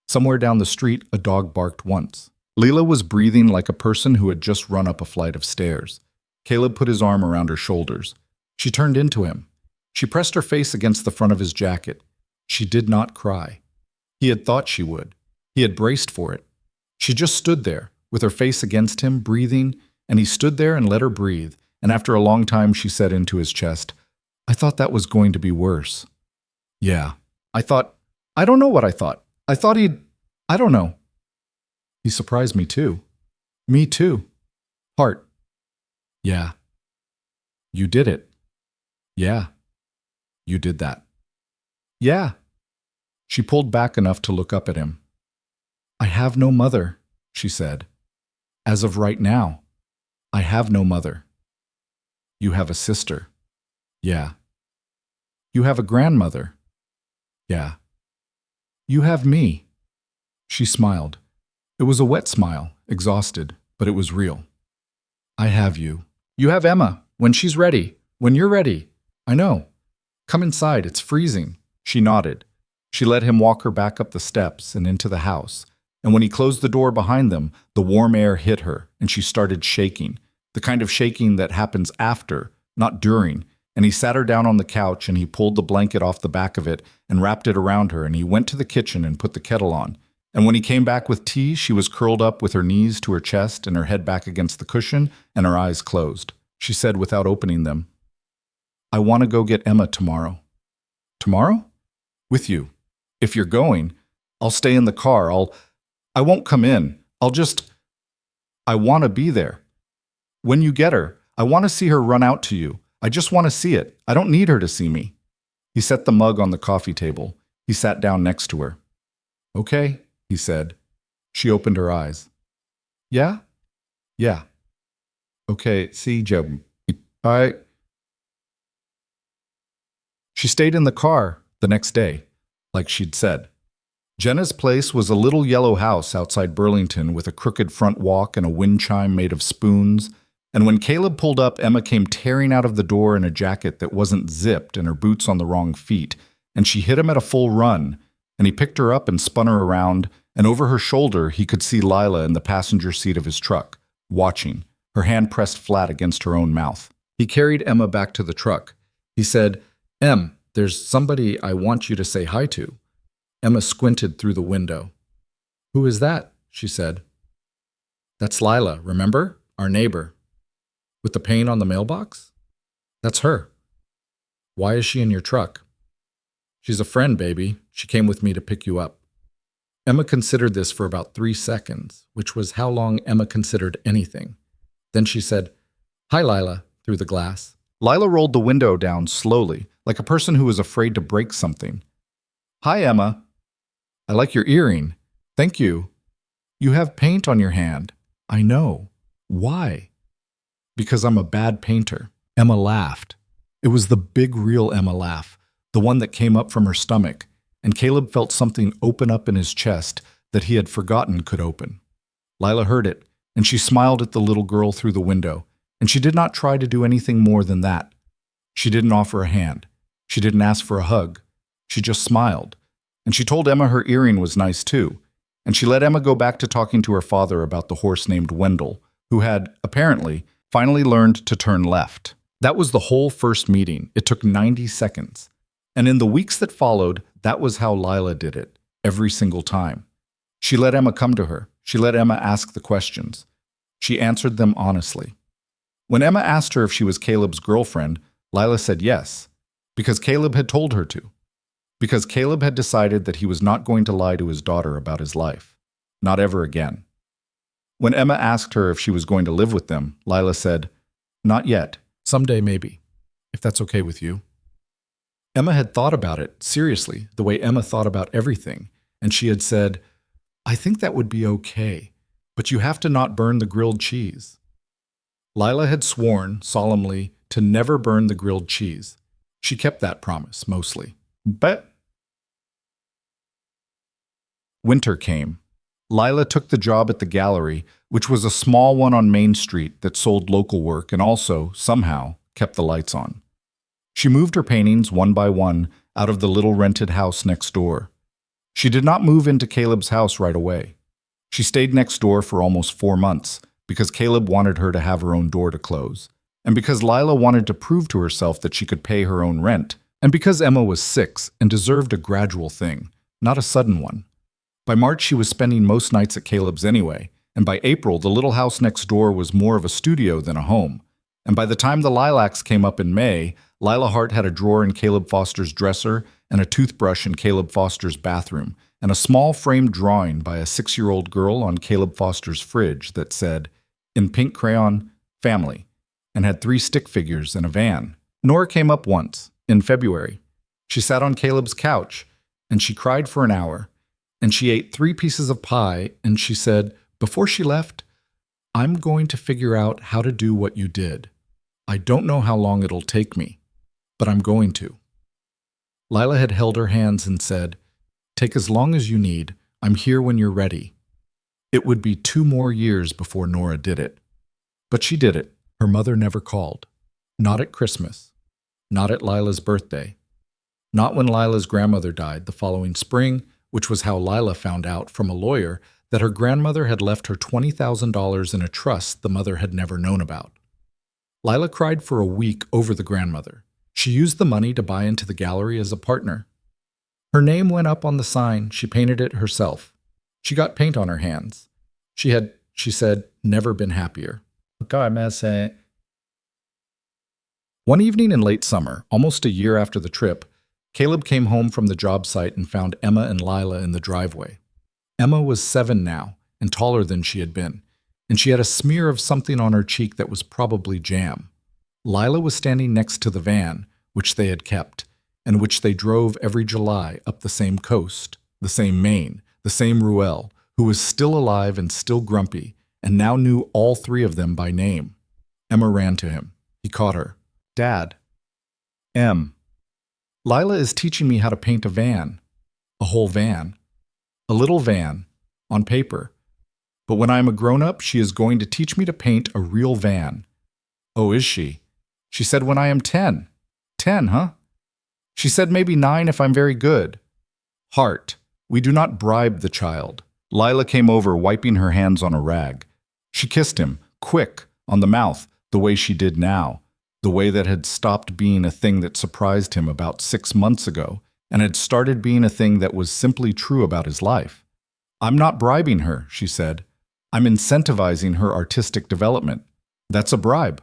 Somewhere down the street, a dog barked once. Lila was breathing like a person who had just run up a flight of stairs. Caleb put his arm around her shoulders. She turned into him. She pressed her face against the front of his jacket. She did not cry. He had thought she would. He had braced for it. She just stood there, with her face against him, breathing, and he stood there and let her breathe, and after a long time she said into his chest, I thought that was going to be worse. Yeah, I don't know what I thought. I thought I don't know. He surprised me too. Me too. Heart. Yeah. You did it. Yeah. You did that. Yeah. She pulled back enough to look up at him. I have no mother, she said. As of right now, I have no mother. You have a sister. Yeah. You have a grandmother. Yeah. You have me. She smiled. It was a wet smile, exhausted, but it was real. I have you. You have Emma, when she's ready, when you're ready. I know. Come inside, it's freezing. She nodded. She let him walk her back up the steps and into the house. And when he closed the door behind them, the warm air hit her, and she started shaking, the kind of shaking that happens after, not during. And he sat her down on the couch, and he pulled the blanket off the back of it and wrapped it around her, and he went to the kitchen and put the kettle on. And when he came back with tea, she was curled up with her knees to her chest and her head back against the cushion and her eyes closed. She said without opening them, I want to go get Emma tomorrow. Tomorrow? With you. If you're going, I'll stay in the car. I won't come in. I want to be there. When you get her, I want to see her run out to you. I just want to see it. I don't need her to see me. He set the mug on the coffee table. He sat down next to her. Okay, he said. She opened her eyes. Yeah? Yeah. Okay, see, Joe. She stayed in the car the next day, like she'd said. Jenna's place was a little yellow house outside Burlington with a crooked front walk and a wind chime made of spoons. And when Caleb pulled up, Emma came tearing out of the door in a jacket that wasn't zipped and her boots on the wrong feet. And she hit him at a full run. And he picked her up and spun her around. And over her shoulder, he could see Lila in the passenger seat of his truck, watching, her hand pressed flat against her own mouth. He carried Emma back to the truck. He said, Em, there's somebody I want you to say hi to." Emma squinted through the window. "Who is that?" she said. "That's Lila, remember? Our neighbor. With the paint on the mailbox? That's her." "Why is she in your truck?" "She's a friend, baby. She came with me to pick you up." Emma considered this for about 3 seconds, which was how long Emma considered anything. Then she said, "Hi, Lila," through the glass. Lila rolled the window down slowly, like a person who was afraid to break something. "Hi, Emma. I like your earring. Thank you. You have paint on your hand." "I know. Why?" "Because I'm a bad painter." Emma laughed. It was the big, real Emma laugh, the one that came up from her stomach, and Caleb felt something open up in his chest that he had forgotten could open. Lila heard it, and she smiled at the little girl through the window, and she did not try to do anything more than that. She didn't offer a hand. She didn't ask for a hug. She just smiled, and she told Emma her earring was nice too, and she let Emma go back to talking to her father about the horse named Wendell, who had, apparently, finally learned to turn left. That was the whole first meeting. It took 90 seconds. And in the weeks that followed, that was how Lila did it, every single time. She let Emma come to her. She let Emma ask the questions. She answered them honestly. When Emma asked her if she was Caleb's girlfriend, Lila said yes, because Caleb had told her to. Because Caleb had decided that he was not going to lie to his daughter about his life. Not ever again. When Emma asked her if she was going to live with them, Lila said, "Not yet. Someday maybe, if that's okay with you." Emma had thought about it, seriously, the way Emma thought about everything, and she had said, "I think that would be okay, but you have to not burn the grilled cheese." Lila had sworn, solemnly, to never burn the grilled cheese. She kept that promise, mostly. But winter came. Lila took the job at the gallery, which was a small one on Main Street that sold local work and also, somehow, kept the lights on. She moved her paintings one by one out of the little rented house next door. She did not move into Caleb's house right away. She stayed next door for almost 4 months because Caleb wanted her to have her own door to close, and because Lila wanted to prove to herself that she could pay her own rent, and because Emma was 6 and deserved a gradual thing, not a sudden one. By March, she was spending most nights at Caleb's anyway, and by April, the little house next door was more of a studio than a home. And by the time the lilacs came up in May, Lila Hart had a drawer in Caleb Foster's dresser and a toothbrush in Caleb Foster's bathroom, and a small framed drawing by a 6-year-old girl on Caleb Foster's fridge that said, in pink crayon, "Family," and had 3 stick figures and a van. Nora came up once, in February. She sat on Caleb's couch, and she cried for an hour, and she ate 3 pieces of pie, and she said, before she left, "I'm going to figure out how to do what you did. I don't know how long it'll take me, but I'm going to." Lila had held her hands and said, "Take as long as you need. I'm here when you're ready." It would be 2 more years before Nora did it. But she did it. Her mother never called. Not at Christmas. Not at Lila's birthday. Not when Lila's grandmother died the following spring, which was how Lila found out from a lawyer that her grandmother had left her $20,000 in a trust the mother had never known about. Lila cried for a week over the grandmother. She used the money to buy into the gallery as a partner. Her name went up on the sign. She painted it herself. She got paint on her hands. She had, she said, never been happier. One evening in late summer, almost a year after the trip, Caleb came home from the job site and found Emma and Lila in the driveway. Emma was 7 now, and taller than she had been, and she had a smear of something on her cheek that was probably jam. Lila was standing next to the van, which they had kept, and which they drove every July up the same coast, the same Maine, the same Ruel, who was still alive and still grumpy, and now knew all 3 of them by name. Emma ran to him. He caught her. "Dad." "Em." "Lila is teaching me how to paint a van." "A whole van." "A little van, on paper. But when I am a grown-up, she is going to teach me to paint a real van." "Oh, is she?" "She said when I am 10. 10, huh? She said maybe 9 if I'm very good." "Hart, we do not bribe the child." Lila came over, wiping her hands on a rag. She kissed him, quick, on the mouth, the way she did now. the way that had stopped being a thing that surprised him about 6 months ago and had started being a thing that was simply true about his life. "I'm not bribing her," she said. "I'm incentivizing her artistic development. That's a bribe.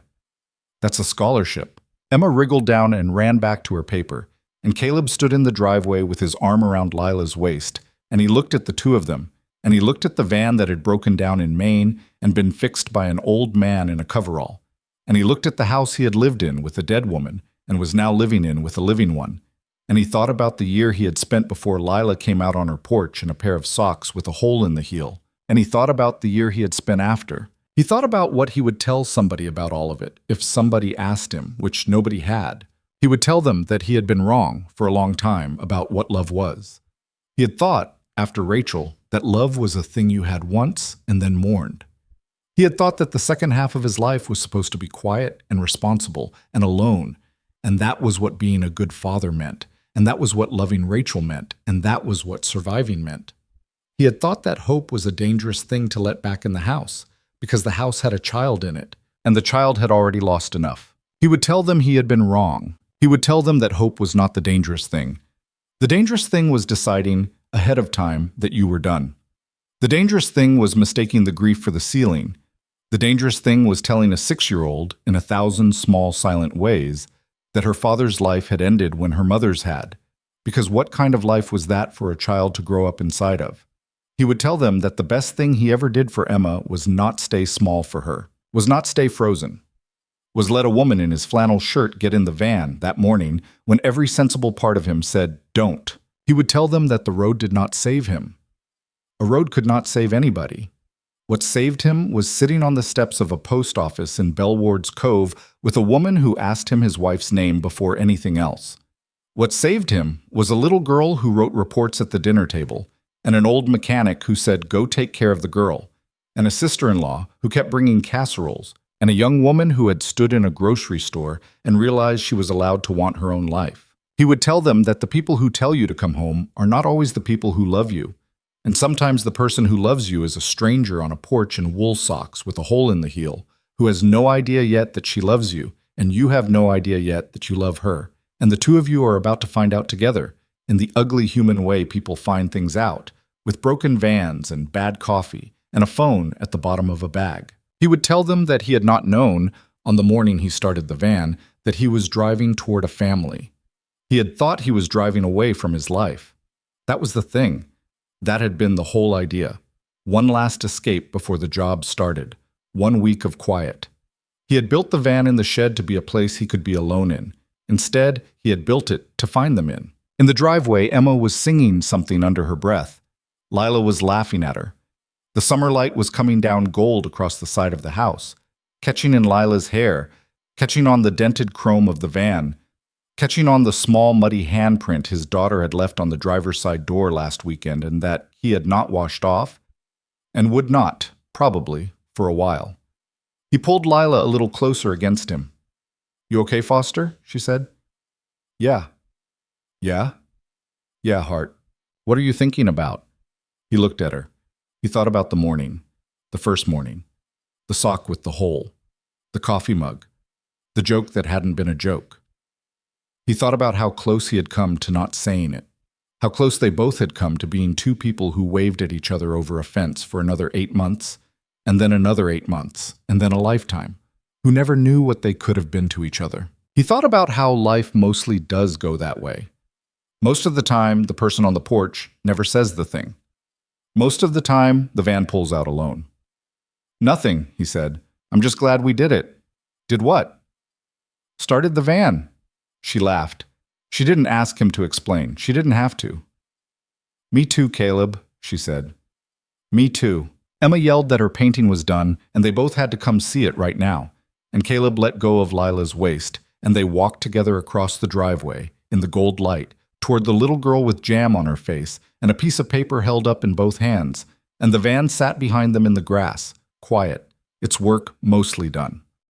That's a scholarship." Emma wriggled down and ran back to her paper, and Caleb stood in the driveway with his arm around Lila's waist, and he looked at the two of them, and he looked at the van that had broken down in Maine and been fixed by an old man in a coverall, and he looked at the house he had lived in with a dead woman and was now living in with a living one, and he thought about the year he had spent before Lila came out on her porch in a pair of socks with a hole in the heel, and he thought about the year he had spent after. He thought about what he would tell somebody about all of it if somebody asked him, which nobody had. He would tell them that he had been wrong for a long time about what love was. He had thought, after Rachel, that love was a thing you had once and then mourned. He had thought that the second half of his life was supposed to be quiet and responsible and alone, and that was what being a good father meant, and that was what loving Rachel meant, and that was what surviving meant. He had thought that hope was a dangerous thing to let back in the house, because the house had a child in it, and the child had already lost enough. He would tell them he had been wrong. He would tell them that hope was not the dangerous thing. The dangerous thing was deciding ahead of time that you were done. The dangerous thing was mistaking the grief for the ceiling. The dangerous thing was telling a 6-year-old, in 1,000 small silent ways, that her father's life had ended when her mother's had, because what kind of life was that for a child to grow up inside of? He would tell them that the best thing he ever did for Emma was not stay small for her, was not stay frozen, was let a woman in his flannel shirt get in the van that morning when every sensible part of him said, "Don't." He would tell them that the road did not save him. A road could not save anybody. What saved him was sitting on the steps of a post office in Bellward's Cove with a woman who asked him his wife's name before anything else. What saved him was a little girl who wrote reports at the dinner table, and an old mechanic who said, "Go take care of the girl," and a sister-in-law who kept bringing casseroles, and a young woman who had stood in a grocery store and realized she was allowed to want her own life. He would tell them that the people who tell you to come home are not always the people who love you, and sometimes the person who loves you is a stranger on a porch in wool socks with a hole in the heel, who has no idea yet that she loves you, and you have no idea yet that you love her, and the two of you are about to find out together, in the ugly human way people find things out, with broken vans and bad coffee and a phone at the bottom of a bag. He would tell them that he had not known, on the morning he started the van, that he was driving toward a family. He had thought he was driving away from his life. That was the thing. That had been the whole idea. One last escape before the job started. 1 week of quiet. He had built the van in the shed to be a place he could be alone in. Instead, he had built it to find them in. In the driveway, Emma was singing something under her breath. Lila was laughing at her. The summer light was coming down gold across the side of the house, catching in Lila's hair, catching on the dented chrome of the van, catching on the small muddy handprint his daughter had left on the driver's side door last weekend and that he had not washed off, and would not, probably, for a while. He pulled Lila a little closer against him. "You okay, Foster?" she said. "Yeah." "Yeah?" "Yeah, Hart. What are you thinking about?" He looked at her. He thought about the morning, the first morning, the sock with the hole, the coffee mug, the joke that hadn't been a joke. He thought about how close he had come to not saying it, how close they both had come to being two people who waved at each other over a fence for another 8 months, and then another 8 months, and then a lifetime, who never knew what they could have been to each other. He thought about how life mostly does go that way. Most of the time, the person on the porch never says the thing. Most of the time, the van pulls out alone. "Nothing," he said. "I'm just glad we did it." "Did what?" "Started the van." She laughed. She didn't ask him to explain. She didn't have to. "Me too, Caleb," she said. "Me too." Emma yelled that her painting was done, and they both had to come see it right now. And Caleb let go of Lila's waist, and they walked together across the driveway, in the gold light, toward the little girl with jam on her face and a piece of paper held up in both hands, and the van sat behind them in the grass, quiet, its work mostly done.